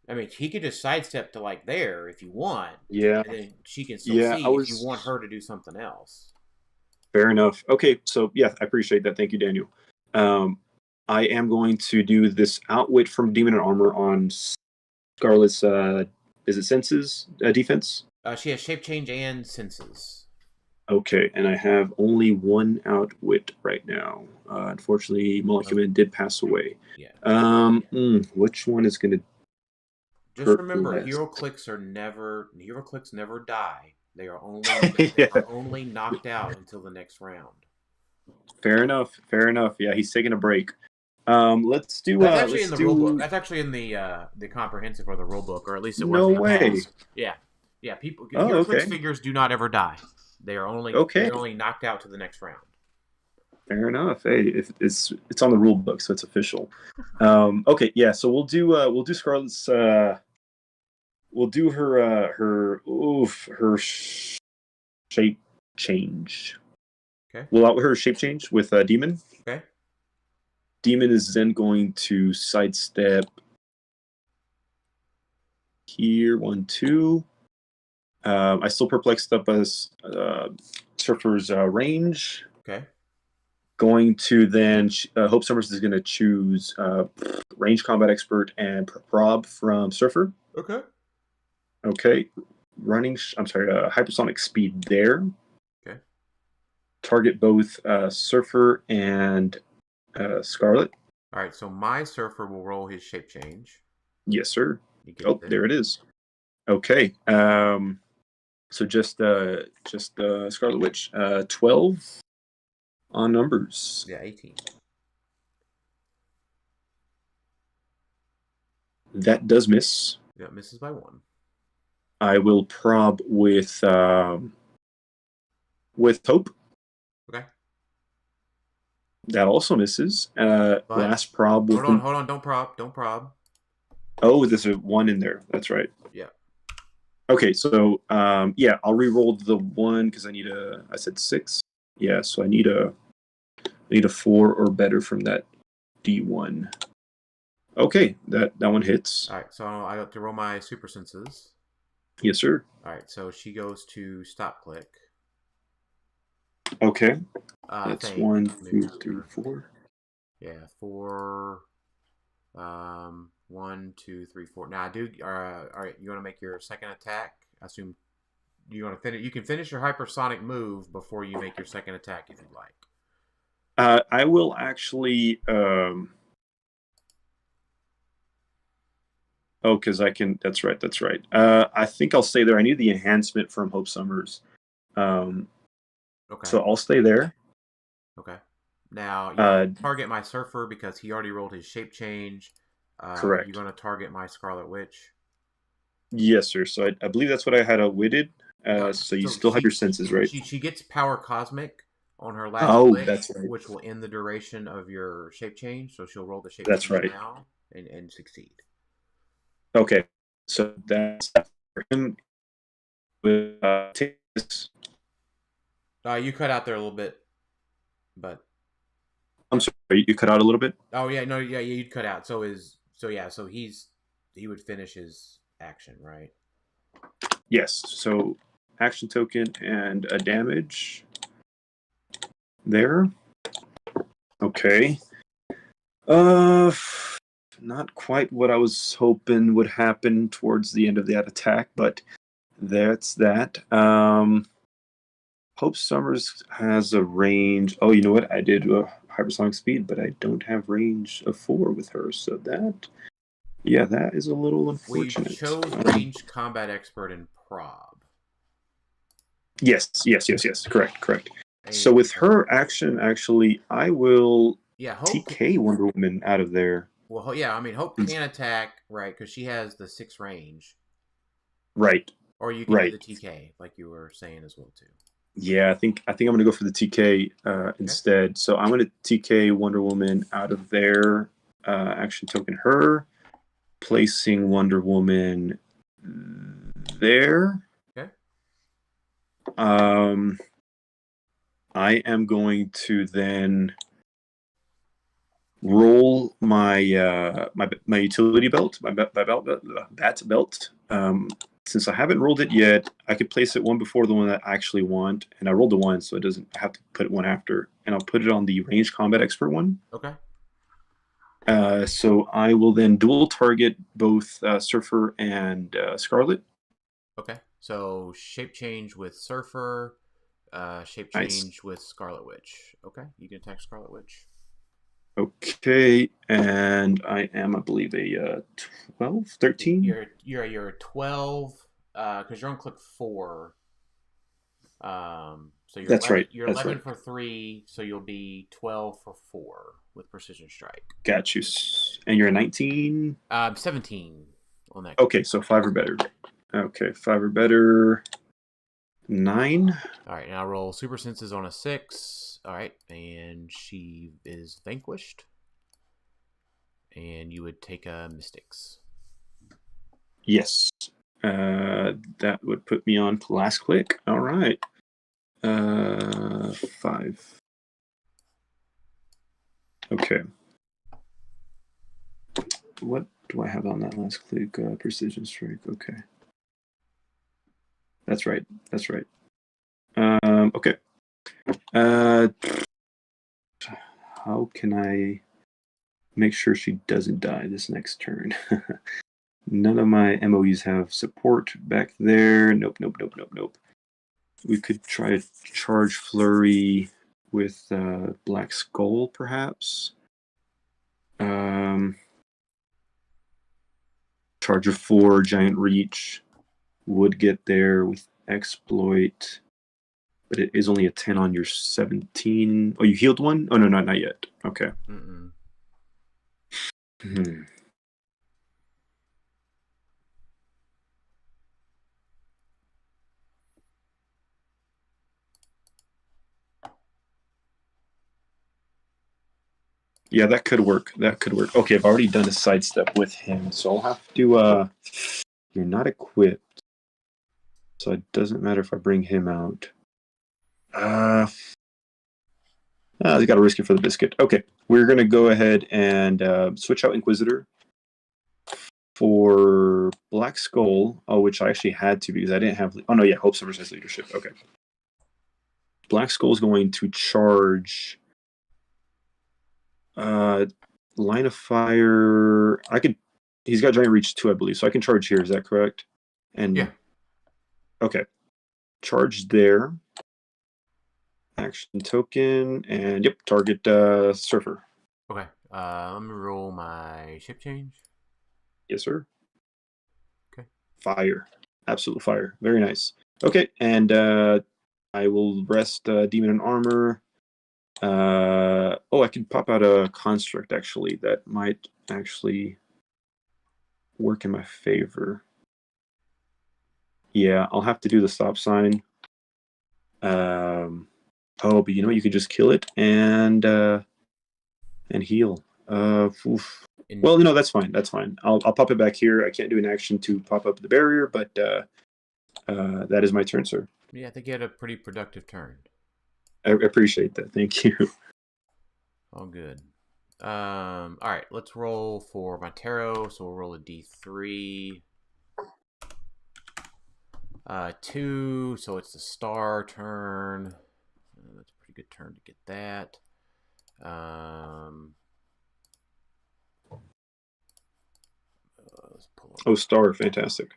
I mean, he could just sidestep to like there if you want. Yeah. And then she can still see if you want her to do something else. Fair enough. Okay, so yeah, I appreciate that. Thank you, Daniel. I am going to do this outwit from Demon and Armor on Scarlet's. Is it senses defense? She has shape change and senses. Okay, and I have only one outwit right now. Unfortunately, Molecular did pass away. Yeah. Which one is going to? Just remember, Heroclix never die. They are only knocked out until the next round. Fair enough. Yeah, he's taking a break. Let's do. That's actually Let's in the do... rule book. That's actually in the comprehensive or the rule book, or at least it was No in the way. past. Yeah. People. Oh, Heroclix okay. figures do not ever die. They are only knocked out to the next round. Fair enough. Hey, it's on the rule book, so it's official. Okay, yeah. So we'll do Scarlet's. We'll do her shape change. Okay. We'll out her shape change with Demon. Okay. Demon is then going to sidestep here 1, 2. I still perplexed up as Surfer's range. Okay. Going to then Hope Summers is going to choose range combat expert and prob from Surfer. Okay. Okay, hypersonic speed there. Okay. Target both Surfer and Scarlet. All right. So my Surfer will roll his shape change. Yes, sir. Oh, there it is. Okay. So just Scarlet Witch. 12 on numbers. Yeah, 18. That does miss. Yeah, misses by 1. I will prob with Hope. Okay. That also misses. Last prob. Hold on. Don't prob. Oh, there's a 1 in there. That's right. Yeah. Okay, so I'll re-roll the 1 because I said 6. Yeah, so I need a 4 or better from that D1. Okay, that one hits. All right, so I have to roll my super senses. Yes, sir. All right, so she goes to stop click. Okay. That's 1, 2, 3, 4. Yeah, 4. 1, 2, 3, 4. Now I do. All right, you want to make your second attack? I assume you want to finish. You can finish your hypersonic move before you make your second attack if you'd like. I will actually. Oh, because I can. That's right. I think I'll stay there. I need the enhancement from Hope Summers. Okay. So I'll stay there. Okay. Now you target my Surfer because he already rolled his shape change. Correct. You're going to target my Scarlet Witch. Yes, sir. So I believe that's what I had witted. So you still have your senses, right? She gets Power Cosmic on her last click, that's right. which will end the duration of your shape change. So she'll roll the shape That's change right. now and succeed. Okay, so that's for him. With you cut out there a little bit, but I'm sorry, you cut out a little bit. Oh yeah, no, yeah, you'd cut out. So he would finish his action, right? Yes. So action token and a damage there. Okay. Not quite what I was hoping would happen towards the end of that attack, but that's that. Hope Summers has a range. Oh, you know what? I did hypersonic speed, but I don't have range of 4 with her. So that is a little unfortunate. We chose range combat expert and prob. Yes. Correct. So with her action, actually, I will TK Wonder Woman out of there. Well, yeah, I mean, Hope can attack, right? Because she has the 6 range. Right. Or you can do the TK, like you were saying as well too. Yeah, I think I'm gonna go for the TK instead. So I'm gonna TK Wonder Woman out of there. Action token her, placing Wonder Woman there. Okay. I am going to then roll my my utility belt, my bat belt. Since I haven't rolled it yet, I could place it one before the one that I actually want, and I rolled the 1, so it doesn't have to put one after. And I'll put it on the range combat expert one. Okay. So I will then dual target both Surfer and Scarlet. Okay. So shape change with Surfer, shape change with Scarlet Witch. Okay, you can attack Scarlet Witch. Okay, and I am, I believe, a 12, 13? You're a 12, because you're on click 4. So you're That's 11, right. You're That's 11 right. for 3, so you'll be 12 for 4 with precision strike. Got you. And you're a 19? 17 on that. Okay, so 5 or better. Okay, 5 or better. 9. All right, now roll super senses on a 6. All right, and she is vanquished. And you would take a mystics. Yes. That would put me on to last click. All right. 5. Okay. What do I have on that last click? Precision strike. Okay. That's right. That's right. Okay. How can I make sure she doesn't die this next turn? None of my MOUs have support back there. Nope, nope, nope, nope, nope. We could try to charge Flurry with Black Skull, perhaps. Charge of 4, Giant Reach. Would get there with Exploit. But it is only a 10 on your 17. Oh, you healed one? Oh, no, not yet. Okay. Yeah, that could work. That could work. Okay, I've already done a sidestep with him, so I'll have to... You're not equipped. So it doesn't matter if I bring him out. I got to risk it for the biscuit. Okay, we're going to go ahead and switch out Inquisitor for Black Skull, which I actually had to because I didn't have... Oh, no, yeah, Hope Summers has leadership. Okay. Black Skull is going to charge... line of fire. I could. He's got giant reach 2, I believe, so I can charge here. Is that correct? And yeah. Okay. Charge there. Action token and yep. Target Surfer. Okay. Let me roll my ship change. Yes, sir. Okay. Fire. Absolute fire. Very nice. Okay, and I will rest Demon and Armor. I can pop out a construct actually. That might actually work in my favor. Yeah, I'll have to do the stop sign. But you know you could just kill it and heal. Well, no, that's fine. That's fine. I'll pop it back here. I can't do an action to pop up the barrier, but that is my turn, sir. Yeah, I think you had a pretty productive turn. I appreciate that. Thank you. All good. All right, let's roll for my tarot. So we'll roll a d3. 2, so it's the star turn. That's a pretty good turn to get that. Let's pull up. Star, fantastic.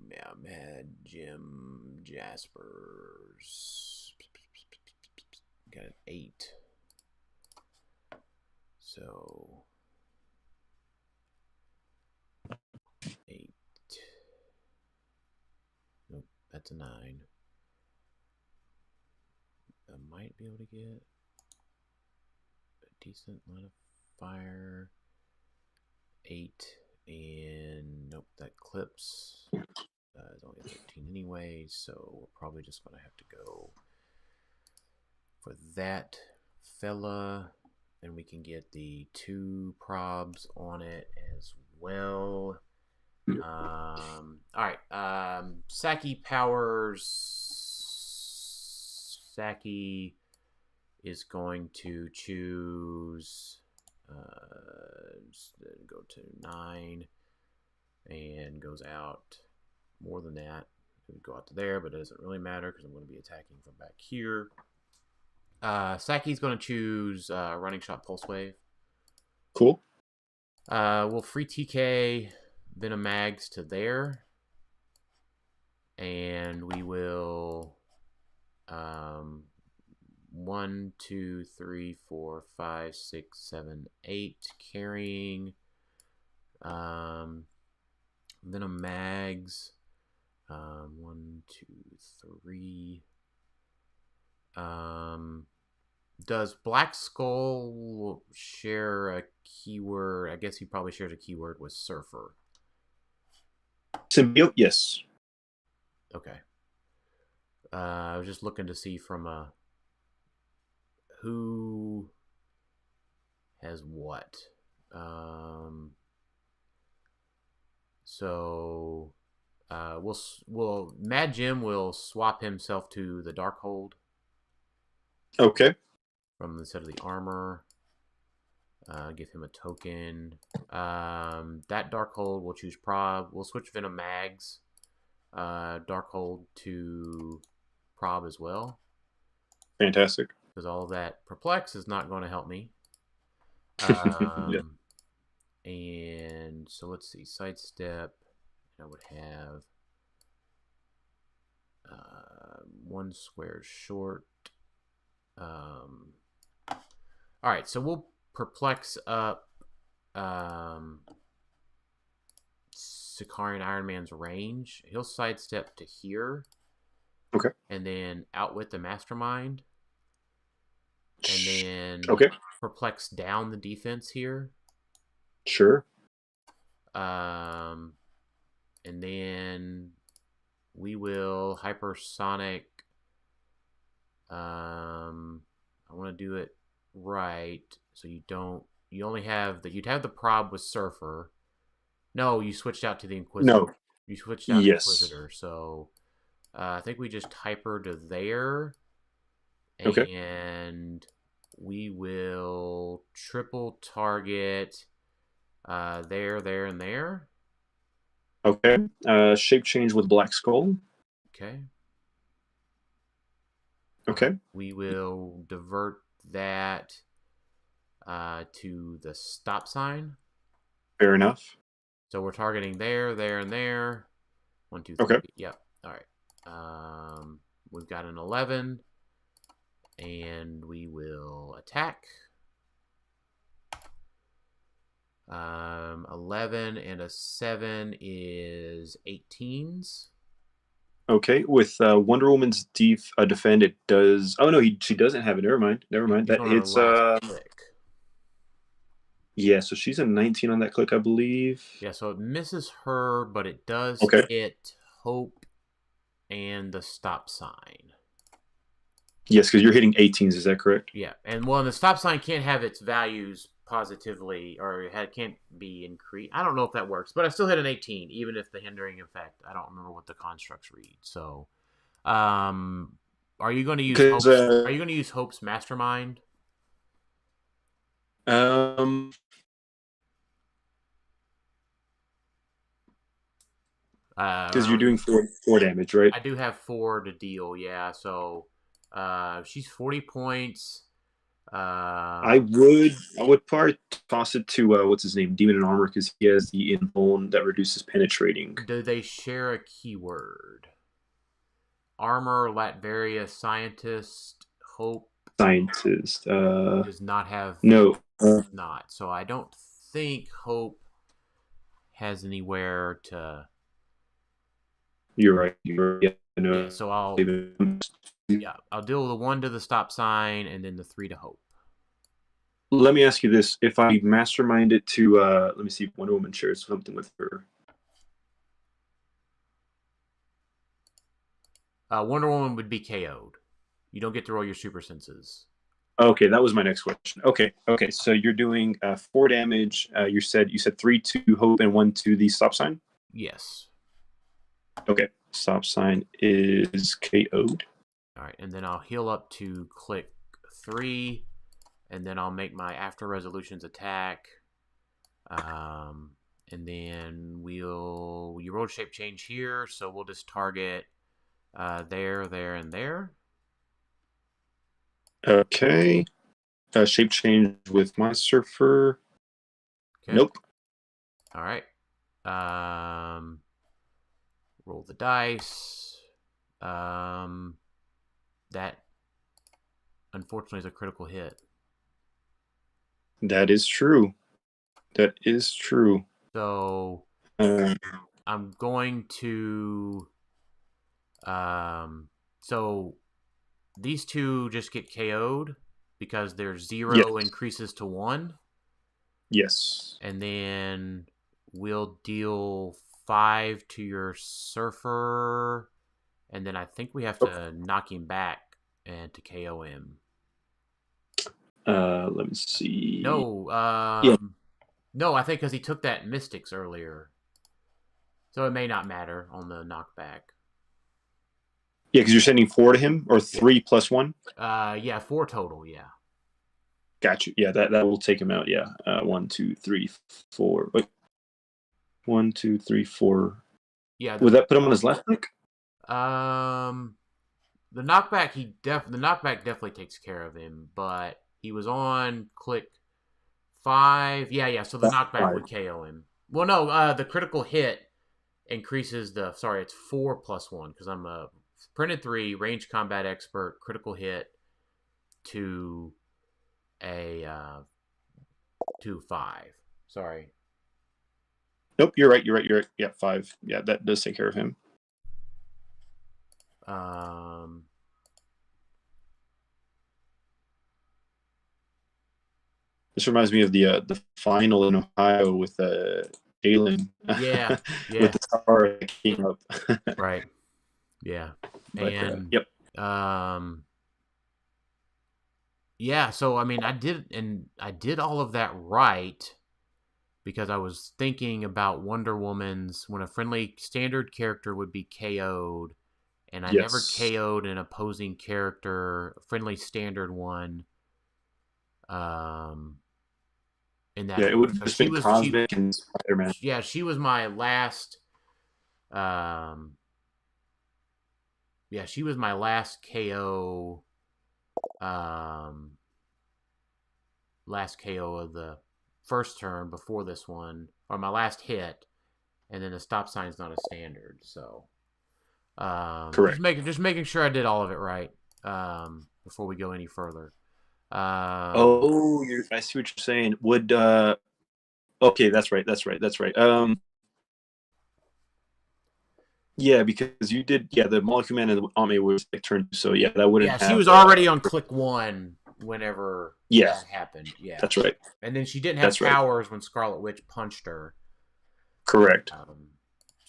Yeah, Mad Jim Jaspers. Got an 8. So 8. Nope, that's a 9. I might be able to get a decent line of fire. 8, and nope, that clips. It's only a 13 anyway, so we're probably just going to have to go for that fella, and we can get the 2 probs on it as well. All right, Saki powers. Saki is going to choose go to 9 and goes out more than that. It would go out to there, but it doesn't really matter because I'm going to be attacking from back here. Saki's going to choose running shot pulse wave. Cool. We'll free TK Venom Mags to there, and we will 1, 2, 3, 4, 5, 6, 7, 8 carrying Venom Mags. 1, 2, 3. Does Black Skull share a keyword? I guess he probably shares a keyword with Surfer. Symbiote, yes. Okay. I was just looking to see from who has what. So we'll Mad Jim will swap himself to the Darkhold Okay. from the set of the armor. Give him a token. That Darkhold will choose Prob. We'll switch Venom Mags. Darkhold to Prob as well. Fantastic. Because all of that Perplex is not going to help me. Yeah. And so let's see. Sidestep. I would have one square short. All right, so we'll Perplex up Sicarian Iron Man's range. He'll sidestep to here. Okay. And then outwit the Mastermind. And then okay. Perplex down the defense here. Sure. And then we will hypersonic. I want to do it right, so you only have you'd have the Prob with Surfer. No, you switched out to the Inquisitor. No. You switched out to Yes. Inquisitor, so I think we just hyper to there. Okay. And we will triple target there, and there. Okay. Shape change with Black Skull. Okay. Okay. We will divert that to the stop sign. Fair enough. So we're targeting there, and there. 1, 2, 3. Okay. Yep. All right. We've got an 11. And we will attack. 11 and a 7 is 18s. Okay, with Wonder Woman's defend, it does. Oh no, she doesn't have it. Never mind. That hits. Click. Yeah, so she's a 19 on that click, I believe. Yeah, so it misses her, but it does hit Hope and the stop sign. Yes, because you're hitting 18s. Is that correct? Yeah, and the stop sign can't have its values positively, or it can't be increased. I don't know if that works, but I still hit an 18, even if the hindering effect. I don't remember what the constructs read. So, are you going to use Hope's, are you going to use Hope's Mastermind? Because you're doing four damage, right? I do have 4 to deal. Yeah, so she's 40 points. I would probably toss it to what's his name, Demon in Armor, because he has the invuln that reduces penetrating. Do they share a keyword? Armor, Latveria, Scientist, Hope. Scientist does not have. No, not. So I don't think Hope has anywhere to. You're right. Yeah, so I'll deal the 1 to the stop sign and then the 3 to Hope. Let me ask you this: if I mastermind it to, let me see if Wonder Woman shares something with her. Wonder Woman would be KO'd. You don't get to roll your super senses. Okay, that was my next question. Okay. So you're doing 4 damage. You said 3 to Hope and 1 to the stop sign. Yes. Okay, stop sign is KO'd. All right, and then I'll heal up to click 3, and then I'll make my after resolutions attack. And then you roll shape change here, so we'll just target there, and there. Okay. Shape change with my Surfer. Okay. Nope. All right. Roll the dice. That unfortunately is a critical hit. That is true. So I'm going to so these two just get KO'd because their 0 increases to 1. Yes. And then we'll deal 5 to your Surfer. And then I think we have to knock him back and to KO him. Let me see. No, no, I think because he took that Mystics earlier. So it may not matter on the knockback. Yeah, because you're sending 4 to him, or 3 plus 1? Yeah, 4 total, yeah. Got you. Yeah, that will take him out, yeah. 1, 2, 3, 4. Wait. 1, 2, 3, 4. Yeah. Would that put him on his left click? The knockback definitely takes care of him, but he was on click 5. Yeah, so the knockback would KO him. Well, no, the critical hit increases the... Sorry, it's 4 plus 1, because I'm a printed 3, range combat expert, critical hit to a... to 5. Sorry. Nope, you're right. Yeah, 5. Yeah, that does take care of him. This reminds me of the final in Ohio with Jalen. Yeah. With the star that came up. Right. Yeah. But, And yep. yeah, so I mean I did all of that right because I was thinking about Wonder Woman's when a friendly standard character would be KO'd, and I never KO'd an opposing character, a friendly standard one. In that, yeah, it would have just been Cosmic and Spider-Man. Yeah, she was my last. She was my last KO. Last KO of the first turn before this one, or my last hit, and then the stop sign's not a standard. So, correct. Just making sure I did all of it right before we go any further. I see what you're saying. Would okay, that's right. Yeah, because you did. Yeah, the Molecule Man and the Omni was like turn. So yeah, that wouldn't. Yeah, she was already on click 1 whenever that happened. Yeah, that's right. And then she didn't have powers when Scarlet Witch punched her. Correct.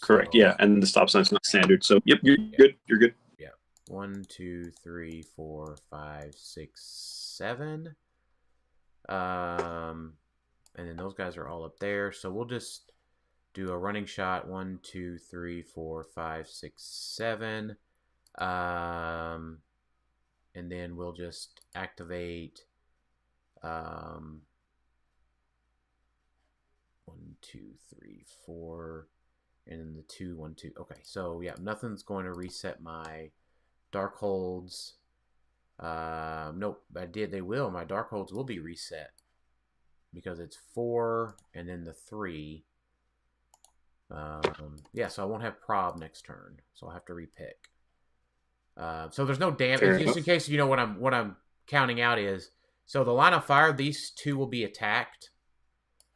Correct. Yeah, and the stop sign's not standard. So yep, you're good. You're good. Yeah. 1, 2, 3, 4, 5, 6, 7. And then those guys are all up there. So we'll just do a running shot. 1, 2, 3, 4, 5, 6, 7. And then we'll just activate 1, 2, 3, 4, and then the 2, 1, 2. Okay, so yeah, nothing's going to reset my Darkholds. Nope, they will. My Darkholds will be reset because it's 4 and then the 3. Yeah, so I won't have prob next turn, so I'll have to repick. So there's no damage. Just in case you know what I'm counting out is, so the line of fire, these 2 will be attacked.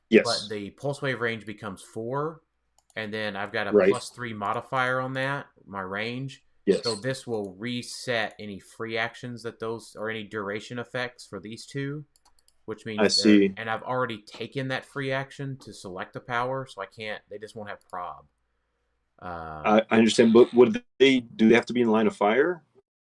Yes. But the pulse wave range becomes 4, and then I've got a +3 modifier on that, my range. Yes. So this will reset any free actions that those, or any duration effects for these 2, which means I see. And I've already taken that free action to select a power, so I can't. They just won't have prob. I understand, but do they have to be in line of fire?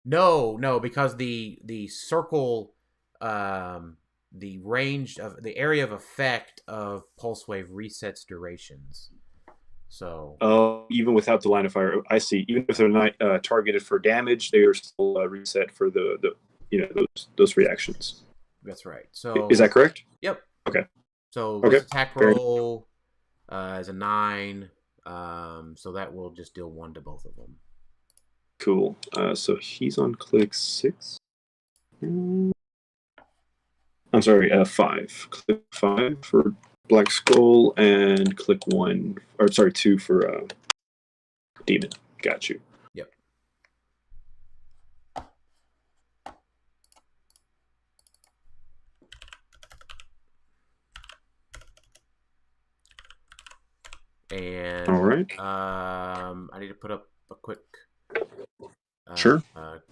No, because the circle, the range of the area of effect of pulse wave resets durations. So even without the line of fire, I see. Even if they're not targeted for damage, they are still reset for the those reactions. That's right. So is that correct? Yep. Okay. So this attack roll is a 9. So that will just deal 1 to both of them. Cool. So he's on click 6. I'm sorry, 5. Click 5 for Black Skull and click 1, or sorry, 2 for Demon. Got you. Yep. And all right. I need to put up a quick Sure.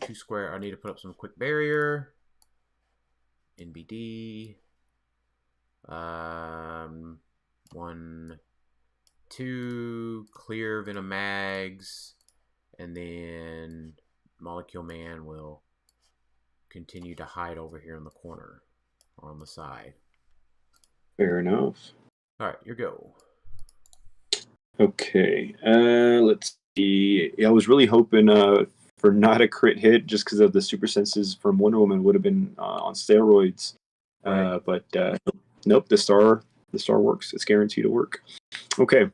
2 square. I need to put up some quick barrier. NBD. 1, 2 clear venom mags, and then Molecule Man will continue to hide over here in the corner or on the side. Fair enough. All right, your go. Okay. Let's see. Yeah, I was really hoping for not a crit hit just because of the super senses from Wonder Woman would have been on steroids. Right. But nope, the star works. It's guaranteed to work. Okay,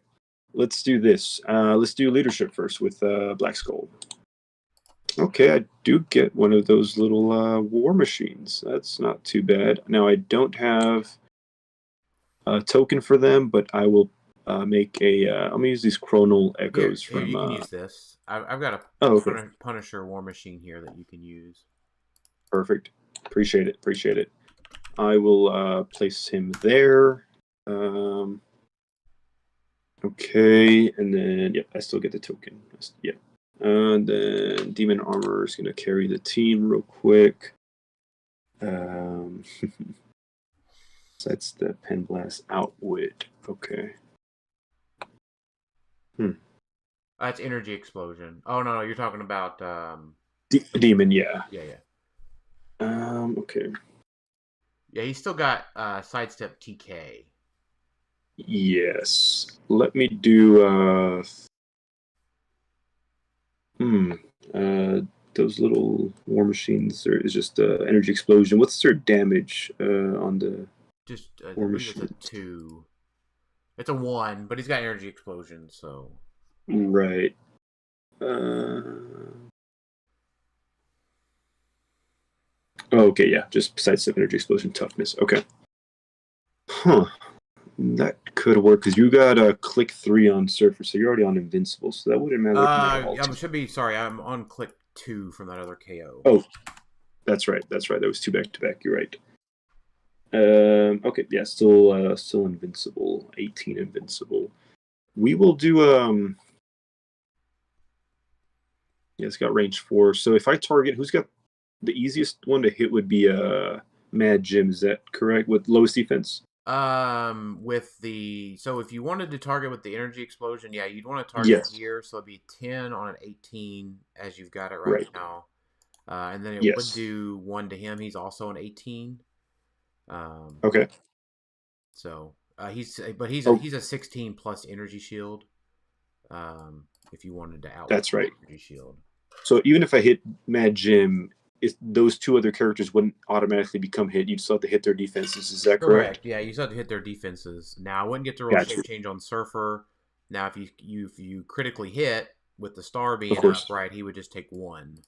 let's do this. Let's do leadership first with Black Skull. Okay, I do get one of those little war machines. That's not too bad. Now I don't have a token for them, but I will make a. I'm gonna use these chronal echoes Here, from. you can use this. I've got a okay. Punisher war machine here that you can use. Perfect. Appreciate it. I will place him there. Okay, and then I still get the token. Yeah. And then Demon Armor is gonna carry the team real quick. So that's the Pen Blast Outwit. Okay. That's Energy Explosion. Oh no, you're talking about Demon, yeah. Yeah. Okay. Yeah, he's still got Sidestep TK. Yes. Let me do those little war machines is just energy explosion. What's their damage on the war machine? It's a 2. It's a 1, but he's got energy explosion, so right. Okay, yeah, just sidestep energy explosion toughness. Okay. Huh. That could work because you got a click 3 on Surfer, so you're already on Invincible, so that wouldn't matter. I should be sorry. I'm on click 2 from that other KO. Oh, that's right. That was 2 back to back. You're right. Okay, yeah, still Invincible. 18 Invincible. We will do yeah, it's got range 4. So if I target, who's got the easiest one to hit would be Mad Jim. Is that correct? With lowest defense? With the if you wanted to target with the energy explosion, yeah, you'd want to target here. So it'd be 10 on an 18 as you've got it right now. And then it would do 1 to him. He's also an 18. Okay. So he's a 16 plus energy shield. If you wanted to out. That's right. Energy shield. So even if I hit Mad Jim, those 2 other characters wouldn't automatically become hit. You'd still have to hit their defenses. Is that correct? Yeah, you still have to hit their defenses. Now I wouldn't get to roll shape change on Surfer. Now if you critically hit with the star being up, right, he would just take 1.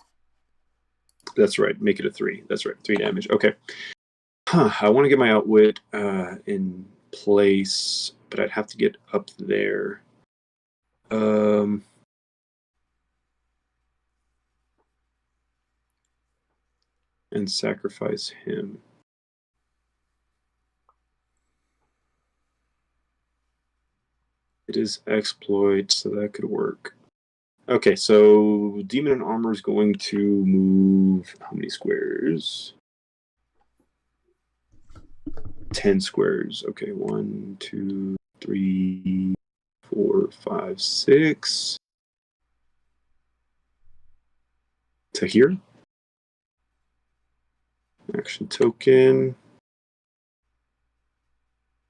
That's right. Make it a 3. That's right. 3 damage. Okay. I want to get my outwit in place, but I'd have to get up there. And sacrifice him. It is exploit, so that could work. Okay, so Demon and Armor is going to move how many squares? 10 squares. Okay, 1, 2, 3, 4, 5, 6. To here. Action token.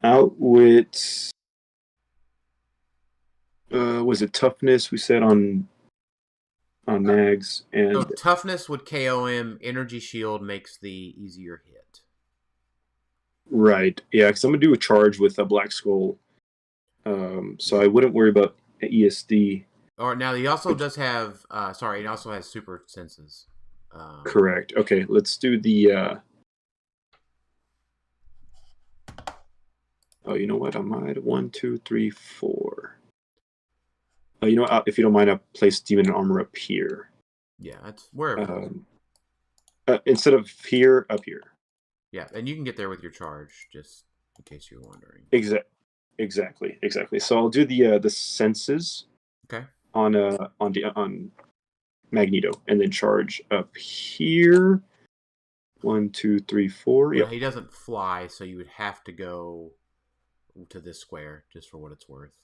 Outwit. Was it toughness? We said on mags, and so toughness would KO him. Energy shield makes the easier hit. Right. Yeah, because I'm gonna do a charge with a Black Skull. So I wouldn't worry about ESD. Or now he also does have. He also has super senses. Correct. Okay, let's do the. Oh, you know what? I might 1, 2, 3, 4. Oh, you know what? If you don't mind, I'll place Demon and Armor up here. Yeah, that's wherever. Instead of here, up here. Yeah, and you can get there with your charge, just in case you're wondering. Exactly. So I'll do the senses. Okay. On Magneto, and then charge up here. 1, 2, 3, 4. Well, Yep. he doesn't fly, so you would have to go to this square, just for what it's worth.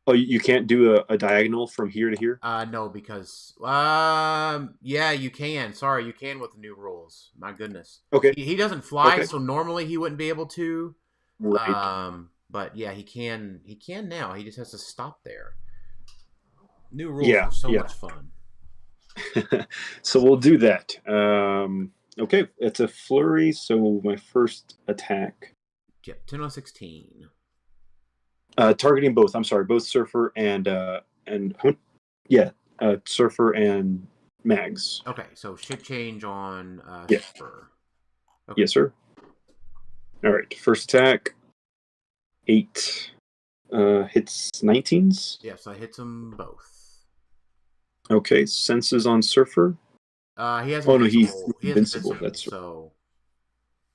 Oh, you can't do a diagonal from here to here? No, because yeah, you can. Sorry, you can with the new rules. My goodness. Okay. He doesn't fly, Okay. so normally he wouldn't be able to. Right. But yeah, he can. He can now. He just has to stop there. New rules Yeah, are so yeah. much fun. So we'll do that. Okay, it's a flurry, so my first attack. Yep, 10 on 16. Targeting both. I'm sorry, both Surfer and Surfer and Mags. Okay, so shape change on Yeah. Surfer. Okay. Yes, sir. All right, first attack. 8 hits 19s. Yeah, so I hits them both. Okay, senses on Surfer. He has Oh no, invincible. he's He has invincible. invincible, That's so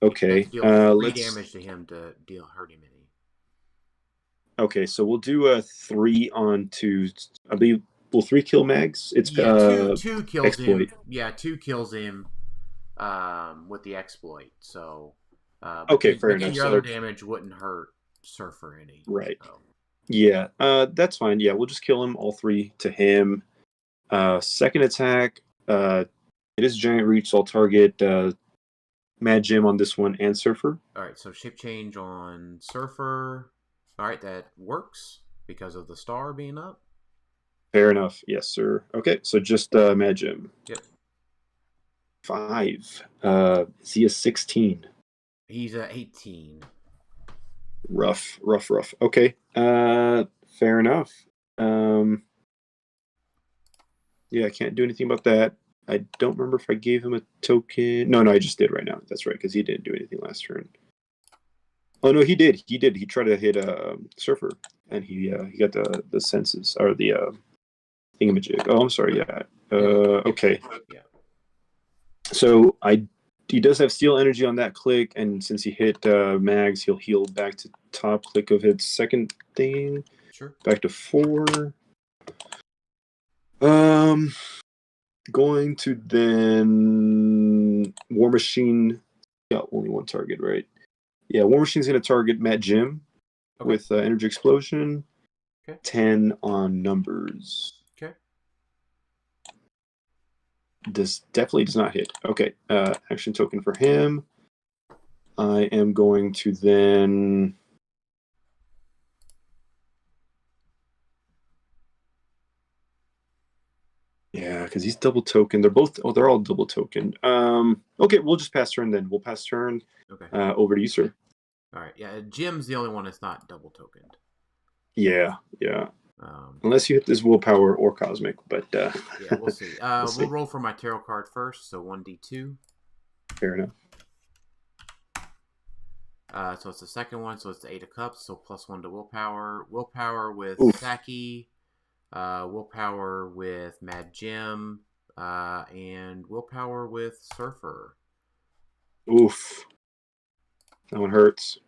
okay. deal 3 Let's. damage to him to hurt him any. Okay, so we'll do a 3 on to. I believe will 3 kill Mags. It's two kills exploit. him. Yeah, 2 kills him. With the exploit. So. Okay, fair but enough. Your other damage wouldn't hurt Surfer any. Right. So. Yeah. That's fine. Yeah, we'll just kill him. All 3 to him. Second attack. It is giant reach. So I'll target Mad Jim on this one and Surfer. All right. So shape change on Surfer. All right, that works because of the star being up. Fair enough. Yes, sir. Okay, so just Mad Jim. Yep. 5. Is he a 16? He's a 18. Rough. Okay. Fair enough. Yeah, I can't do anything about that. I don't remember if I gave him a token. No, I just did right now. That's right, because he didn't do anything last turn. Oh no, he did. He tried to hit a Surfer, and he got the senses or the thingamajig. Oh, I'm sorry. Yeah. Okay. Yeah. So he does have steel energy on that click, and since he hit Mags, he'll heal back to top click of his second thing. Sure. Back to 4. Going to then War Machine. Yeah, only one target, right? Yeah, War Machine's going to target Matt Jim with Energy Explosion. Okay. 10 on numbers. Okay. Definitely does not hit. Okay, action token for him. I am going to then. Yeah, because he's double token. They're all double token. Okay, we'll just pass turn then. We'll pass turn. Okay. Over to you, sir. All right. Yeah, Jim's the only one that's not double tokened. Yeah. Unless you hit this willpower or cosmic, but yeah, we'll see. We'll see. We'll roll for my tarot card first. So 1d2. Fair enough. So it's the second one. So it's the 8 of Cups. So +1 to willpower. Willpower with Oof. Saki. Willpower with Mad Jim. And willpower with Surfer. Oof. That one hurts.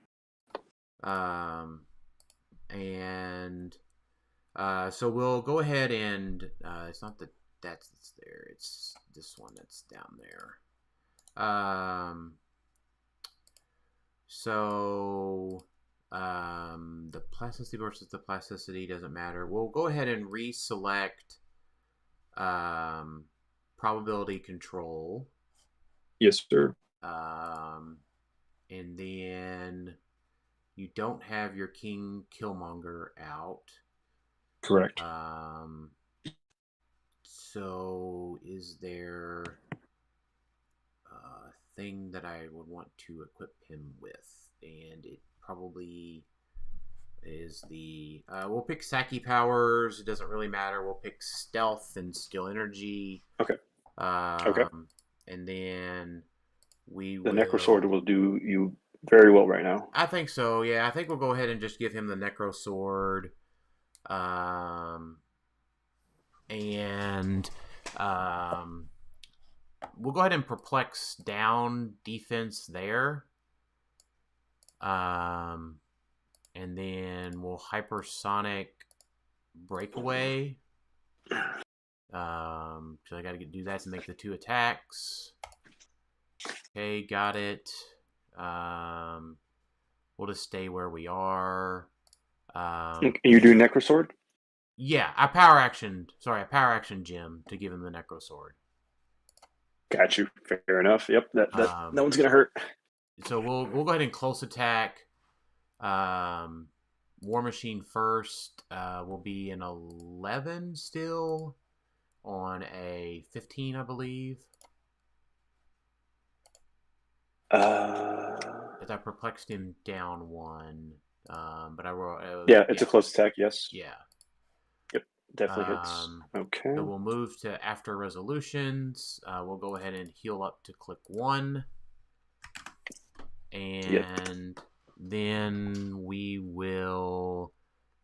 So we'll go ahead and it's not that's there. It's this one that's down there. The plasticity versus the plasticity doesn't matter. We'll go ahead and reselect probability control. Yes, sir. And then you don't have your King Killmonger out. Correct. So is there a thing that I would want to equip him with? And it probably is the we'll pick Saki powers. It doesn't really matter. We'll pick stealth and skill energy. Okay. Okay. And then the Necrosword will do you very well right now. I think so. Yeah, I think we'll go ahead and just give him the Necrosword. We'll go ahead and perplex down defense there. And then we'll hypersonic breakaway. So I got to do that to make the 2 attacks. Okay, got it. We'll just stay where we are. You're doing Necrosword? Yeah, I power action Jim to give him the Necro Sword. Got you. Fair enough. Yep. That no one's gonna hurt. So we'll go ahead and close attack. War Machine first. Will be an 11 still on a 15, I believe. As I perplexed him down 1. But I rolled. Yeah, it's a close attack. Yes. Yeah. Yep. Definitely hits. Okay. So we'll move to after resolutions. We'll go ahead and heal up to click 1. And then we will,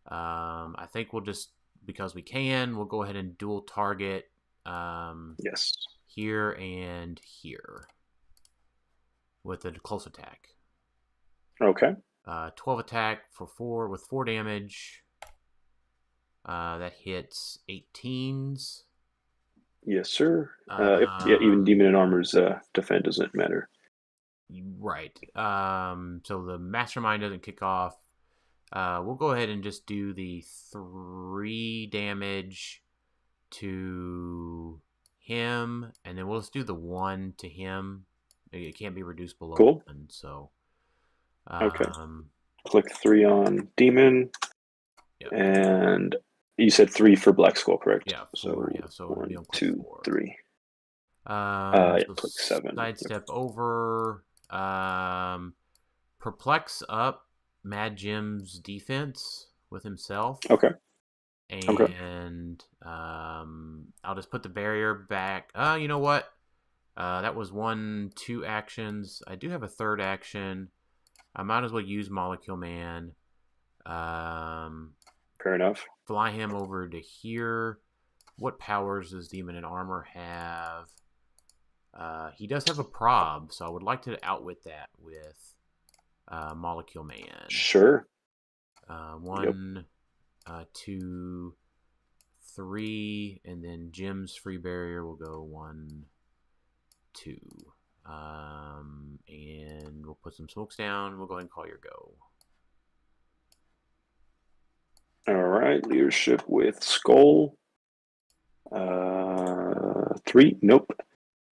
I think we'll just, because we can, we'll go ahead and dual target yes. here and here with a close attack. Okay. 12 attack for 4 with 4 damage. That hits 18s. Yes, sir. Yeah, even Demon in Armor's defend doesn't matter. Right. So the Mastermind doesn't kick off. We'll go ahead and just do the 3 damage to him, and then we'll just do the 1 to him. It can't be reduced below 1, so... okay. Click 3 on Demon, and you said 3 for Black Skull, correct? Yeah, 4. So 1, it'll be 2, 4. 3. So click 7. Sidestep over. Perplex up Mad Jim's defense with himself. Okay. And I'll just put the barrier back. You know what? That was 2 actions. I do have a 3rd action. I might as well use Molecule Man. Fair enough. Fly him over to here. What powers does Demon in Armor have? He does have a prob, so I would like to outwit that with Molecule Man. Sure. 1, 2, 3, and then Jim's free barrier will go 1, 2. And we'll put some smokes down. We'll go ahead and call your go. All right. Leadership with Skull. 3. Nope.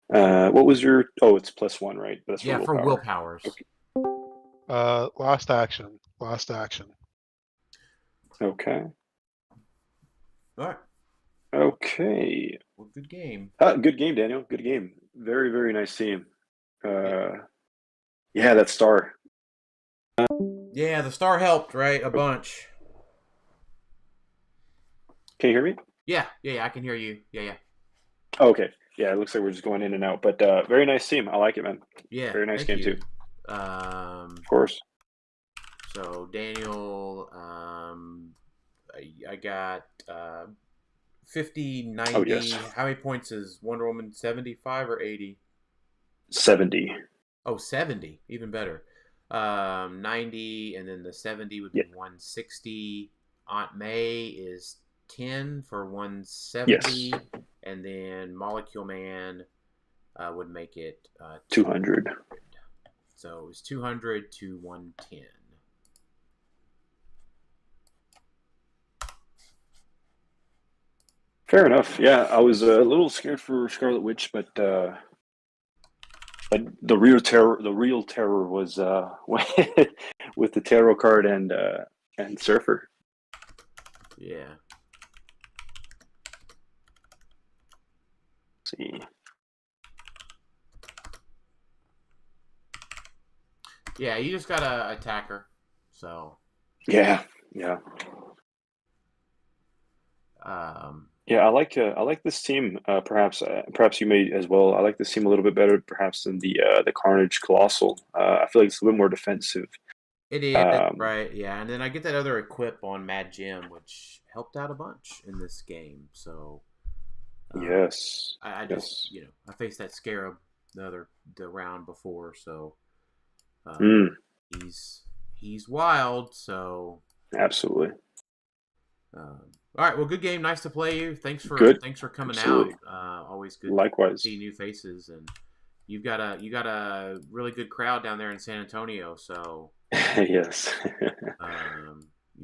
What was your... Oh, it's +1, right? That's for willpowers. Okay. Last action. Okay. All right. Okay. Well, good game. Good game, Daniel. Good game. Very, very nice team. Yeah, that star. Yeah, the star helped, right? A bunch. Can you hear me? Yeah, I can hear you. Yeah. Oh, okay. Yeah, it looks like we're just going in and out, but very nice team. I like it, man. Yeah, very nice game too. Of course. So Daniel, I got 50, 90. Oh, yes. How many points is Wonder Woman? 75 or 80? 70. Oh, 70. Even better. 90, and then the 70 would be 160. Aunt May is 10 for 170. Yes. And then Molecule Man would make it 200. So it was 200 to 110. Fair enough. Yeah, I was a little scared for Scarlet Witch, but the real terror was with the tarot card and Surfer. Yeah. Let's see. Yeah, you just gotta attack her. So. Yeah. Yeah, I like this team. Perhaps you may as well. I like this team a little bit better, perhaps, than the Carnage Colossal. I feel like it's a little bit more defensive. It is right, yeah. And then I get that other equip on Mad Jim, which helped out a bunch in this game. So. Yes. I just I faced that Scarab the round before, so. He's wild, so. Absolutely. All right, well, good game. Nice to play you. Thanks for Good. coming Absolutely. out. Always good Likewise. to see new faces, and you got a really good crowd down there in San Antonio. So Yes.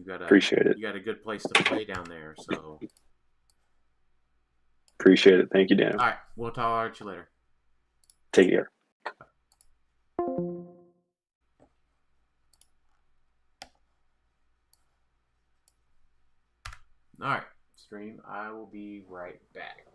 Appreciate it. You got a good place to play down there. So Appreciate it. Thank you, Dan. all right, we'll talk to you later. Take care. All right, stream. I will be right back.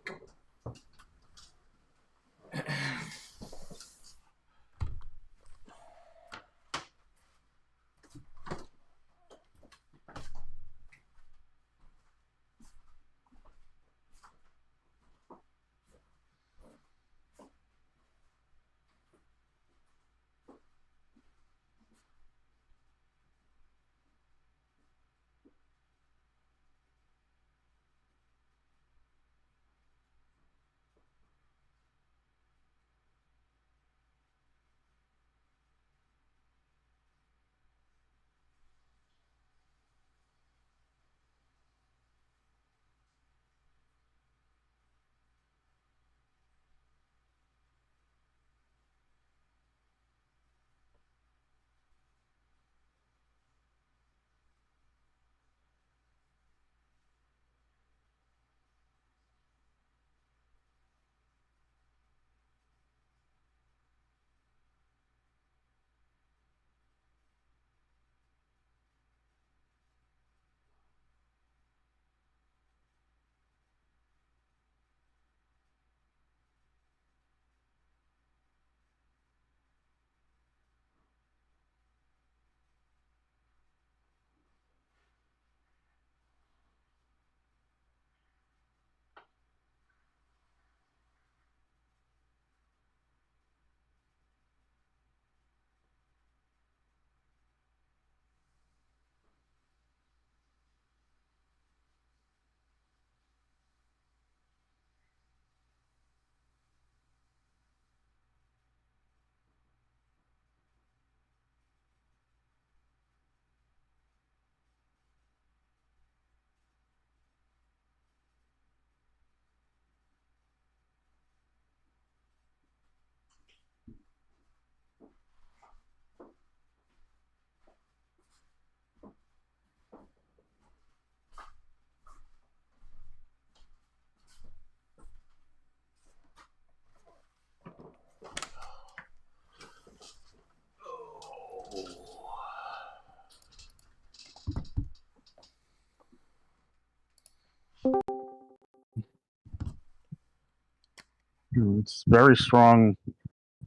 It's very strong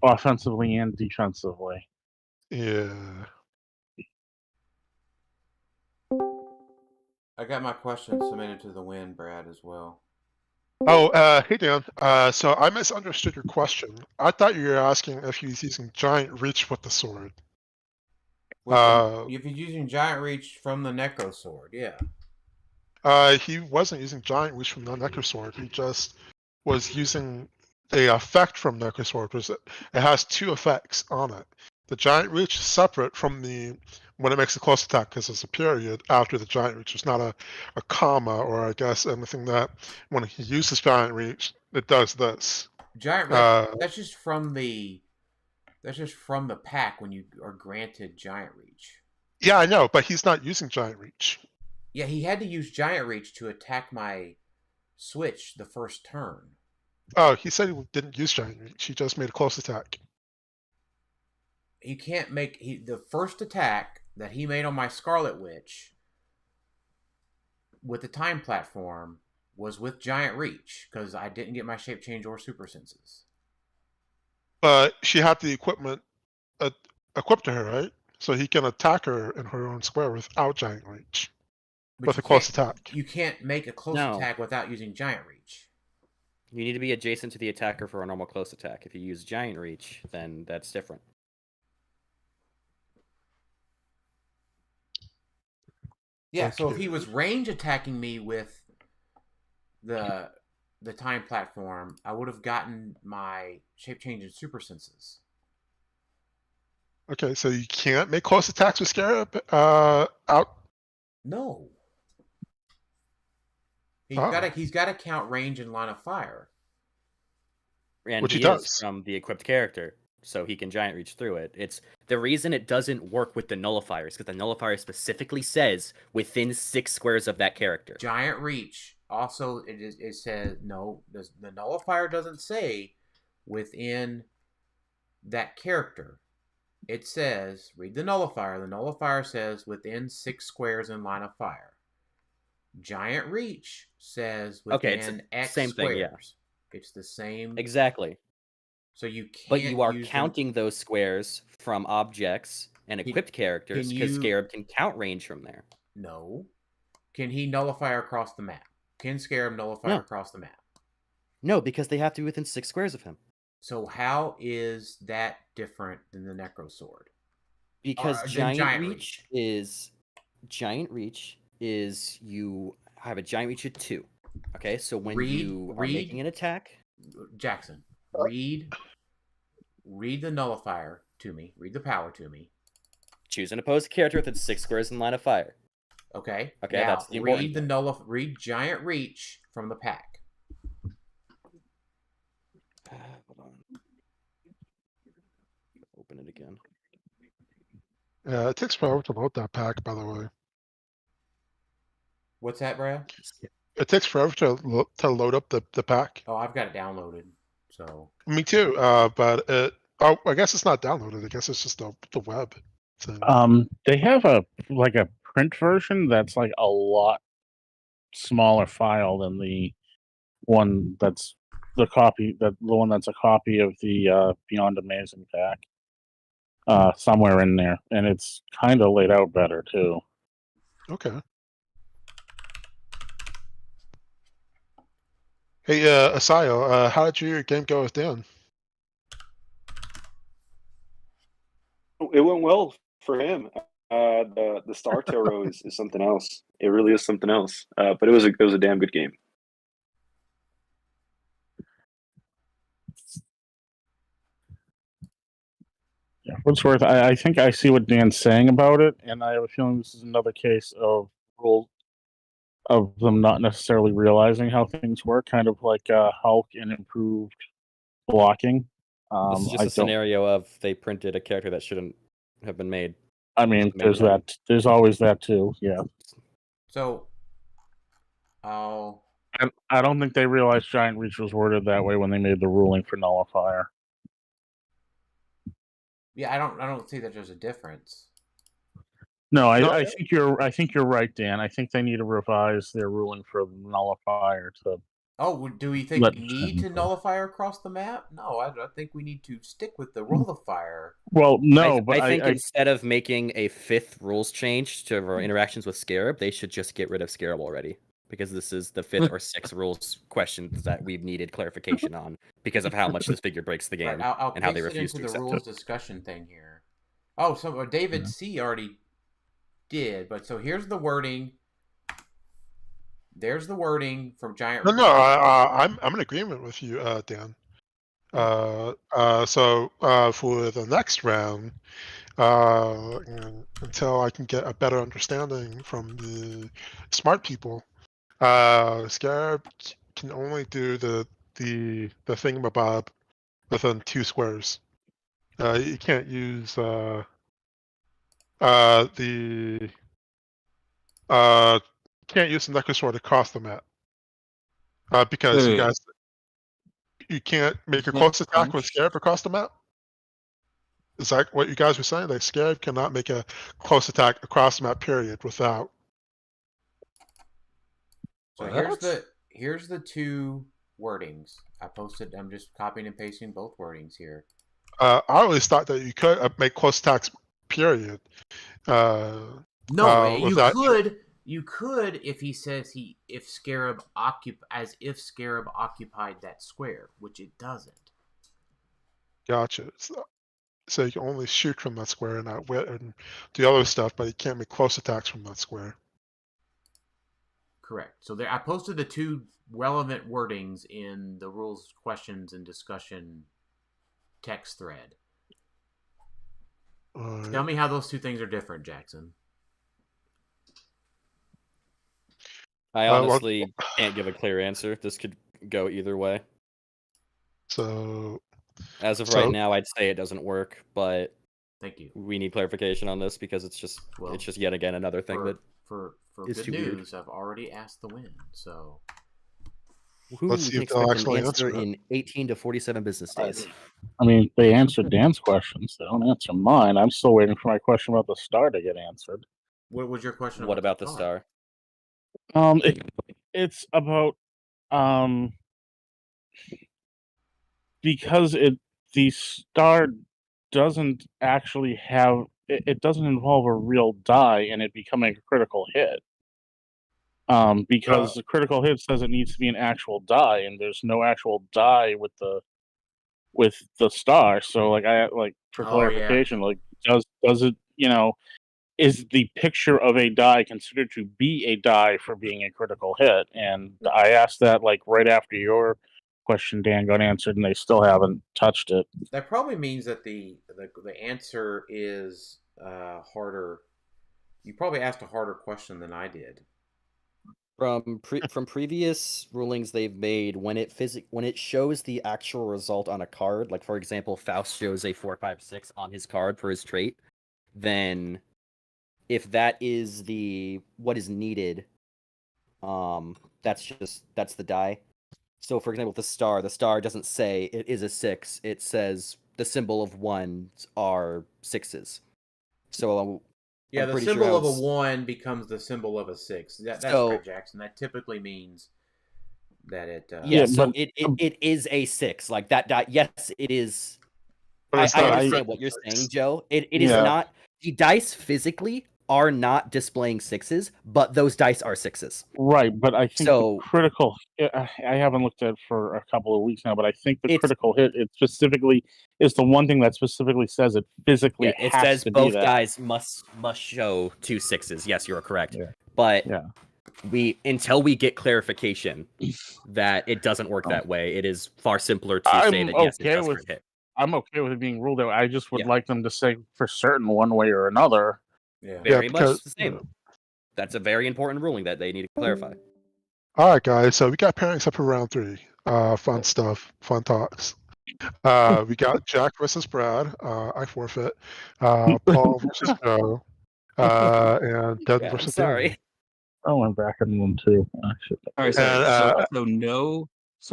offensively and defensively. Yeah. I got my question submitted to the win, Brad, as well. Oh, hey Dan. So I misunderstood your question. I thought you were asking if he's using giant reach with the sword. If he's using giant reach from the Necro sword, yeah. He wasn't using giant reach from the Necro sword. He just was using the effect from Necro sword. It has two effects on it. The giant reach is separate from the when it makes a close attack because it's a period after the giant reach. It's not a comma or I guess anything that when he uses giant reach, it does this. Giant that's just from the pack when you are granted giant reach. Yeah, I know, but he's not using giant reach. Yeah, he had to use giant reach to attack my switch the first turn. Oh, he said he didn't use giant reach. He just made a close attack. He can't make the first attack that he made on my Scarlet Witch with the time platform was with giant reach because I didn't get my shape change or super senses. But she had the equipment equipped to her, right? So he can attack her in her own square without giant reach. With a close attack. You can't make a close attack without using giant reach. You need to be adjacent to the attacker for a normal close attack. If you use giant reach, then that's different. Yeah, so if he was range attacking me with the time platform, I would have gotten my shape change and super senses. Okay, so you can't make close attacks with Scarab out? No. He's got to count range and line of fire. And Which he is does. from the equipped character, so he can giant reach through it. It's the reason it doesn't work with the nullifiers, because the nullifier specifically says within 6 squares of that character. Giant reach also it says no. The nullifier doesn't say within that character. It says read the nullifier. The nullifier says within 6 squares in line of fire. Giant reach says within X same squares. thing, yeah. It's the same. Exactly. So you can't. But you are use counting those squares from objects and equipped characters because Scarab can count range from there. No. Can he nullify across the map? Can Scarab nullify across the map? No, because they have to be within 6 squares of him. So how is that different than the Necro Sword? Because giant reach is you have a giant reach of 2. Okay, so when you are making an attack, Jackson, read the nullifier to me. Read the power to me. Choose an opposed character within 6 squares in line of fire. Okay. Okay, now, that's the important read giant reach from the pack. Hold on. Open it again. Yeah, it takes forever to load that pack, by the way. What's that, Brad? It takes forever to load up the pack. Oh, I've got it downloaded. So Me too. But I guess it's not downloaded. I guess it's just the web thing. They have a print version that's like a lot smaller file than the one that's the one that's a copy of the Beyond Amazing pack. Somewhere in there, and it's kind of laid out better too. Okay. Hey, Asayo, how did your game go with Dan? It went well for him. The Star Tarot is something else. It really is something else. But it was a damn good game. Yeah, what's worth? I think I see what Dan's saying about it, and I have a feeling this is another case of them not necessarily realizing how things work, kind of like Hulk and improved blocking. This is just a scenario of they printed a character that shouldn't have been made. I mean, there's that. There's always that too. Yeah. So, I don't think they realized Giant Reach was worded that way when they made the ruling for Nullifier. Yeah, I don't see that there's a difference. No, I think you're right, Dan. I think they need to revise their ruling for Nullifier to. Oh, do we think we need to nullify across the map? No, I think we need to stick with the Nullifier. Well, no, but I think instead of making a 5th rules change to our interactions with Scarab, they should just get rid of Scarab already. Because this is the 5th or 6th rules questions that we've needed clarification on because of how much this figure breaks the game I'll and how they refuse to into accept the rules it. discussion thing here. Oh, so David C already did, but so here's the wording. There's the wording from Giant. No, I'm in agreement with you, Dan. So for the next round, until I can get a better understanding from the smart people, Scarab can only do the thingamabob within 2 squares. You can't use can't use the Necro Sword across the map. Because you can't make a close attack with Scarab across the map. Is that what you guys were saying? Like Scarab cannot make a close attack across the map, period, without. So here's the 2 wordings I posted. I'm just copying and pasting both wordings here. I always thought that you could make close attacks, period. No, you could if he says if Scarab occupied that square, which it doesn't. Gotcha. So you can only shoot from that square and not wit and do other stuff, but you can't make close attacks from that square. Correct. So I posted the 2 relevant wordings in the rules, questions, and discussion text thread. Tell me how those 2 things are different, Jackson. I well, honestly can't give a clear answer. This could go either way. so As of So- right now, I'd say it doesn't work, but Thank you. we need clarification on this because it's just Well, yet again another thing For that for is good too weird. news, I've already asked the win. So who Let's see can if they'll expect an actually answer answer it. in 18 to 47 business days. I mean, they answered Dan's questions. They don't answer mine. I'm still waiting for my question about the star to get answered. what was your question? What about the star? It's about because the star doesn't actually have it doesn't involve a real die and it becoming a critical hit. Because the critical hit says it needs to be an actual die, and there's no actual die with the star. So for clarification, does it is the picture of a die considered to be a die for being a critical hit? And I asked that right after your question, Dan, got answered, and they still haven't touched it. That probably means that the answer is harder. You probably asked a harder question than I did. From previous rulings they've made, when it shows the actual result on a card, like for example, Faust shows a 4-5-6 on his card for his trait, then if that is what is needed, that's the die. So for example, the star doesn't say it is a 6, it says the symbol of 1s are 6s. So yeah, the symbol of a 1 becomes the symbol of a 6. That's correct, Jackson. That typically means that it. So it is a 6. Like that die. Yes, it is. But I understand what you're saying, Joe. It is not. The dice physically are not displaying 6s, but those dice are 6s. Right, but I think the critical. I haven't looked at it for a couple of weeks now, but I think the critical hit it specifically is the one thing that specifically says it physically. It has says to both be that. dice must show 2 6s. Yes, you're correct. But until we get clarification that it doesn't work that way, it is far simpler to say that yes, it does hit. I'm okay with it being ruled out. I just would like them to say for certain one way or another. Yeah, very much the same. That's a very important ruling that they need to clarify. All right, guys. So we got pairings up for round 3. Fun stuff. Fun talks. We got Jack versus Brad. I forfeit. Paul versus Joe. And Devin versus Danny. I went back in one too. All right, so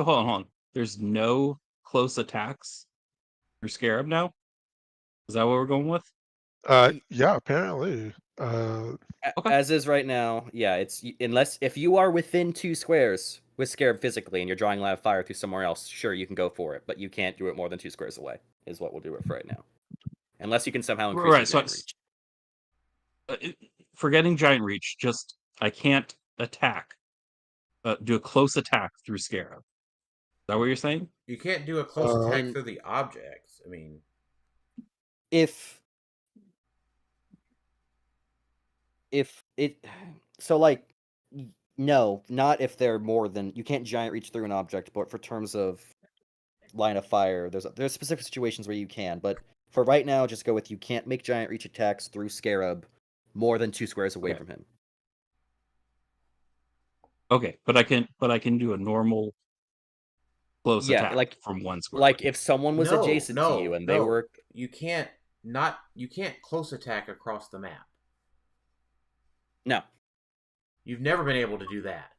hold on. There's no close attacks for Scarab now? Is that what we're going with? Yeah, apparently. As is right now, yeah, it's if you are within 2 squares with Scarab physically and you're drawing line of fire through somewhere else, sure, you can go for it, but you can't do it more than 2 squares away, is what we'll do it for right now. Unless you can somehow increase your giant reach. Forgetting giant reach, just I can't attack. Do a close attack through Scarab. Is that what you're saying? You can't do a close attack through the objects. I mean, if it no, not if they're more than you can't giant reach through an object, but for terms of line of fire, there's specific situations where you can, but for right now, just go with you can't make giant reach attacks through Scarab more than 2 squares away from him. Okay, but I can do a normal close attack from 1 square. Like if someone was adjacent to you and they were you can't close attack across the map. No. You've never been able to do that.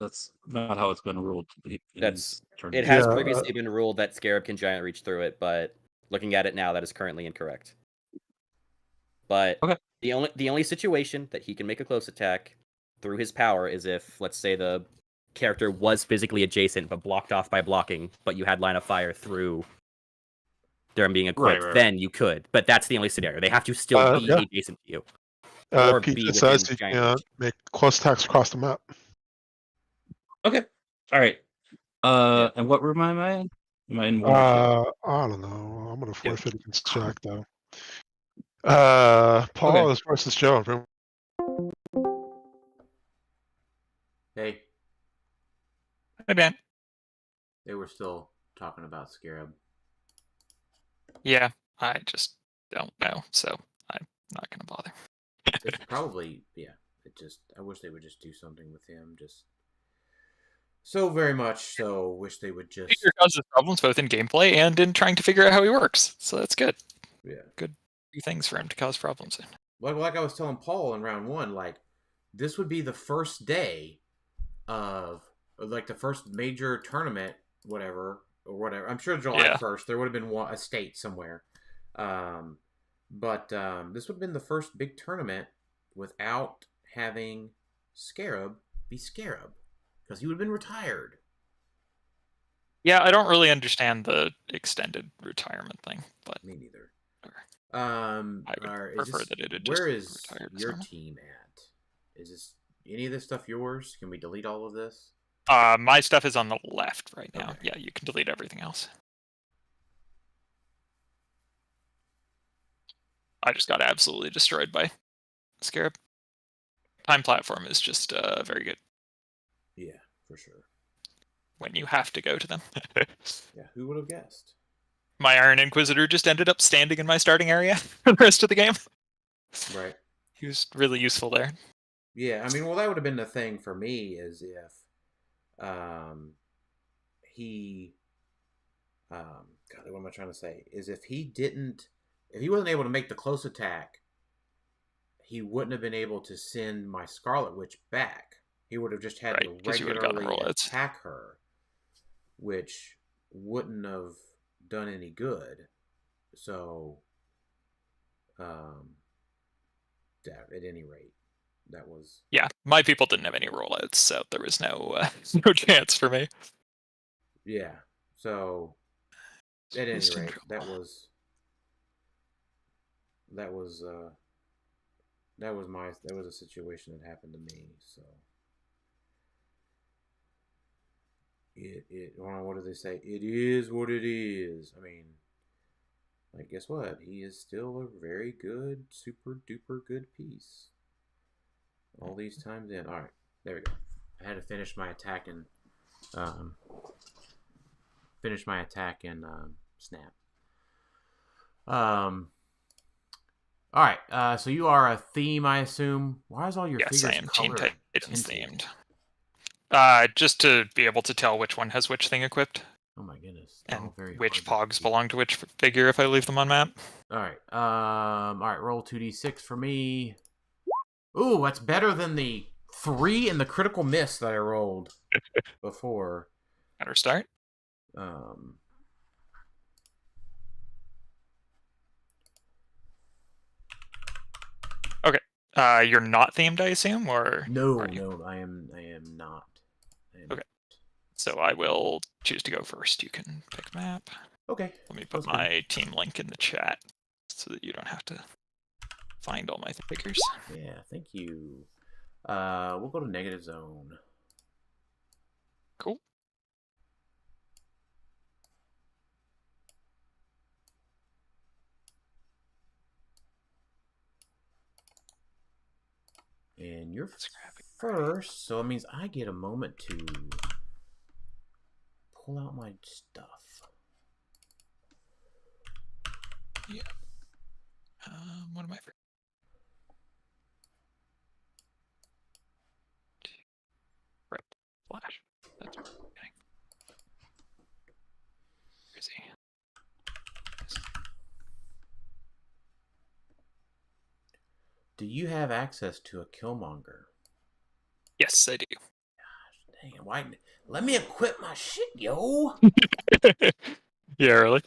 That's not how it's been ruled. It has previously been ruled that Scarab can giant reach through it, but looking at it now, that is currently incorrect. But the only situation that he can make a close attack through his power is if, let's say, the character was physically adjacent but blocked off by blocking, but you had line of fire through them being equipped, then you could. But that's the only scenario. They have to still be adjacent to you. Or Pizza says you can't make close attacks across the map. Okay. All right. And what room am I in? Am I in 1 or 2? I don't know. I'm gonna forfeit against Jack though. Paul is versus Joe. Hey. Hey, man. They were still talking about Scarab. Yeah, I just don't know, so I'm not going to bother. It's probably, yeah. I wish they would just do something with him. Just so very much so. Wish they would just. Figure causes problems both in gameplay and in trying to figure out how he works. So that's good. Yeah. Good things for him to cause problems in. Like I was telling Paul in round 1, like this would be the first day of like the first major tournament, whatever. I'm sure July 1st there would have been a state somewhere, but this would have been the first big tournament without having Scarab be Scarab because he would have been retired. Yeah, I don't really understand the extended retirement thing, but me neither. I would prefer that it had just where is retired your team at? Is this any of this stuff yours? Can we delete all of this? My stuff is on the left right now. Okay. Yeah, you can delete everything else. I just got absolutely destroyed by Scarab. Time platform is just very good. Yeah, for sure. When you have to go to them. Yeah, who would have guessed? My Iron Inquisitor just ended up standing in my starting area for the rest of the game. Right. He was really useful there. Yeah, I mean, well, that would have been the thing for me is if he God, what am I trying to say? Is if he wasn't able to make the close attack, he wouldn't have been able to send my Scarlet Witch back. He would have just had to regularly attack her, which wouldn't have done any good. So, at any rate, that was... Yeah, my people didn't have any rollouts, so there was no no chance for me. Yeah, so at any rate, that was a situation that happened to me. So what do they say? It is what it is. I mean, like, guess what? He is still a very good, super duper good piece. All these times in. All right, there we go. I had to finish my attack and Snap. All right. So you are a theme, I assume. Why is all your figures I am colored? Teen Titans themed. Just to be able to tell which one has which thing equipped. Oh my goodness. And which pogs belong to which figure if I leave them on map. All right. All right. Roll 2d6 for me. Ooh, that's better than the 3 and the critical miss that I rolled before. Better start. Okay. You're not themed, I assume, or no, I am not. Okay. So I will choose to go first. You can pick map. Okay. Let me put my team link in the chat so that you don't have to find all my figures. Yeah, thank you. We'll go to negative zone. Cool. And you're first, so it means I get a moment to pull out my stuff. Yeah. What am I for? Rip. Flash. That's what I'm getting. Where is he? Do you have access to a Killmonger? Yes, I do. Gosh, dang it. Why? Let me equip my shit, yo! Yeah, really?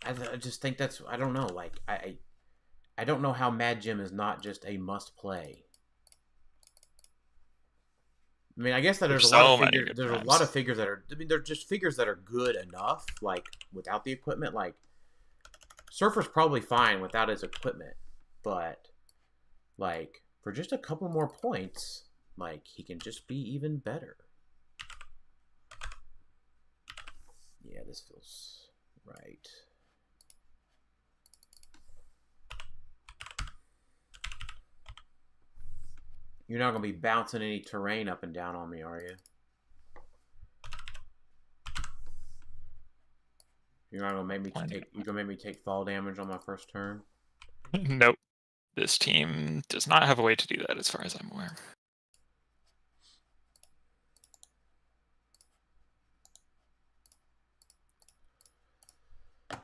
I just think that's... I don't know. Like, I don't know how Mad Jim is not just a must-play. I mean, I guess that there's a lot of figures. There's a lot of figures that are... I mean, they're just figures that are good enough, like, without the equipment. Like, Surfer's probably fine without his equipment, but, like, for just a couple more points, like, he can just be even better. Yeah, this feels right. You're not going to be bouncing any terrain up and down on me, are you? You're not gonna make me take. You're gonna make me take fall damage on my first turn. Nope. This team does not have a way to do that, as far as I'm aware.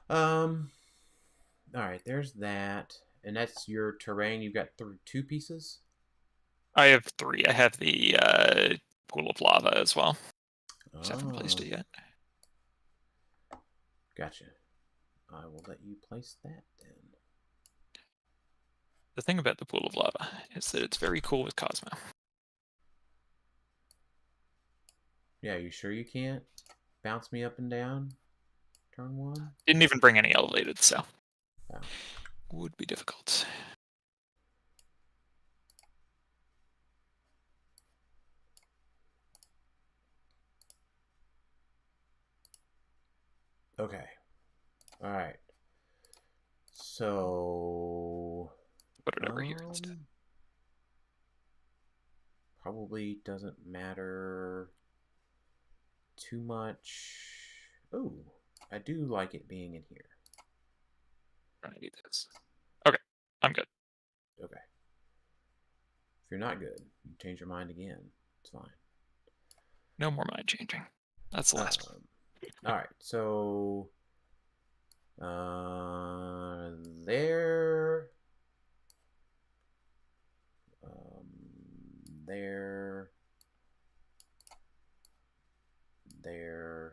All right. There's that, and that's your terrain. You've got 2 pieces. I have 3. I have the pool of lava as well. Just haven't placed it yet. Gotcha. I will let you place that then. The thing about the pool of lava is that it's very cool with Cosmo. Yeah, you sure you can't bounce me up and down? Turn 1? Didn't even bring any elevated, so Oh. would be difficult. Okay. All right. So Put it over here instead. Probably doesn't matter too much. Oh, I do like it being in here. I need this. Okay, I'm good. Okay. If you're not good, you change your mind again. It's fine. No more mind changing. That's the last one. All right. So there. There. There. There.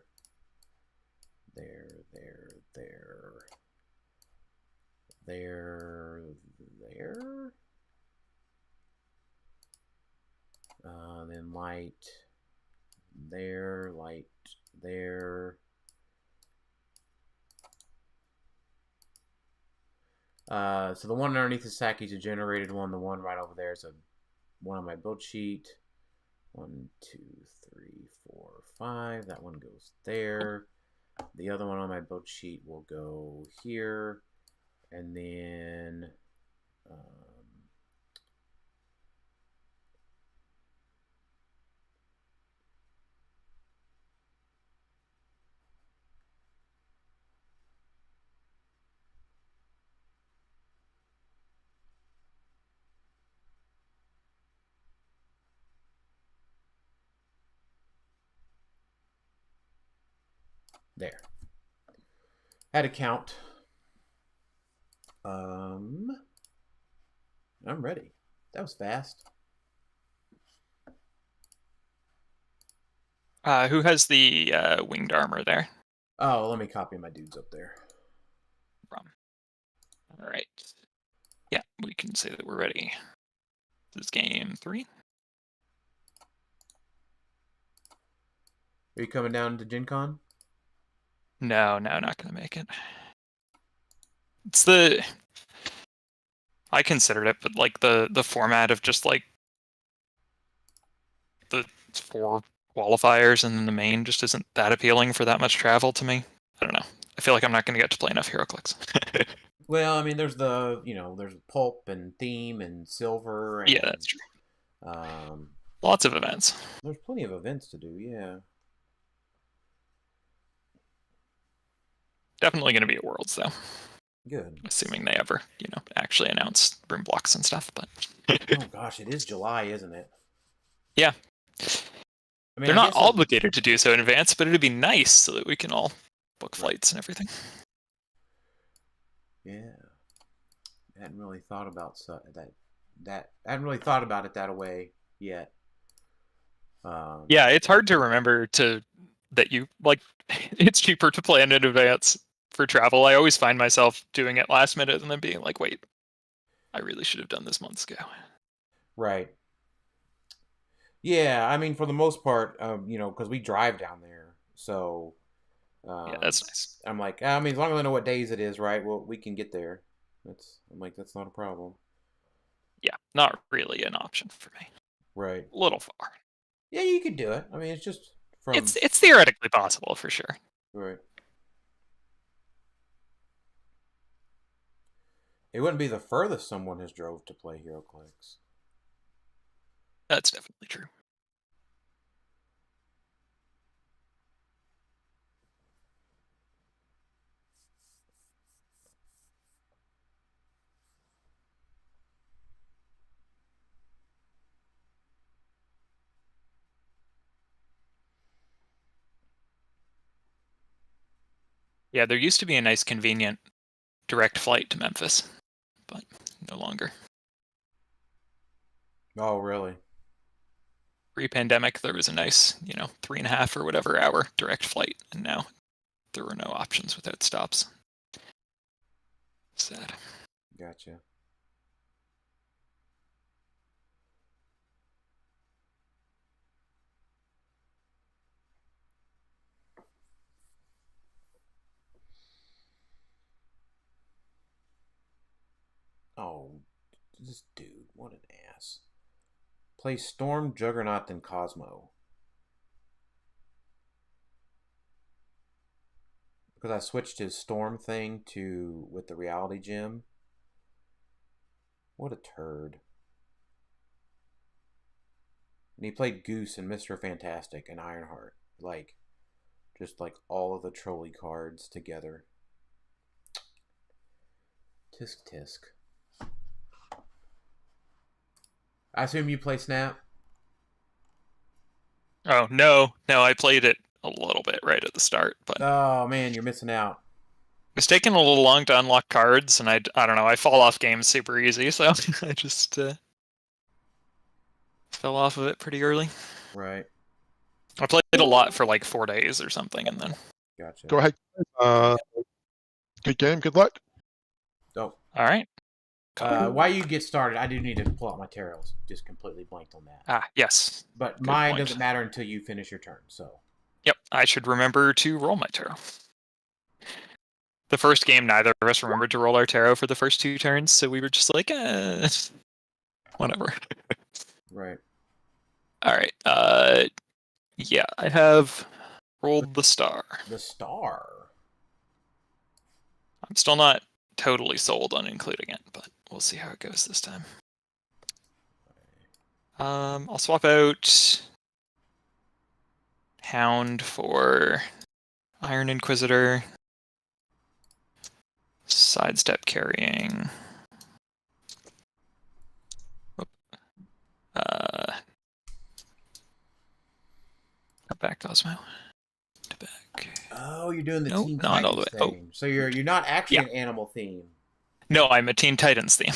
Then light there, light there. So the one underneath the Saki is a generated one. The one right over there is a one on my build sheet. 1, 2, 3, 4, 5. That one goes there. The other one on my build sheet will go here, and then there. Had a count. I'm ready. That was fast. Who has the winged armor there? Oh, let me copy my dudes up there. All right. Yeah, we can say that we're ready. This is game 3. Are you coming down to Gen Con? No, not gonna make it. It's the I considered it, but like the format of just like the 4 qualifiers and then the main just isn't that appealing for that much travel to me. I don't know. I feel like I'm not going to get to play enough Heroclix. Well, I mean, there's there's pulp and theme and silver. And, yeah, that's true. Lots of events. There's plenty of events to do. Yeah. Definitely going to be at Worlds though. Good. Assuming they ever, actually announce room blocks and stuff. But oh gosh, it is July, isn't it? Yeah. I mean, they're not obligated to do so in advance, but it'd be nice so that we can all book flights and everything. Yeah. I hadn't really thought about that. I hadn't really thought about it that way yet. Yeah, it's hard to remember that you like. It's cheaper to plan in advance for travel. I always find myself doing it last minute and then being like, "Wait, I really should have done this months ago." Right. Yeah, I mean, for the most part, because we drive down there, so. Yeah, that's nice. I'm like, I mean, as long as I know what days it is, right? Well, we can get there. I'm like, that's not a problem. Yeah, not really an option for me. Right. A little far. Yeah, you could do it. I mean, it's just from. It's theoretically possible for sure. Right. It wouldn't be the furthest someone has drove to play Heroclix. That's definitely true. Yeah, there used to be a nice, convenient direct flight to Memphis, but no longer. Oh, really? Pre-pandemic, there was a nice, 3.5 or whatever hour direct flight, and now there were no options without stops. Sad. Gotcha. Oh, this dude, what an ass. Play Storm, Juggernaut, then Cosmo. Because I switched his Storm thing to with the Reality Gem. What a turd. And he played Goose and Mr. Fantastic and Ironheart. Like, just like all of the trolley cards together. Tisk tisk. I assume you play Snap? Oh, no, I played it a little bit right at the start, but Oh man, you're missing out. it's taken a little long to unlock cards, and I don't know, I fall off games super easy, so I just fell off of it pretty early. Right. I played it a lot for like 4 days or something, and then... Gotcha. Go ahead. Good game. Good luck. Oh. All right. While you get started, I do need to pull out my tarots. Just completely blanked on that. Ah, yes. But Good mine point. doesn't matter until you finish your turn, so. Yep, I should remember to roll my tarot. The first game, neither of us remembered to roll our tarot for the first 2 turns, so we were just like, whatever. Right. All right. Yeah, I have rolled the star. The star. I'm still not totally sold on including it, but we'll see how it goes this time. I'll swap out Hound for Iron Inquisitor. Sidestep carrying. Whoop. Back Cosmo. To back. Oh, you're doing the Nope, Teen not all the Titans way. theme. So you're not actually an animal theme. No, I'm a Teen Titans theme.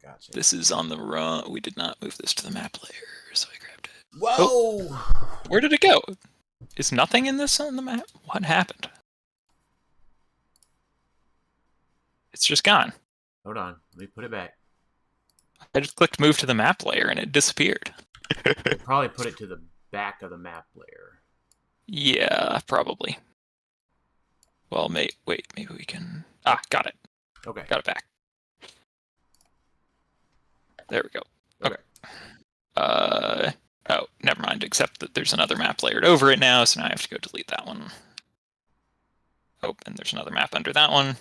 Gotcha. This is on the wrong. We did not move this to the map layer, so I grabbed it. Whoa! Oh, where did it go? Is nothing in this on the map? What happened? It's just gone. Hold on. Let me put it back. I just clicked move to the map layer and it disappeared. We'll probably put it to the back of the map layer. Yeah, probably. Well, wait, maybe we can... Ah, got it. Okay. Got it back. There we go. Okay. Oh, never mind, except that there's another map layered over it now, so now I have to go delete that one. Oh, and there's another map under that one.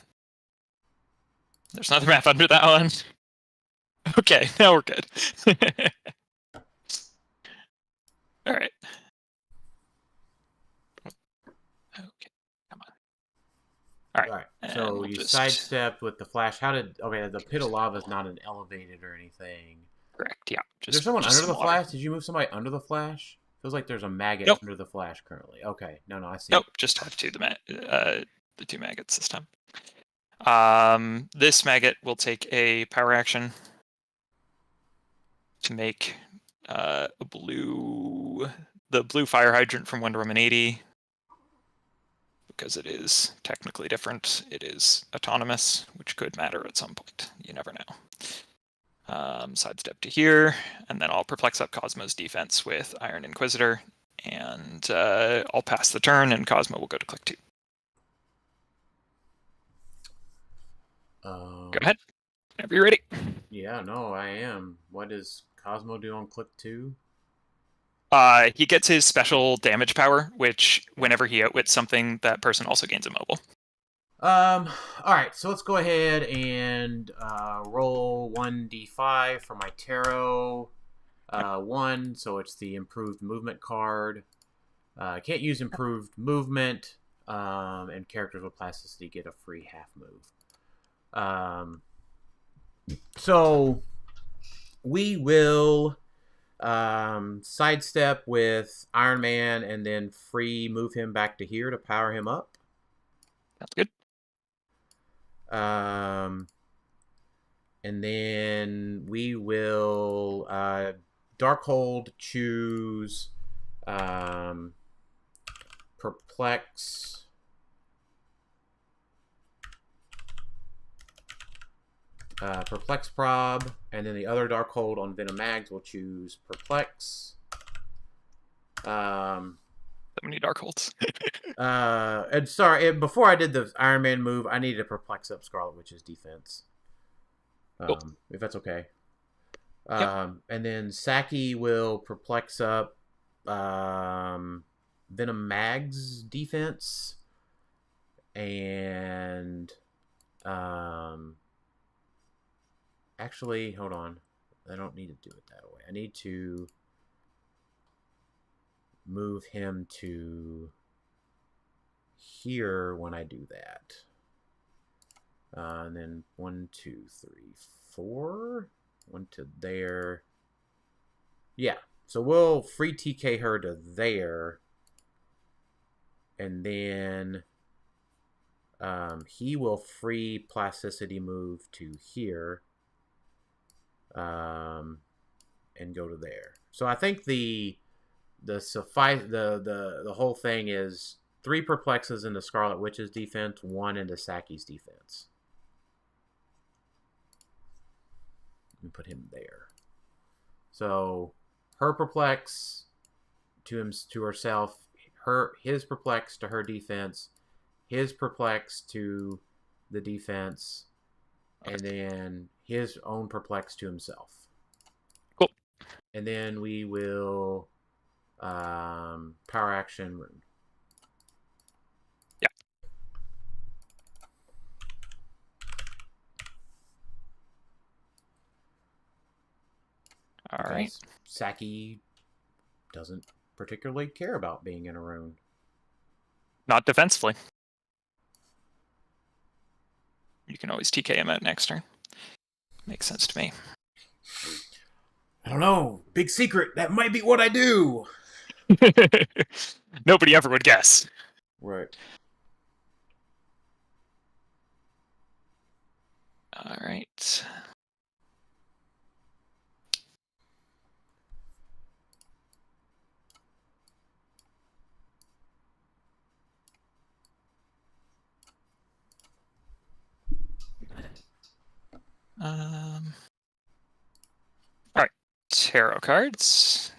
There's another map under that one. Okay, now we're good. All right. Okay, come on. All right. So we'll you just... sidestep with the flash. How did... Okay, the pit of lava is not an elevated or anything. Correct, yeah. Is there someone under the flash? Did you move somebody under the flash? Feels like there's a maggot under the flash currently. Okay, no, I see. Nope, just have the 2 maggots this time. This maggot will take a power action to make the blue fire hydrant from Wonder Woman 80. Because it is technically different, it is autonomous, which could matter at some point. You never know. Sidestep to here, and then I'll perplex up Cosmo's defense with Iron Inquisitor, and I'll pass the turn, and Cosmo will go to click 2. Go ahead. Whenever you're ready. Yeah, no, I am. What does Cosmo do on click 2? He gets his special damage power, which whenever he outwits something, that person also gains immobile. Alright, so let's go ahead and roll 1d5 for my tarot. 1, so it's the improved movement card. I can't use improved movement, and characters with plasticity get a free half move. So we will sidestep with Iron Man and then free move him back to here to power him up. That's good. And then we will Darkhold choose Perplex. Perplex Prob, and then the other Darkhold on Venom Mags will choose Perplex. So many Darkholds. And sorry, before I did the Iron Man move, I needed to Perplex up Scarlet Witch's defense. Cool. If that's okay. Yep. And then Saki will Perplex up Venom Mag's defense. And actually, hold on. I don't need to do it that way. I need to move him to here when I do that. And then 1, 2, 3, 4. 1 to there. Yeah. So we'll free TK her to there. And then he will free Plasticity move to here. And go to there. So I think the whole thing is 3 Perplexes into Scarlet Witch's defense, 1 into Saki's defense. And put him there. So her Perplex to herself, his Perplex to her defense, his Perplex to the defense, and then his own Perplex to himself. Cool. And then we will power action rune. Yeah. All right. Saki doesn't particularly care about being in a rune. Not defensively. You can always TK him out next turn. Makes sense to me. I don't know. Big secret. That might be what I do. Nobody ever would guess. Right. All right. All right. Tarot cards.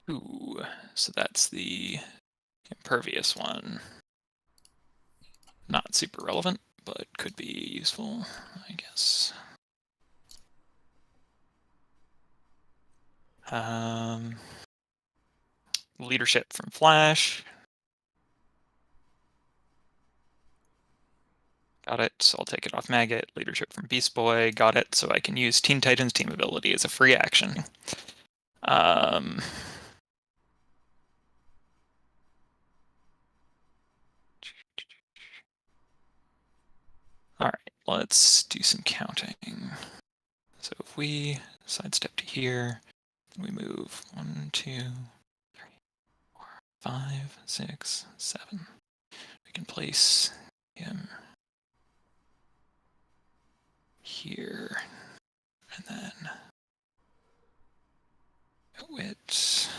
Ooh, so that's the impervious one. Not super relevant, but could be useful, I guess. Leadership from Flash. Got it, so I'll take it off Maggot. Leadership from Beast Boy. Got it, so I can use Teen Titans team ability as a free action. Alright, let's do some counting. So if we sidestep to here, we move 1, 2, 3, 4, 5, 6, 7. We can place him here, and then Wit.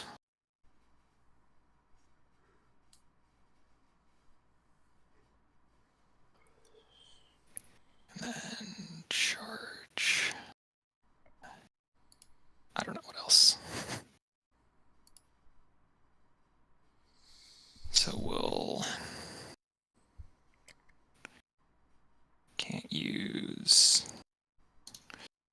And then charge. I don't know what else. So we'll can't use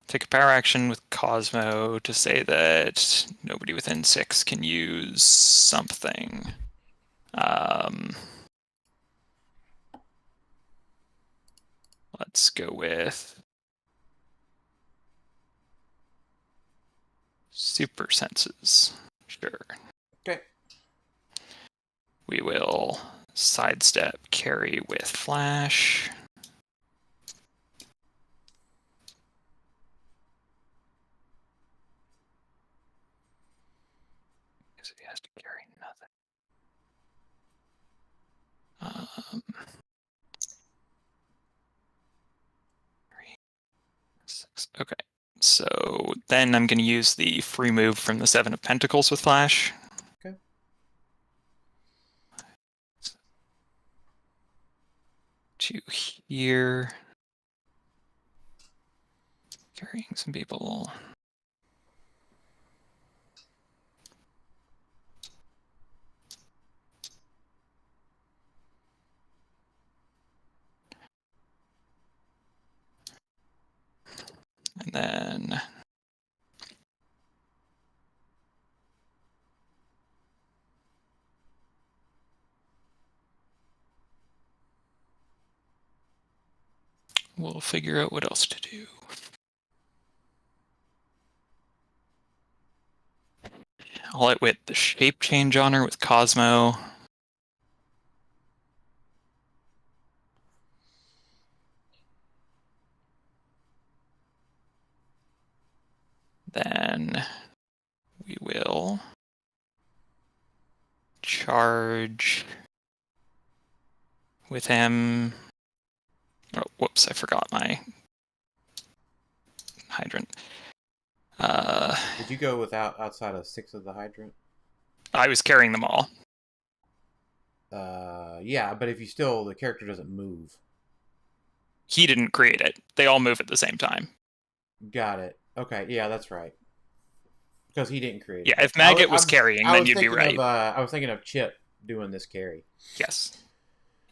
take a power action with Cosmo to say that nobody within 6 can use something. Let's go with super senses. Sure. Okay. We will sidestep carry with Flash. Because he has to carry nothing. 3, 6. Okay. So then I'm going to use the free move from the 7 of Pentacles with Flash. Okay. To here. Carrying some people. And then we'll figure out what else to do. I'll outwit the shape change on her with Cosmo. Then we will charge with him. Oh, whoops, I forgot my hydrant. Did you go outside of 6 of the hydrant? I was carrying them all. Yeah, but if you still, the character doesn't move. He didn't create it. They all move at the same time. Got it. Okay, yeah, that's right. Because he didn't create it. Yeah, if Maggot was carrying, then you'd be right. I was thinking of Chip doing this carry. Yes.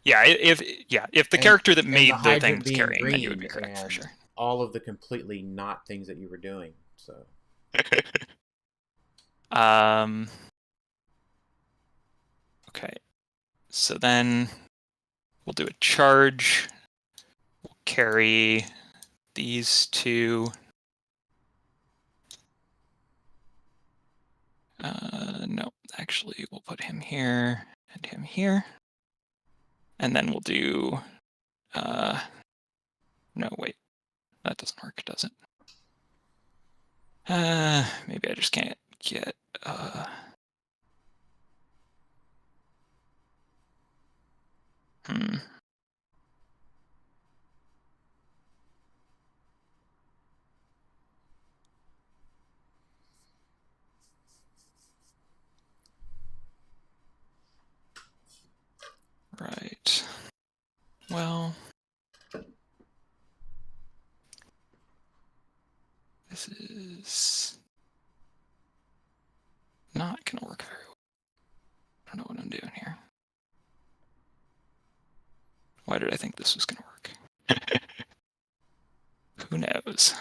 Yeah, if the character that made the thing was carrying, then you would be correct for sure. All of the completely not things that you were doing. So. Okay. So then we'll do a charge. We'll carry these 2. No, actually, we'll put him here and him here. And then we'll do... no, wait. That doesn't work, does it? Maybe I just can't get... Right. Well... This is not going to work very well. I don't know what I'm doing here. Why did I think this was going to work? Who knows?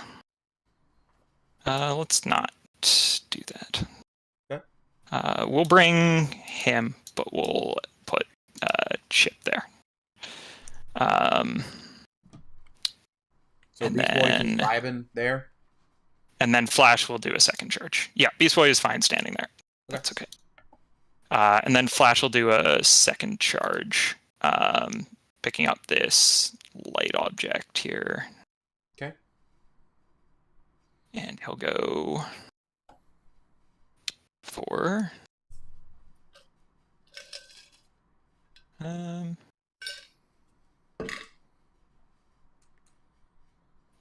Let's not do that. Okay. We'll bring him, but we'll put Chip there. So Beast Boy is vibing there? And then Flash will do a second charge. Yeah, Beast Boy is fine standing there. Okay. That's okay. And then Flash will do a second charge, picking up this light object here. Okay. And he'll go 4.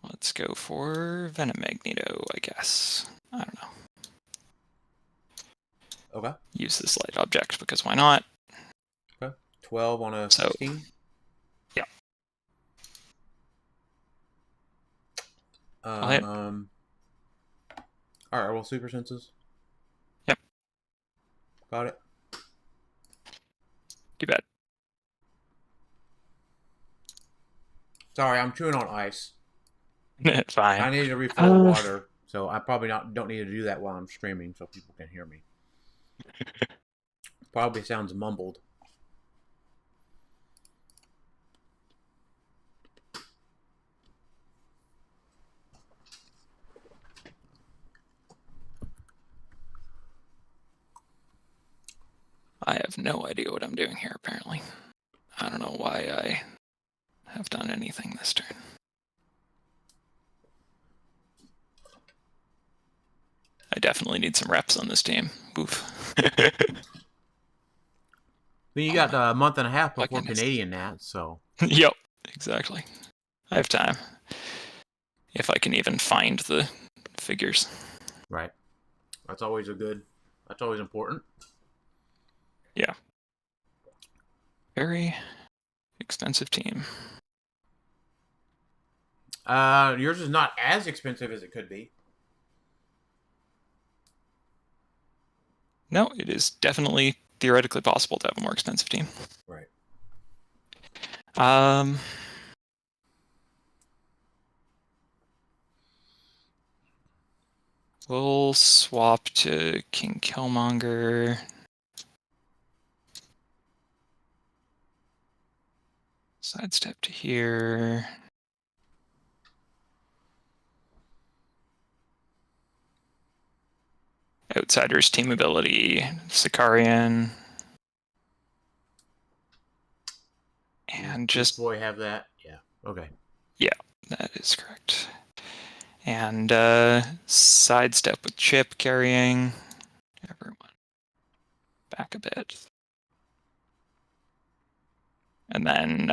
Let's go for Venom Magneto, I guess. I don't know. Okay. Use this light object because why not? Okay. 12 on a 16. Yeah. All right. Roll super senses. Yep. Got it. Too bad. Sorry, I'm chewing on ice. It's fine. I need to refill water, so I probably don't need to do that while I'm streaming, so people can hear me. Probably sounds mumbled. I have no idea what I'm doing here, apparently. I don't know why I have done anything this turn. I definitely need some reps on this team. Oof. Then you got a month and a half my before goodness. Canadian Nat, so. Yep, exactly. I have time. If I can even find the figures. Right. That's always important. Yeah. Very expensive team. Yours is not as expensive as it could be. No, it is definitely theoretically possible to have a more expensive team. Right. We'll swap to King Killmonger. Sidestep to here. Outsiders team ability, Sicarian. And Does just Boy have that? Yeah. Okay. Yeah, that is correct. And sidestep with Chip carrying everyone back a bit. And then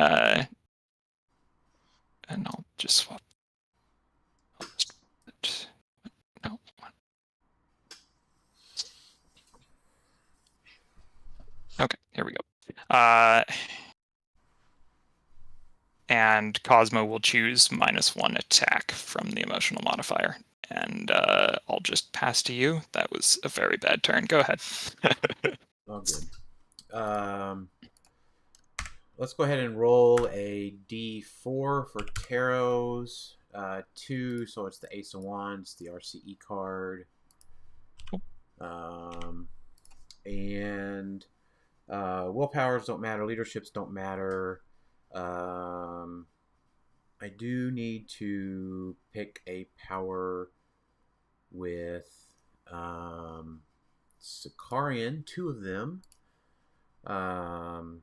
and I'll just swap. No. Okay, here we go. And Cosmo will choose -1 attack from the emotional modifier. And I'll just pass to you. That was a very bad turn. Go ahead. All good. Let's go ahead and roll a D4 for Taros. 2, so it's the Ace of Wands, the RCE card. And willpowers don't matter. Leaderships don't matter. I do need to pick a power with Sicarian, 2 of them. 1,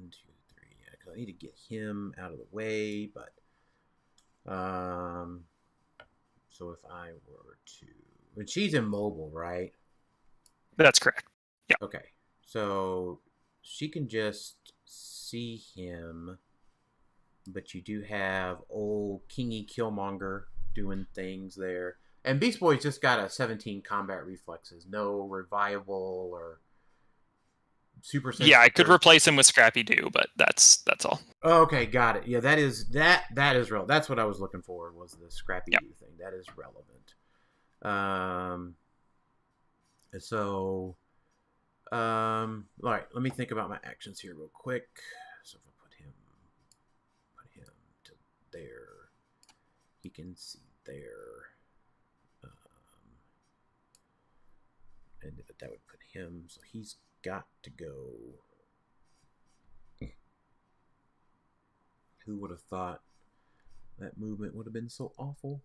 2, 3. Yeah, because I need to get him out of the way. But so if I were to, but she's immobile, right? That's correct. Yeah. Okay, so she can just see him, but you do have old Kingy Killmonger doing things there. And Beast Boy's just got a 17 combat reflexes. No revival or super sense. Yeah, I could replace him with Scrappy Doo, but that's all. Okay, got it. Yeah, that is real. That's what I was looking for, was the Scrappy Doo thing. That is relevant. So all right, let me think about my actions here real quick. So if I put him to there, he can see there. And that would put him, so he's got to go. Who would have thought that movement would have been so awful?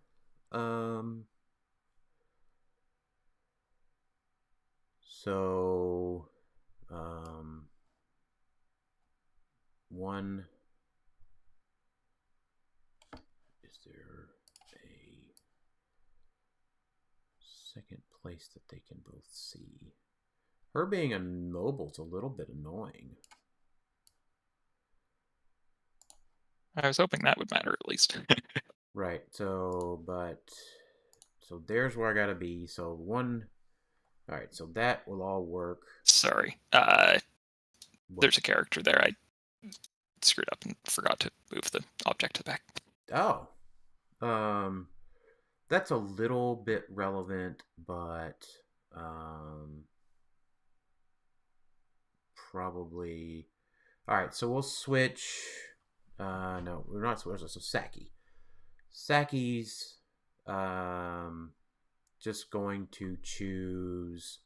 So, one, is there a second place that they can both see? Her being immobile is a little bit annoying. I was hoping that would matter at least. Right. So there's where I gotta be. So one. All right. So that will all work. Sorry. There's a character there. I screwed up and forgot to move the object to the back. Oh. That's a little bit relevant, but probably. All right. So we'll switch. No, we're not switching. So Saki's just going to choose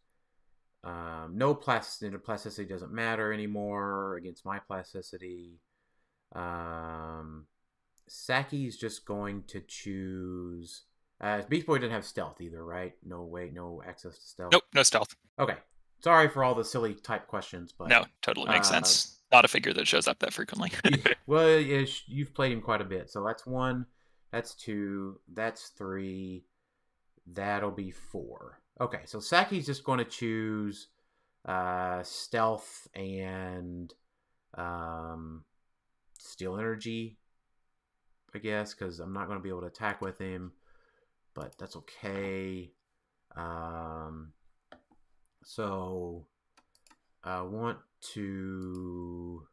no plasticity doesn't matter anymore against my plasticity. Saki's just going to choose Beast Boy didn't have stealth either, right? No access to stealth. Nope, no stealth. Okay. Sorry for all the silly type questions, but no, totally makes sense. Not a figure that shows up that frequently. Well, you've played him quite a bit. So that's 1, that's 2, that's 3, that'll be 4. Okay, so Saki's just going to choose stealth and steel energy, I guess, because I'm not going to be able to attack with him, but that's okay. So I want to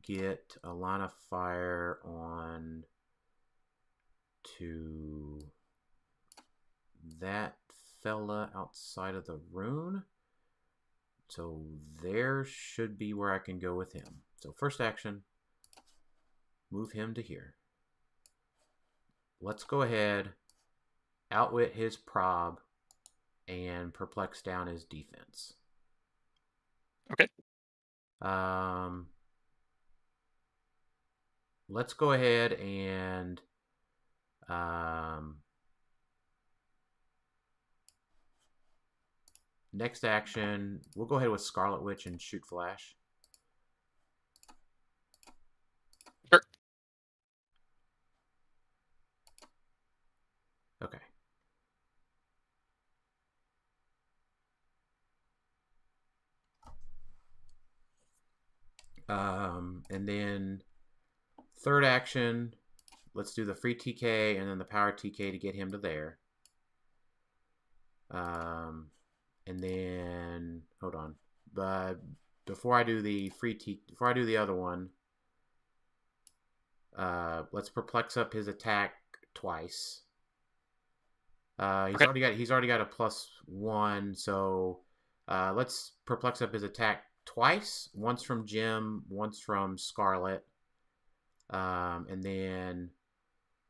get a line of fire on to that fella outside of the rune. So there should be where I can go with him. So first action, move him to here. Let's go ahead, outwit his prob, and perplex down his defense. Okay. Let's go ahead and next action, we'll go ahead with Scarlet Witch and shoot Flash. Sure. Okay. And then third action, let's do the free TK and then the power TK to get him to there. And then hold on, but before I do the before I do the other one, let's perplex up his attack twice. He's Okay. already got a +1, so let's perplex up his attack twice. Once from Jim, once from Scarlet, and then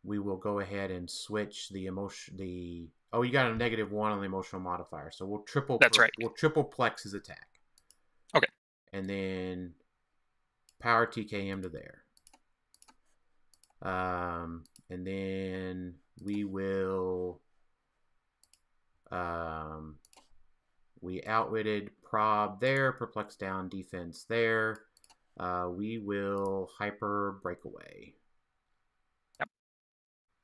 we will go ahead and switch the emotion. Oh, you got a -1 on the emotional modifier, so we'll triple. That's right. We'll triple plex his attack. Okay. And then power TK him to there. And then we will. We outwitted prob there, perplex down, defense there. We will hyper breakaway. Yep.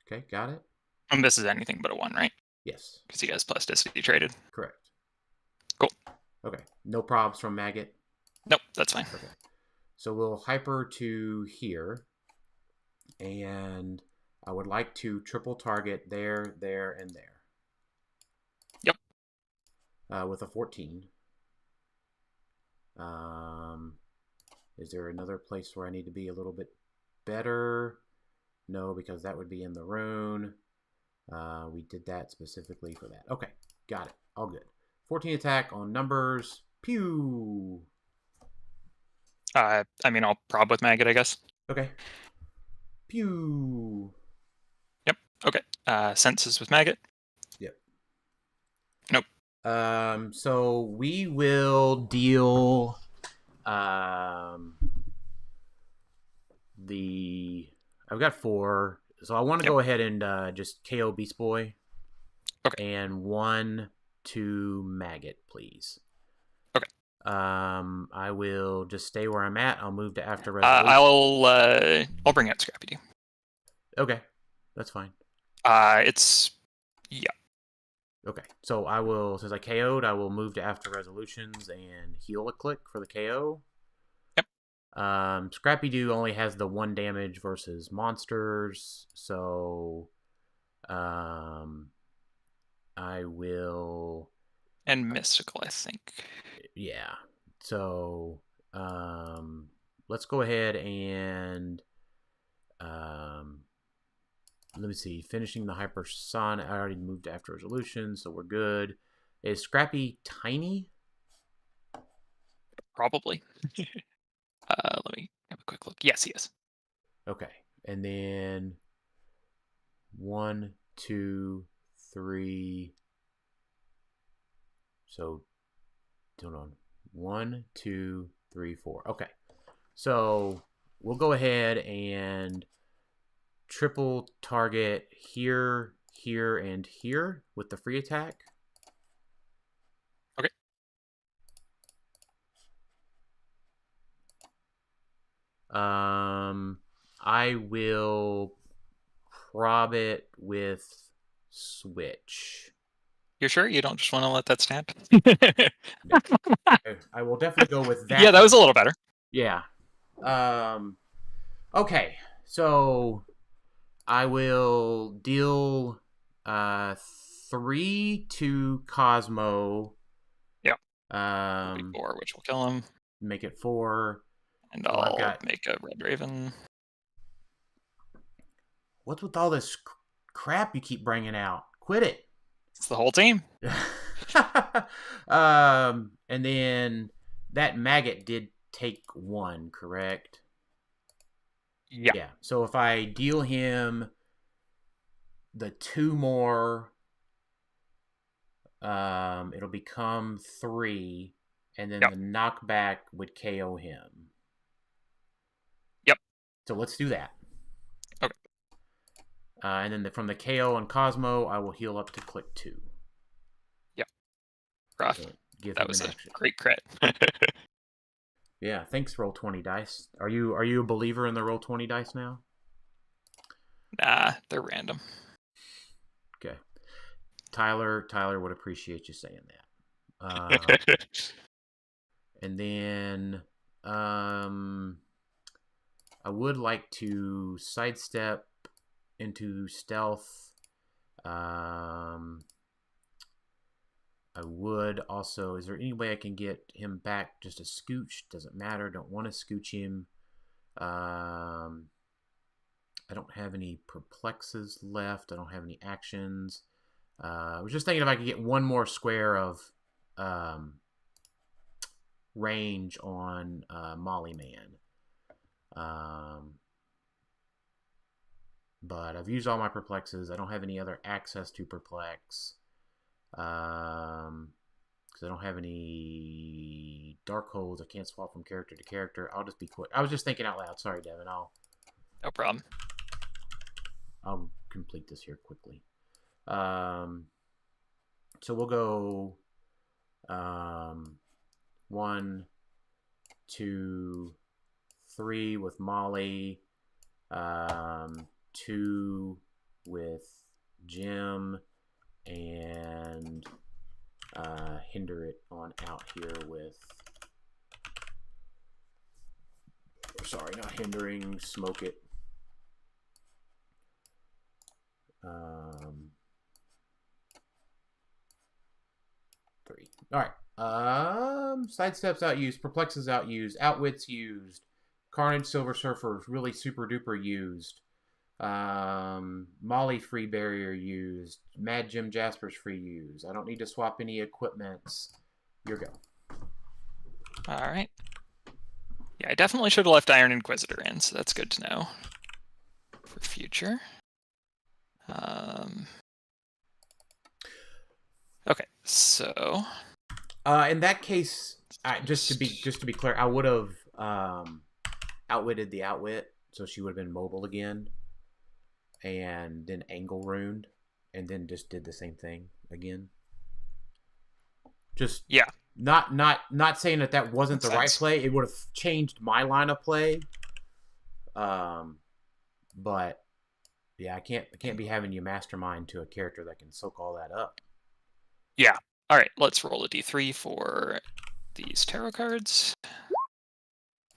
Okay, got it. And this is anything but a 1, right? Yes. Because he has plasticity traded. Correct. Cool. Okay. No probs from Maggot? Nope, that's fine. Okay. So we'll hyper to here. And I would like to triple target there, there, and there. Yep. With a 14. Is there another place where I need to be a little bit better? No, because that would be in the rune. We did that specifically for that. Okay, got it. All good. 14 attack on numbers. Pew! I mean, I'll prob with Maggot, I guess. Okay. Pew! Yep. Okay. Senses with Maggot. Yep. Nope. So we will deal I've got 4. So I want to go ahead and just KO Beast Boy. Okay. And 1 to Maggot, please. Okay. I will just stay where I'm at. I'll move to after resolution. I'll bring out Scrappy. Okay, that's fine. Yeah. Okay, so I will, since I KO'd, I will move to after resolutions and heal a click for the KO. Yep. Scrappy Doo only has the 1 damage versus monsters, so I will. And mystical, I think. Yeah. So let's go ahead and let me see. Finishing the hypersonic. I already moved to after resolution, so we're good. Is Scrappy tiny? Probably. Let me have a quick look. Yes, he is. Okay. And then 1, 2, 3. So hold on. 1, 2, 3, 4. Okay. So we'll go ahead and triple target here, here, and here with the free attack. Okay. I will prob it with switch. You're sure you don't just want to let that stand? I will definitely go with that. Yeah, that was a little better. Yeah. Okay, so I will deal 3 to Cosmo. Yep. 4, which will kill him. Make it 4. And I'll make a Red Raven. What's with all this crap you keep bringing out? Quit it. It's the whole team. And then that maggot did take 1, correct? Yeah. Yeah. So if I deal him the 2 more, it'll become 3, and then the knockback would KO him. Yep. So let's do that. Okay. And then from the KO on Cosmo, I will heal up to click 2. Yep. Rough. So that was a great crit. Yeah, thanks, Roll20 Dice. Are you a believer in the Roll20 Dice now? Nah, they're random. Okay. Tyler would appreciate you saying that. And then I would like to sidestep into stealth. I would also... Is there any way I can get him back just a scooch? Doesn't matter. Don't want to scooch him. I don't have any perplexes left. I don't have any actions. I was just thinking if I could get one more square of range on Molly Man. But I've used all my perplexes. I don't have any other access to perplex. Because I don't have any dark holes. I can't swap from character to character. I'll just be quick. I was just thinking out loud. Sorry, Devin. No problem. I'll complete this here quickly. So we'll go 1, 2, 3 with Molly, 2 with Jim, and hinder it on out here with... Sorry, not hindering, smoke it. 3. All right. Sidesteps outused, perplexes outused, outwits used, Carnage Silver Surfer really super duper used, Molly free barrier used, Mad Jim Jasper's free used. I don't need to swap any equipments. Your go. All right. Yeah, I definitely should have left Iron Inquisitor in, so that's good to know for future. Okay, so in that case, just to be clear, I would have outwitted the outwit, so she would have been mobile again, and then angle runed, and then just did the same thing again. Just not saying that wasn't the right play. It would have changed my line of play. But yeah, I can't be having you mastermind to a character that can soak all that up. Yeah. All right, let's roll a d3 for these tarot cards.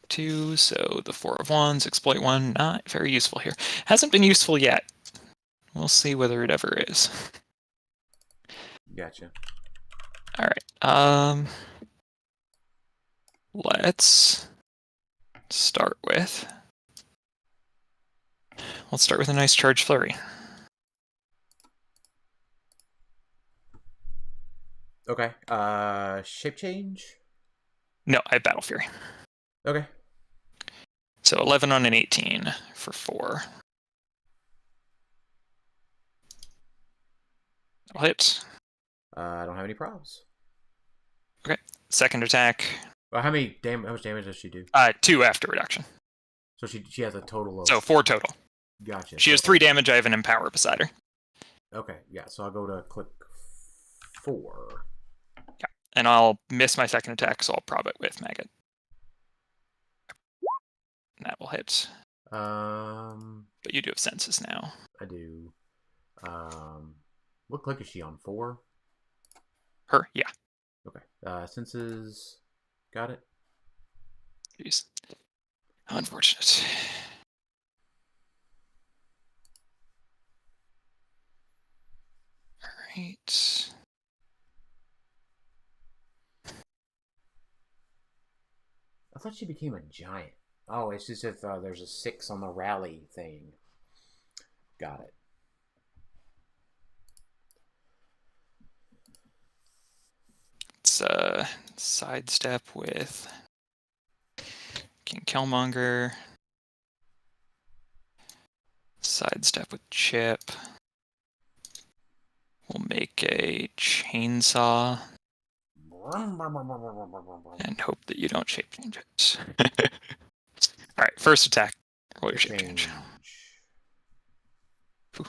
2, so the 4 of Wands, exploit 1, not very useful here. Hasn't been useful yet. We'll see whether it ever is. Gotcha. All right. Let's start with a nice charge flurry. Okay. Shape change? No, I have Battle Fury. Okay. So 11 on an 18 for 4. That'll hit. I don't have any problems. Okay. Second attack. Well, how much damage does she do? 2 after reduction. So she has a total of... So 4 total. Gotcha. She has 3 damage. I have an Empower beside her. Okay, yeah. So I'll go to click 4. Yeah, and I'll miss my second attack, so I'll prob it with Maggot. And that will hit. But you do have Senses now. I do. What click is she on? 4? Her, yeah. Okay. Senses. Got it. Jeez. How unfortunate. All right. I thought she became a giant. Oh, it's just if there's a 6 on the rally thing. Got it. It's sidestep with King Killmonger. Sidestep with Chip. We'll make a chainsaw and hope that you don't shape change it. All right, first attack. Roll your shape change. All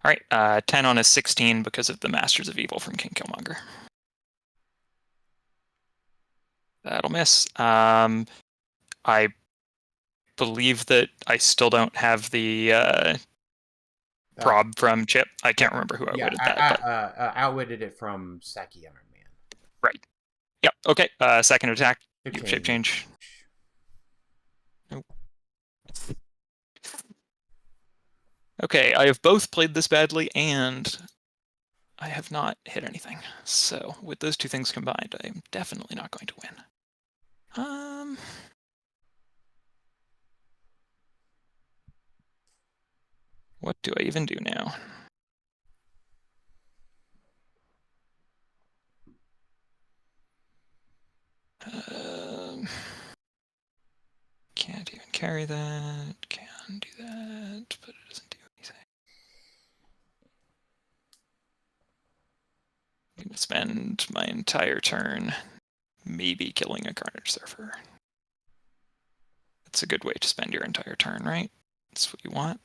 right, 10 on a 16 because of the Masters of Evil from King Killmonger. That'll miss. I believe that I still don't have the prob from Chip. I can't remember who outwitted that. But... outwitted it from Saki Iron Man. Right. Yep. Okay. Second attack. You shape change. Nope. Okay, I have both played this badly and I have not hit anything. So with those two things combined, I am definitely not going to win. What do I even do now? Can't even carry that. Can do that, but it doesn't do anything. I'm gonna spend my entire turn maybe killing a Carnage Surfer. That's a good way to spend your entire turn, right? That's what you want.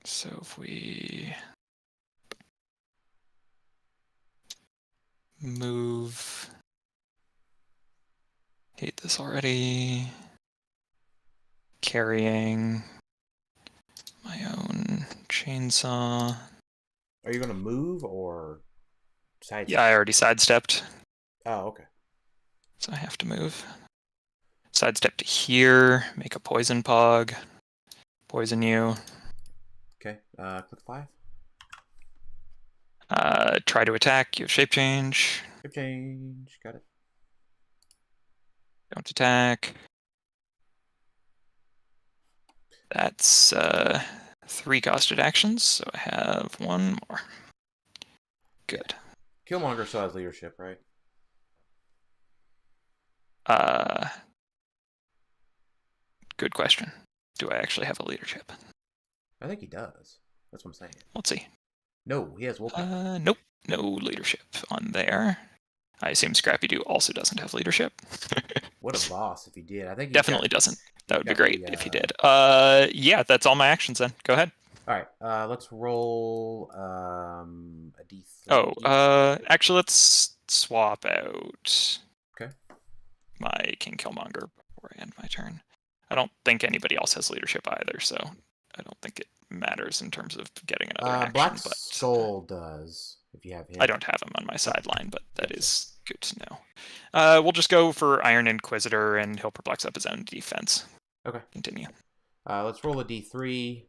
So if we move, hate this already, carrying my own chainsaw. Are you going to move or sidestep? Yeah, I already sidestepped. Oh, okay. So I have to move. Sidestep to here, make a poison pog, poison you. Okay, click 5. Try to attack, you have shape change. Shape change, got it. Don't attack. That's 3 costed actions, so I have 1 more. Good. Killmonger still has leadership, right? Good question. Do I actually have a leadership? I think he does. That's what I'm saying. Let's see. No, he has willpower. Nope. No leadership on there. I assume Scrappy Doo also doesn't have leadership. What a boss if he did. I think he Definitely doesn't. That would be great if he did. Yeah, that's all my actions then. Go ahead. All right, let's roll a d3. Oh, actually, let's swap out Okay. my King Killmonger before I end my turn. I don't think anybody else has leadership either, so I don't think it matters in terms of getting another action. Black but Skull does, if you have him. I don't have him on my sideline, but that is good to know. We'll just go for Iron Inquisitor, and he'll perplex up his own defense. Okay. Continue. Let's roll a d3.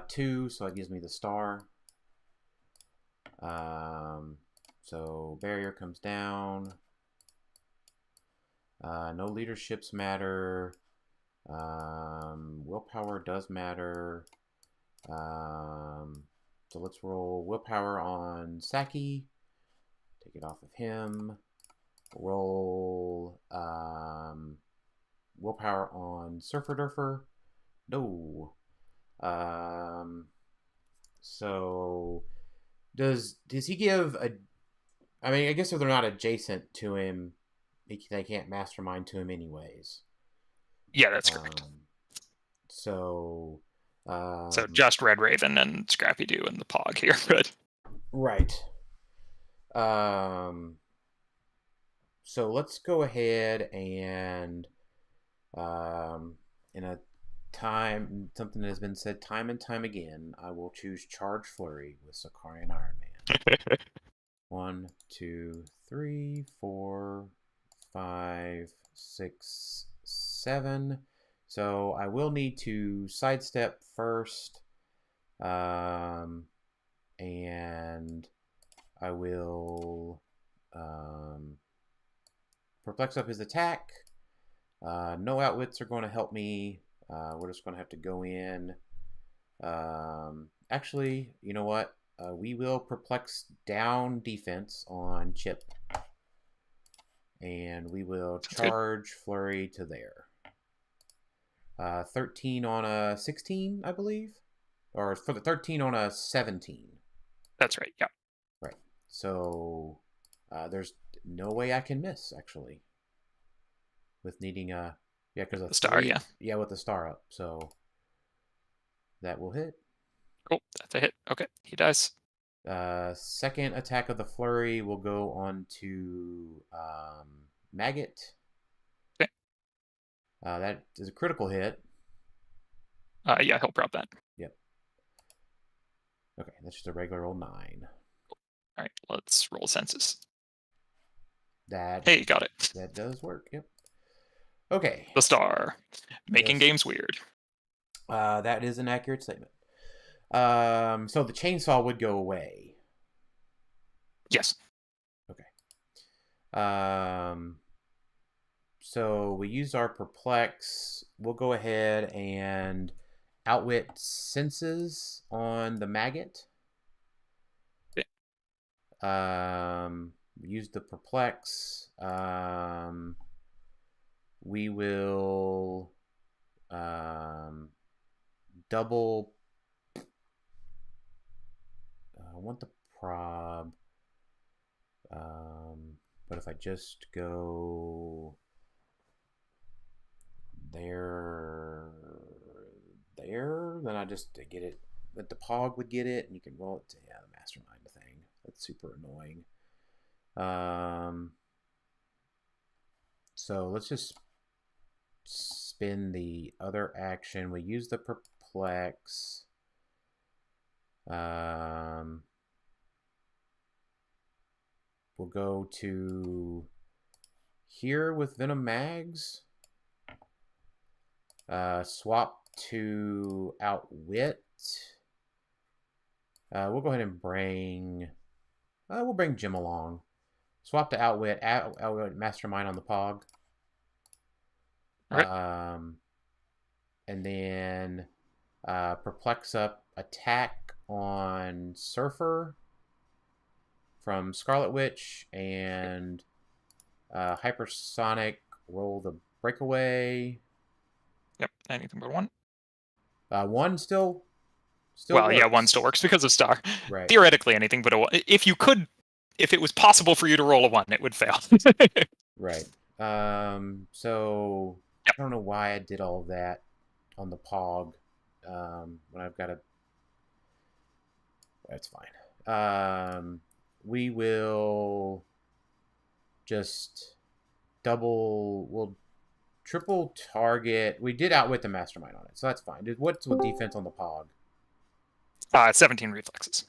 2, so that gives me the star. So barrier comes down. No leaderships matter. Willpower does matter. So let's roll willpower on Saki. Take it off of him. Roll willpower on Surfer Durfer. No. So does he give a? I mean, I guess if they're not adjacent to him, they can't mastermind to him anyways. Yeah, that's correct. So just Red Raven and Scrappy Doo and the Pog here, but right. So let's go ahead and in a something that has been said time and time again, I will choose Charge Flurry with Sakarian Iron Man. 1, 2, 3, 4, 5, 6, 7. So I will need to sidestep first, and I will perplex up his attack. No outwits are going to help me. We're just going to have to go in. Actually, you know what? We will perplex down defense on Chip. And we will charge Flurry to there. 13 on a 16, I believe. Or for the 13 on a 17. That's right, yeah. Right. So there's no way I can miss, actually. With needing a... Yeah, because a star, 3, yeah. Yeah, with the star up. So that will hit. Cool, that's a hit. Okay, he dies. Second attack of the flurry will go on to Maggot. Okay. That is a critical hit. Yeah, he'll prop that. Yep. Okay, that's just a regular old 9. All right, let's roll senses. That. Hey, got it. That does work. Yep. Okay. The star, making Yes. games weird. That is an accurate statement. So the chainsaw would go away. Yes. Okay. So we used our perplex. We'll go ahead and outwit senses on the maggot. Okay. We used the perplex. We will double. I want the prob. But if I just go there, then I just get it. But the Pog would get it, and you can roll it to the mastermind thing. That's super annoying. So let's just spin the other action. We use the perplex. We'll go to here with Venom Mags. Swap to Outwit. We'll go ahead and bring... we'll bring Jim along. Swap to Outwit. Outwit Mastermind on the Pog. Okay. And then Perplex up Attack on Surfer from Scarlet Witch, and Hypersonic roll the Breakaway. Yep, anything but 1. 1 still well, works. Yeah, 1 still works because of star. Right. Theoretically, anything but a 1. If it was possible for you to roll a 1, it would fail. Right. So yep. I don't know why I did all of that on the Pog when I've got a... That's fine. We will just we'll triple target. We did outwit the mastermind on it, so that's fine. What's with defense on the Pog? 17 reflexes.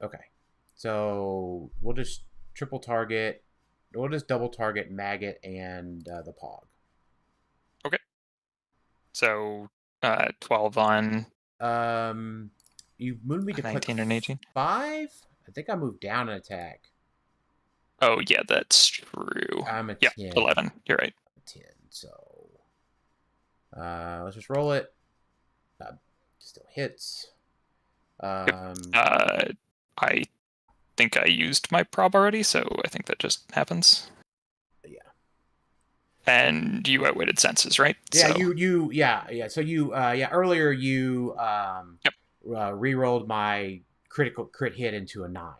Okay. So we'll just triple target. We'll just double target Maggot and the Pog. Okay. So 12 on... You moved me to 19 and 18? 5? I think I moved down an attack. Oh, yeah, that's true. I'm a 10. 11. You're right. 10, so... let's just roll it. Still hits. I think I used my prob already, so I think that just happens. Yeah. And you outwitted senses, right? Yeah, so... yeah. So you earlier you re-rolled my crit hit into a 9,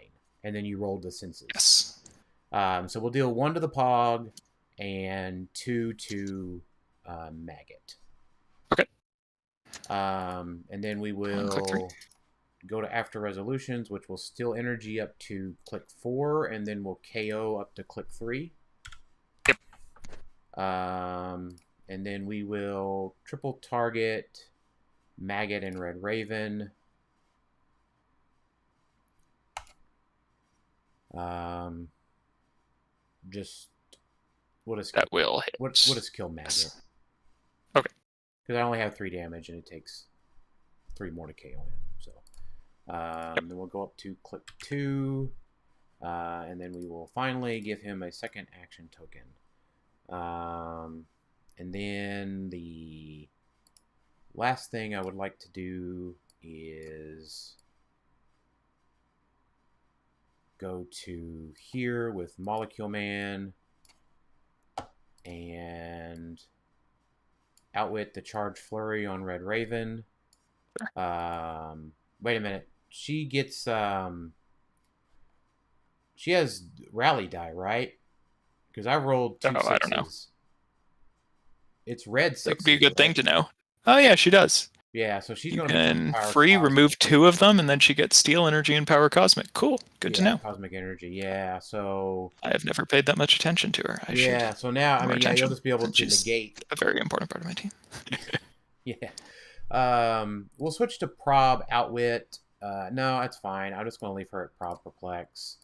and then you rolled the senses. Yes. So we'll deal 1 to the Pog and 2 to Maggot. Okay. And then we will go to After Resolutions, which will steal energy up to click 4, and then we'll KO up to click 3. Yep. And then we will triple target Maggot and Red Raven. Just we'll just That will hit. We'll just kill Maggot. Okay. Because I only have 3 damage and it takes 3 more to KO him. So then we'll go up to click 2. And then we will finally give him a second action token. And then the last thing I would like to do is go to here with Molecule Man and outwit the Charge Flurry on Red Raven. Wait a minute. She gets she has rally die, right? Because I rolled 2 sixes. I don't know. It's red 6. That would be a good thing to know. Oh yeah, she does. Yeah, so she's You going to can Power free Cosmic. remove 2 of them, and then she gets Steel Energy and Power Cosmic. Cool. Good to know. Cosmic Energy, yeah. So I have never paid that much attention to her. I should. So now, I more mean, yeah, you'll attention, just be able since to she's negate. a very important part of my team. Yeah. We'll switch to Prob Outwit. No, that's fine. I'm just going to leave her at Prob Perplex.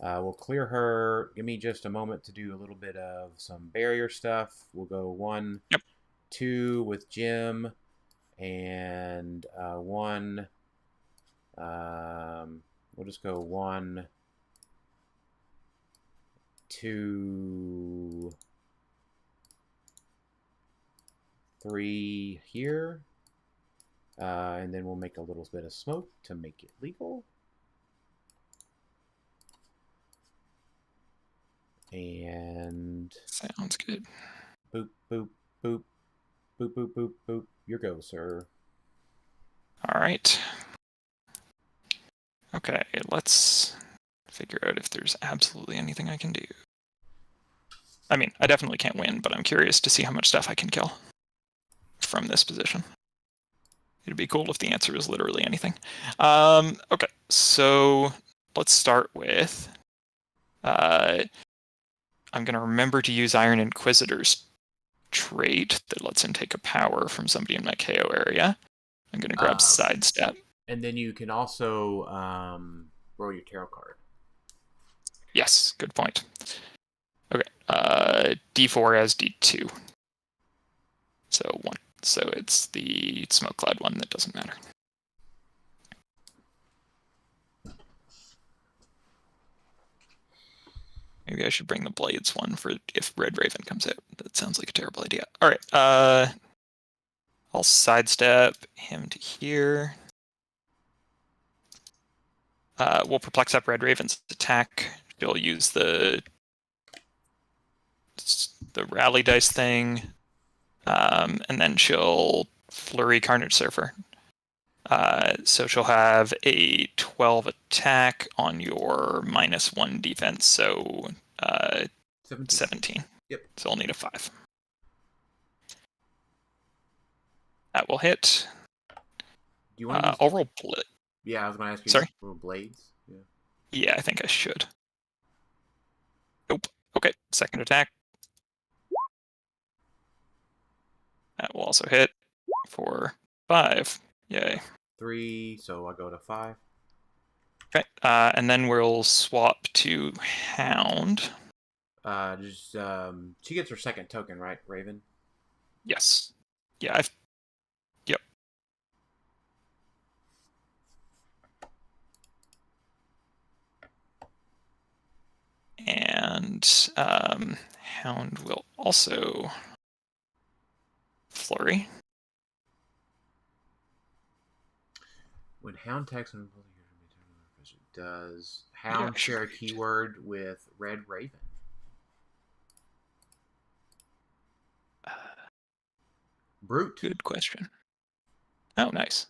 We'll clear her. Give me just a moment to do a little bit of some barrier stuff. We'll go 1, 2 with Jim, and 1. We'll just go 1, 2, 3 here. And then we'll make a little bit of smoke to make it legal. And sounds good. Boop, boop, boop, boop, boop, boop, boop. Your go, sir. All right. Okay, let's figure out if there's absolutely anything I can do. I mean, I definitely can't win, but I'm curious to see how much stuff I can kill from this position. It'd be cool if the answer is literally anything. Okay, so let's start with... I'm going to remember to use Iron Inquisitor's trait that lets him take a power from somebody in my KO area. I'm going to grab Sidestep. And then you can also roll your tarot card. Yes, good point. Okay, D4 as D2. So 1. So it's the Smoke Cloud one that doesn't matter. Maybe I should bring the Blades one for if Red Raven comes out. That sounds like a terrible idea. All right, I'll sidestep him to here. We'll perplex up Red Raven's attack. She'll use the rally dice thing, and then she'll flurry Carnage Surfer. So she'll have a 12 attack on your -1 defense, so 17. Yep. So I'll need a 5. That will hit. Do you want to I'll roll Blade. Yeah, I was going to ask you. Sorry? Roll Blades. Yeah. Yeah, I think I should. Nope. Okay, second attack. That will also hit for 5. Yay. 3, so I'll go to 5. Okay, and then we'll swap to Hound. She gets her second token, right, Raven? Yes. Yeah, Yep. And Hound will also flurry. When Hound attacks on does Hound share a keyword with Red Raven? Brute. Good question. Oh, nice.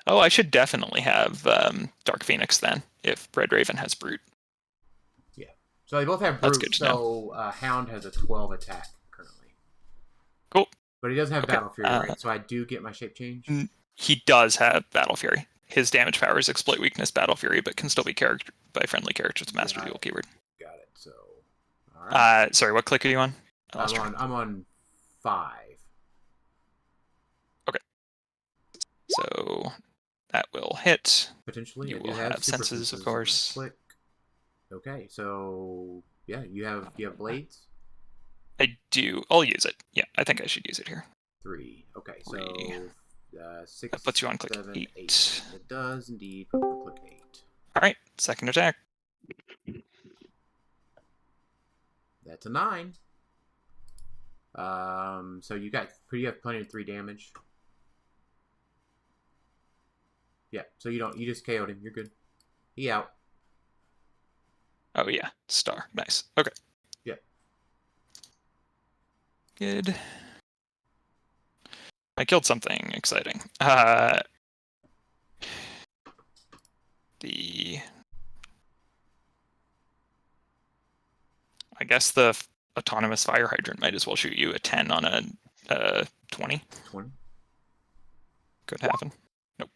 Oh, I should definitely have Dark Phoenix then, if Red Raven has Brute. Yeah. So they both have Brute, so Hound has a 12 attack currently. Cool. But he doesn't have Battle Fury, right? So I do get my shape change? He does have Battle Fury. His damage power is Exploit Weakness Battle Fury, but can still be by friendly characters with Master Duel keyword. Got it. So, all right. Sorry, what click are you on? I'm on 5. So that will hit. Potentially, You I do will have have super senses, of senses. course. Click. Okay, so yeah, you have blades. I do. I'll use it. Yeah, I think I should use it here. 3. Okay, so 6. That puts you on click 7, 8. 8. It does indeed put me on click 8. All right, second attack. That's a 9. So you have plenty of 3 damage. Yeah, so you just KO'd him. You're good. He out. Oh yeah, star. Nice. Okay. Yeah. Good. I killed something exciting. I guess the autonomous fire hydrant might as well shoot you a 10 on a 20. 20. Could happen. Nope.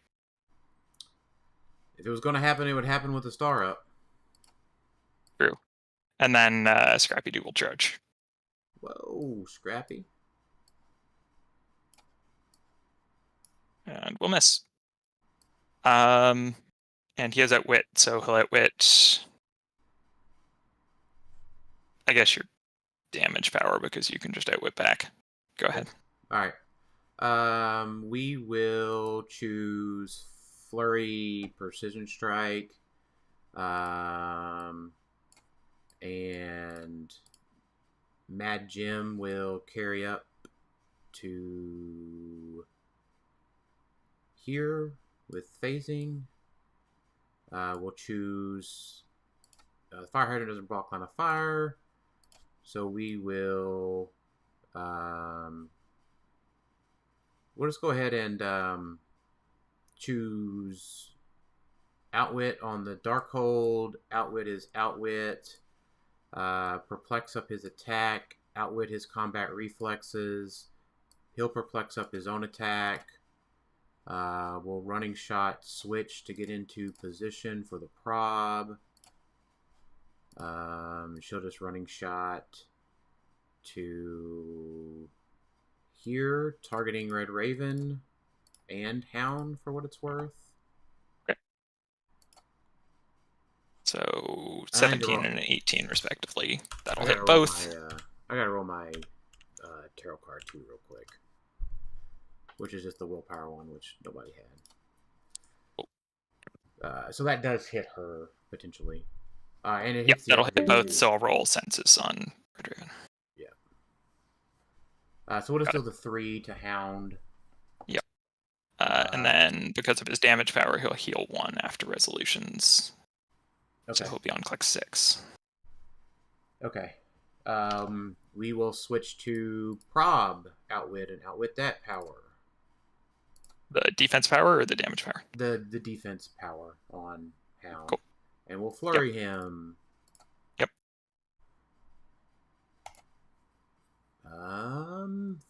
If it was going to happen, it would happen with the star up. True. And then Scrappy Doo will charge. Whoa, Scrappy. And we'll miss. And he has Outwit, so he'll Outwit, I guess, your damage power, because you can just Outwit back. Go ahead. All right. We will choose Flurry, Precision Strike, and Mad Jim will carry up to here with phasing. We'll choose the fire hydrant doesn't block line of fire, so we will we'll just go ahead and choose Outwit on the Darkhold. Outwit is Outwit. Perplex up his attack. Outwit his combat reflexes. He'll perplex up his own attack. We'll running shot switch to get into position for the prob. She'll just running shot to here, targeting Red Raven and Hound for what it's worth. Okay. So 17 and an 18 respectively. That'll hit both. I gotta roll my tarot card too real quick. Which is just the willpower one, which nobody had. So that does hit her, potentially. And it hits that'll hit both, so I'll roll senses on Red Raven. Yeah. So we'll just do the 3 to Hound. Yep. And then, because of his damage power, he'll heal 1 after resolutions. Okay. So he'll be on click 6. Okay. We will switch to Prob Outwit and Outwit that power. The defense power or the damage power? The defense power on Hound. Cool. And we'll flurry him. Yep.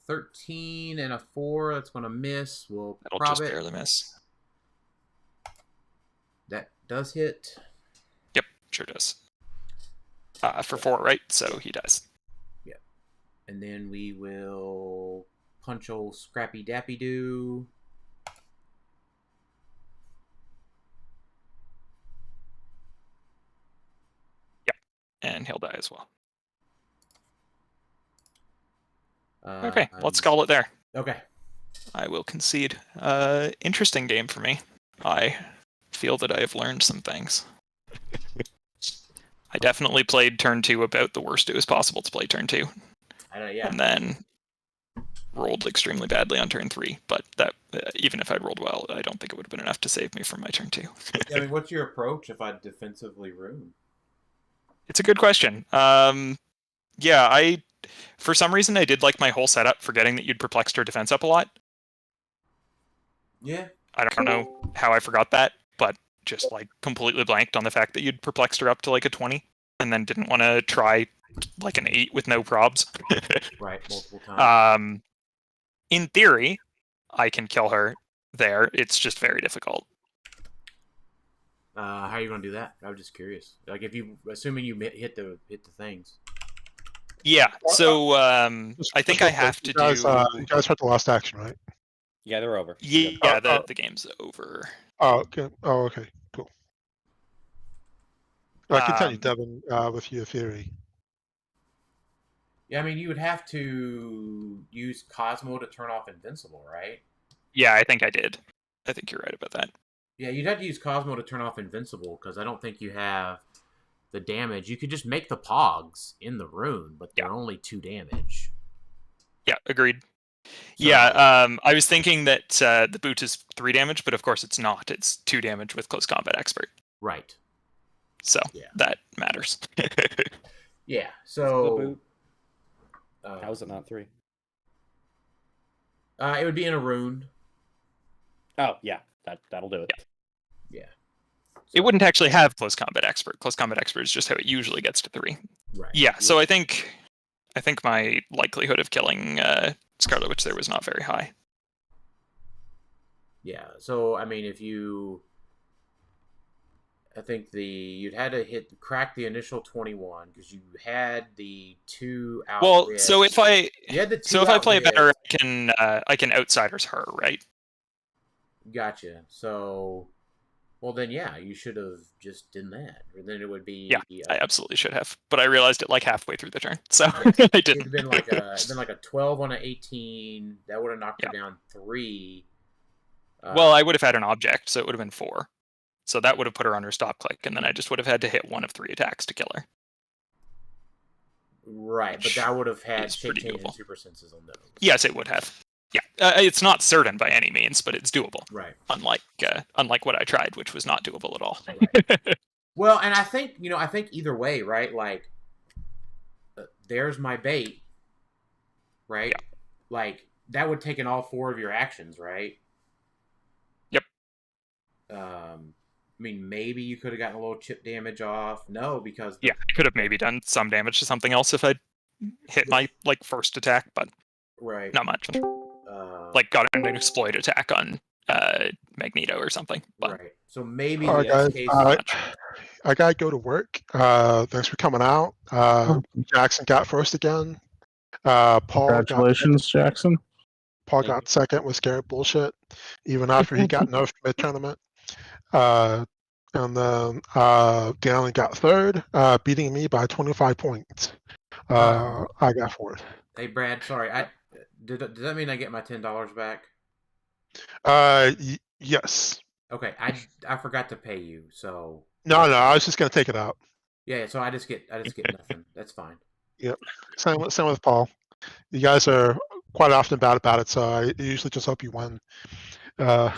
13 and a 4. That's going to miss. We'll That'll prob just it. barely miss. That does hit. Yep, sure does. For 4, right? So he dies. Yep. And then we will punch old Scrappy Dappy Doo. And he'll die as well. Okay, let's call it there. Okay. I will concede. Interesting game for me. I feel that I have learned some things. I definitely played turn 2 about the worst it was possible to play turn 2. Yeah. And then rolled extremely badly on turn 3. But that even if I'd rolled well, I don't think it would have been enough to save me from my turn 2. I mean, what's your approach if I defensively rune? It's a good question. For some reason, I did like my whole setup, forgetting that you'd perplexed her defense up a lot. Yeah. I don't know how I forgot that, but just like completely blanked on the fact that you'd perplexed her up to like a 20, and then didn't want to try like an 8 with no probs. Right, multiple times. In theory, I can kill her there. It's just very difficult. How are you gonna do that? I was just curious. Like, if you, assuming you hit the things. Yeah. So I think I have to you guys, do. You guys heard the last action, right? Yeah, they're over. Yeah, the game's over. Oh, okay. Oh, okay. Cool. Continue, Devin, with your theory. Yeah, I mean, you would have to use Cosmo to turn off Invincible, right? Yeah, I think I did. I think you're right about that. Yeah, you'd have to use Cosmo to turn off Invincible, because I don't think you have the damage. You could just make the Pogs in the rune, but they're only 2 damage. Yeah, agreed. So, yeah, I was thinking that the boot is 3 damage, but of course it's not. It's 2 damage with Close Combat Expert. Right. So that matters. Yeah, so... How is it not 3? It would be in a rune. Oh, yeah. That'll do it. Yeah. It wouldn't actually have Close Combat Expert. Close Combat Expert is just how it usually gets to 3. Right. Yeah, so I think my likelihood of killing Scarlet Witch there was not very high. Yeah, so I mean, I think you'd had to crack the initial 21 because you had the 2 outwits. Well, so if I play it better, outwits. I can outsiders her, right? Gotcha. So, well then, yeah, you should have just done that, or then it would be. Yeah, I absolutely should have, but I realized it like halfway through the turn, so I didn't. It'd been like a 12 on an 18. That would have knocked her down 3. Well, I would have had an object, so it would have been 4. So that would have put her on her stop click, and then I just would have had to hit 1 of 3 attacks to kill her. Right, but that would have had shape change and super senses on those. Yes, it would have. Yeah, it's not certain by any means, but it's doable. Right. Unlike what I tried, which was not doable at all. Right. Well, and I think either way, right? Like, there's my bait, right? Yeah. Like that would take in all 4 of your actions, right? Yep. I mean, maybe you could have gotten a little chip damage off. No, because I could have maybe done some damage to something else if I hit my first attack, but not much. Got an exploit attack on Magneto or something. But... Right. So maybe all right, guys. case I gotta go to work. Thanks for coming out. Jackson got first again. Paul. Congratulations, Jackson. Paul got second with Scared Bullshit, even after he got nerfed mid-tournament. And then Galen got third, beating me by 25 points. I got fourth. Hey, Brad, sorry. Does that mean I get my $10 back? Yes. Okay, I forgot to pay you, so. No, I was just gonna take it out. Yeah, so I just get nothing. That's fine. Yep. Same with Paul. You guys are quite often bad about it, so I usually just hope you win. I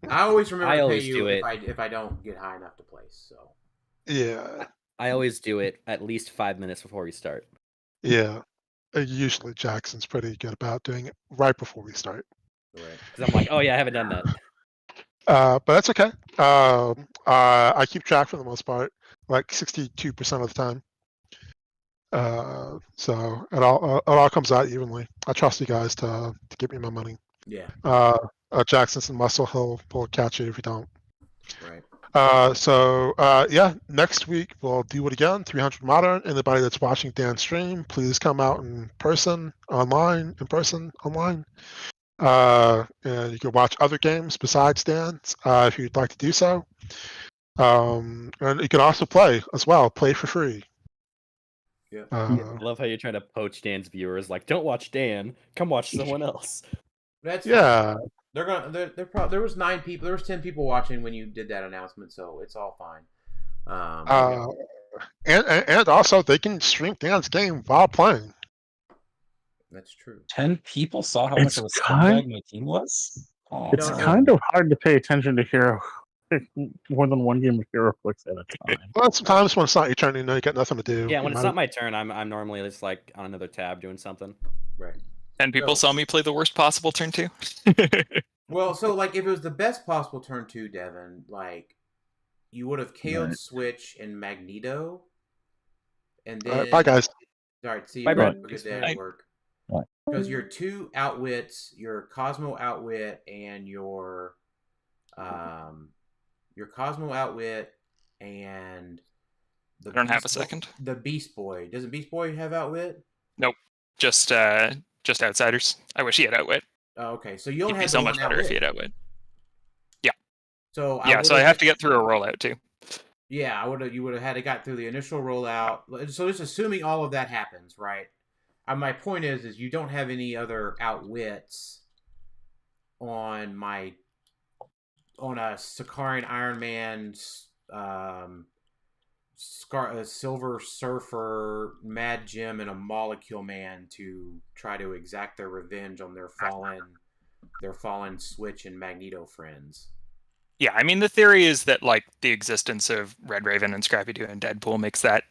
always remember to pay always you do it. if I don't get high enough to place. So. Yeah. I always do it at least 5 minutes before we start. Yeah. Usually Jackson's pretty good about doing it right before we start. Right. Because I'm like, oh yeah, I haven't done that. But that's okay. I keep track for the most part, like 62% of the time. So it all comes out evenly. I trust you guys to give me my money. Yeah. Jackson's and Muscle will catch you if you don't. Right. Yeah, next week we'll do it again. 300 Modern. Anybody that's watching Dan's stream, please come out in person, online. And you can watch other games besides Dan's if you'd like to do so. And you can also play as well. Play for free. Yeah. I love how you're trying to poach Dan's viewers. Like, don't watch Dan. Come watch someone else. That's yeah. Fine. They're probably there was 9 people. There was 10 people watching when you did that announcement, so it's all fine. And also they can stream Dan's game while playing. That's true. 10 people saw how much of a scumbag my team was? Oh, It's kind of hard to pay attention to Hero more than one game of Heroclix at a time. Well, sometimes when it's not your turn, you got nothing to do. Yeah, when it's not my turn, I'm normally just like on another tab doing something. Right. 10 people saw me play the worst possible turn 2. Well, so like if it was the best possible turn 2, Devin, like you would have KO'd Switch and Magneto, and then bye guys. All right, see you. Bye, Have Brad. a good day at work. Because your 2 outwits, your Cosmo outwit and your Cosmo outwit and I don't have a second. The Beast Boy. Doesn't Beast Boy have outwit? Nope. Just outsiders. I wish he had outwit. Oh, okay, so you only It'd be had so the much one better if he outwit. had outwit. Yeah. So Yeah, so I have to get through a rollout too. Yeah, you would have had to got through the initial rollout. So just assuming all of that happens, right? My point is you don't have any other outwits on a Sakarian Iron Man's a Silver Surfer, Mad Jim, and a Molecule Man to try to exact their revenge on their fallen Switch and Magneto friends. Yeah, I mean the theory is that like the existence of Red Raven and Scrappy Doo and Deadpool makes that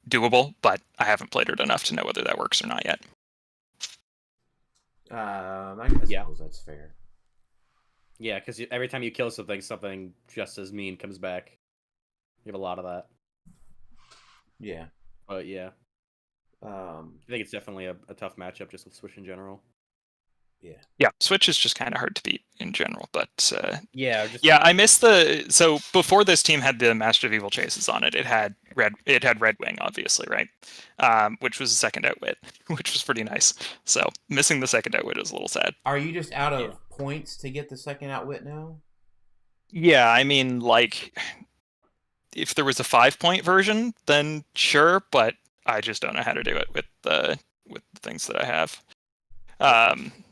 doable, but I haven't played it enough to know whether that works or not yet. I suppose that's fair. Yeah, because every time you kill something just as mean comes back. You have a lot of that. Yeah. But yeah. I think it's definitely a tough matchup just with Switch in general. Yeah. Yeah, Switch is just kind of hard to beat in general, but yeah, I miss so before this team had the Master of Evil chases on it. It had Red Wing, obviously, right? Which was a second outwit, which was pretty nice. So missing the second outwit is a little sad. Are you just out of points to get the second outwit now? Yeah, I mean, like, if there was a 5-point version, then sure, but I just don't know how to do it with the things that I have.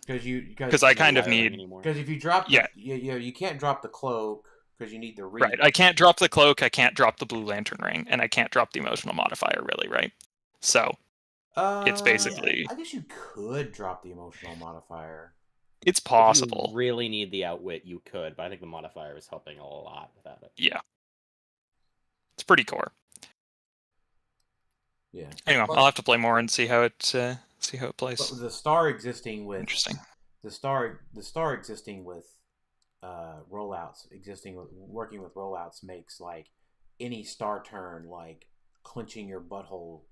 Because I kind of need. Because if you drop, you can't drop the cloak because you need the ring. Right, I can't drop the cloak, I can't drop the Blue Lantern ring, and I can't drop the emotional modifier, really, right? So it's basically. I guess you could drop the emotional modifier. It's possible. If you really need the outwit, you could, but I think the modifier is helping a lot without it. Yeah, it's pretty core. Yeah. Anyway, I'll have to play more and see how it plays. But the star existing with interesting. The star existing with working with rollouts makes like any star turn like clenching your butthole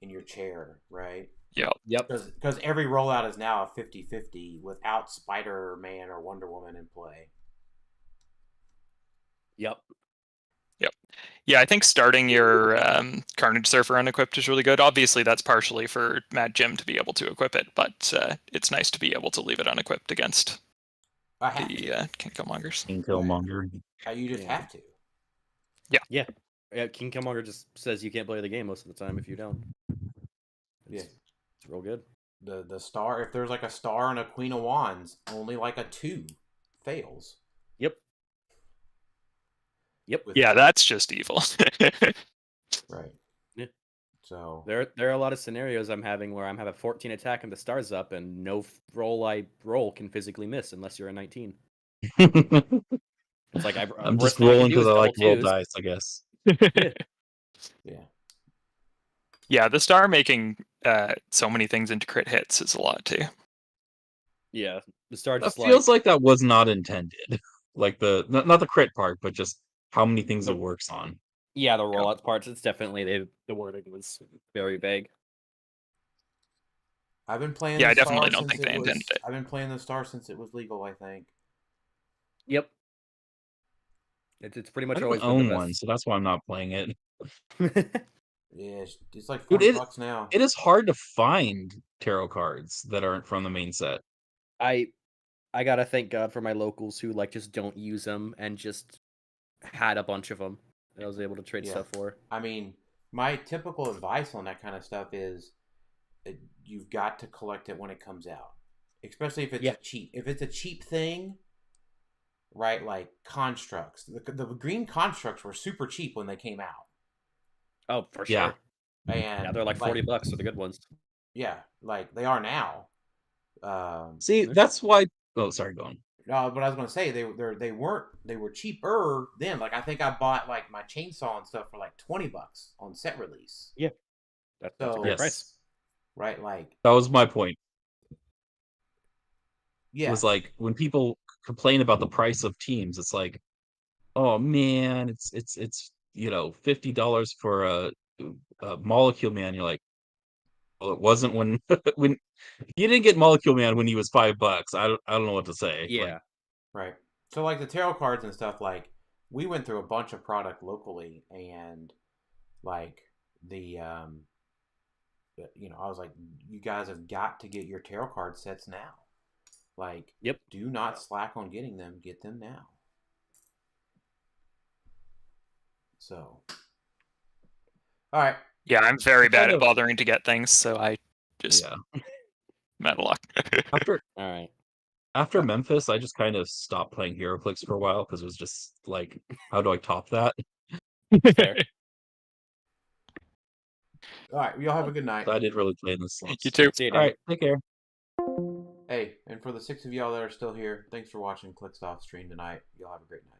in your chair, right? Yep. Because every rollout is now a 50-50 without Spider-Man or Wonder Woman in play. Yep. Yeah, I think starting your Carnage Surfer unequipped is really good. Obviously, that's partially for Mad Jim to be able to equip it, but it's nice to be able to leave it unequipped against the King Killmongers. King Killmonger. You just have to. Yeah. King Killmonger just says you can't play the game most of the time if you don't. It's real good. The star, if there's like a star and a Queen of Wands, only like a 2 fails. Yep. Yeah, that's just evil. Right. Yeah. So there are a lot of scenarios I'm having where I'm having 14 attack and the star's up, and no roll I roll can physically miss unless you're a 19. It's like I'm just rolling because I like roll dice, I guess. Yeah. Yeah, the star making so many things into crit hits is a lot too. Yeah, the star just feels like that was not intended. Like not the crit part, but just how many things it works on. Yeah, the rollout parts. It's definitely the wording was very vague. I've been playing. Yeah, I definitely don't think they intended it. I've been playing the star since it was legal, I think. Yep. It's pretty much I always don't own one, so that's why I'm not playing it. Yeah, it's like $40 now. It is hard to find tarot cards that aren't from the main set. I gotta thank God for my locals who like just don't use them and just had a bunch of them that I was able to trade stuff for. I mean, my typical advice on that kind of stuff is you've got to collect it when it comes out, especially if it's a cheap thing, right? Like constructs. The green constructs were super cheap when they came out. Oh, for sure. And they're like $40 for the good ones. Yeah, like they are now. See, that's why. Oh, sorry, go on. No, but I was gonna say they were cheaper then. Like I think I bought like my chainsaw and stuff for like $20 on set release. Yeah, that's a great price, right? Like that was my point. Yeah, it was like when people complain about the price of teams, it's like, oh man, it's $50 for a Molecule Man. You're like, well, it wasn't when when you didn't get Molecule Man when he was $5. I don't know what to say. Yeah, right. So like the tarot cards and stuff, like we went through a bunch of product locally, and like the you know, I was like, you guys have got to get your tarot card sets now. Like, Yep. Do not slack on getting them. Get them now. So, all right. Yeah, I'm very bad kind at of- bothering to get things, so I just Yeah. I'm out of luck. After All right. after Memphis, I just kind of stopped playing Heroclix for a while because it was just like, how do I top that? Fair. All right. Y'all have a good night. I didn't really play in the slots. You too. See you, All Dan. right, take care. Hey, and for the 6 of y'all that are still here, thanks for watching Clickstop stream tonight. Y'all have a great night.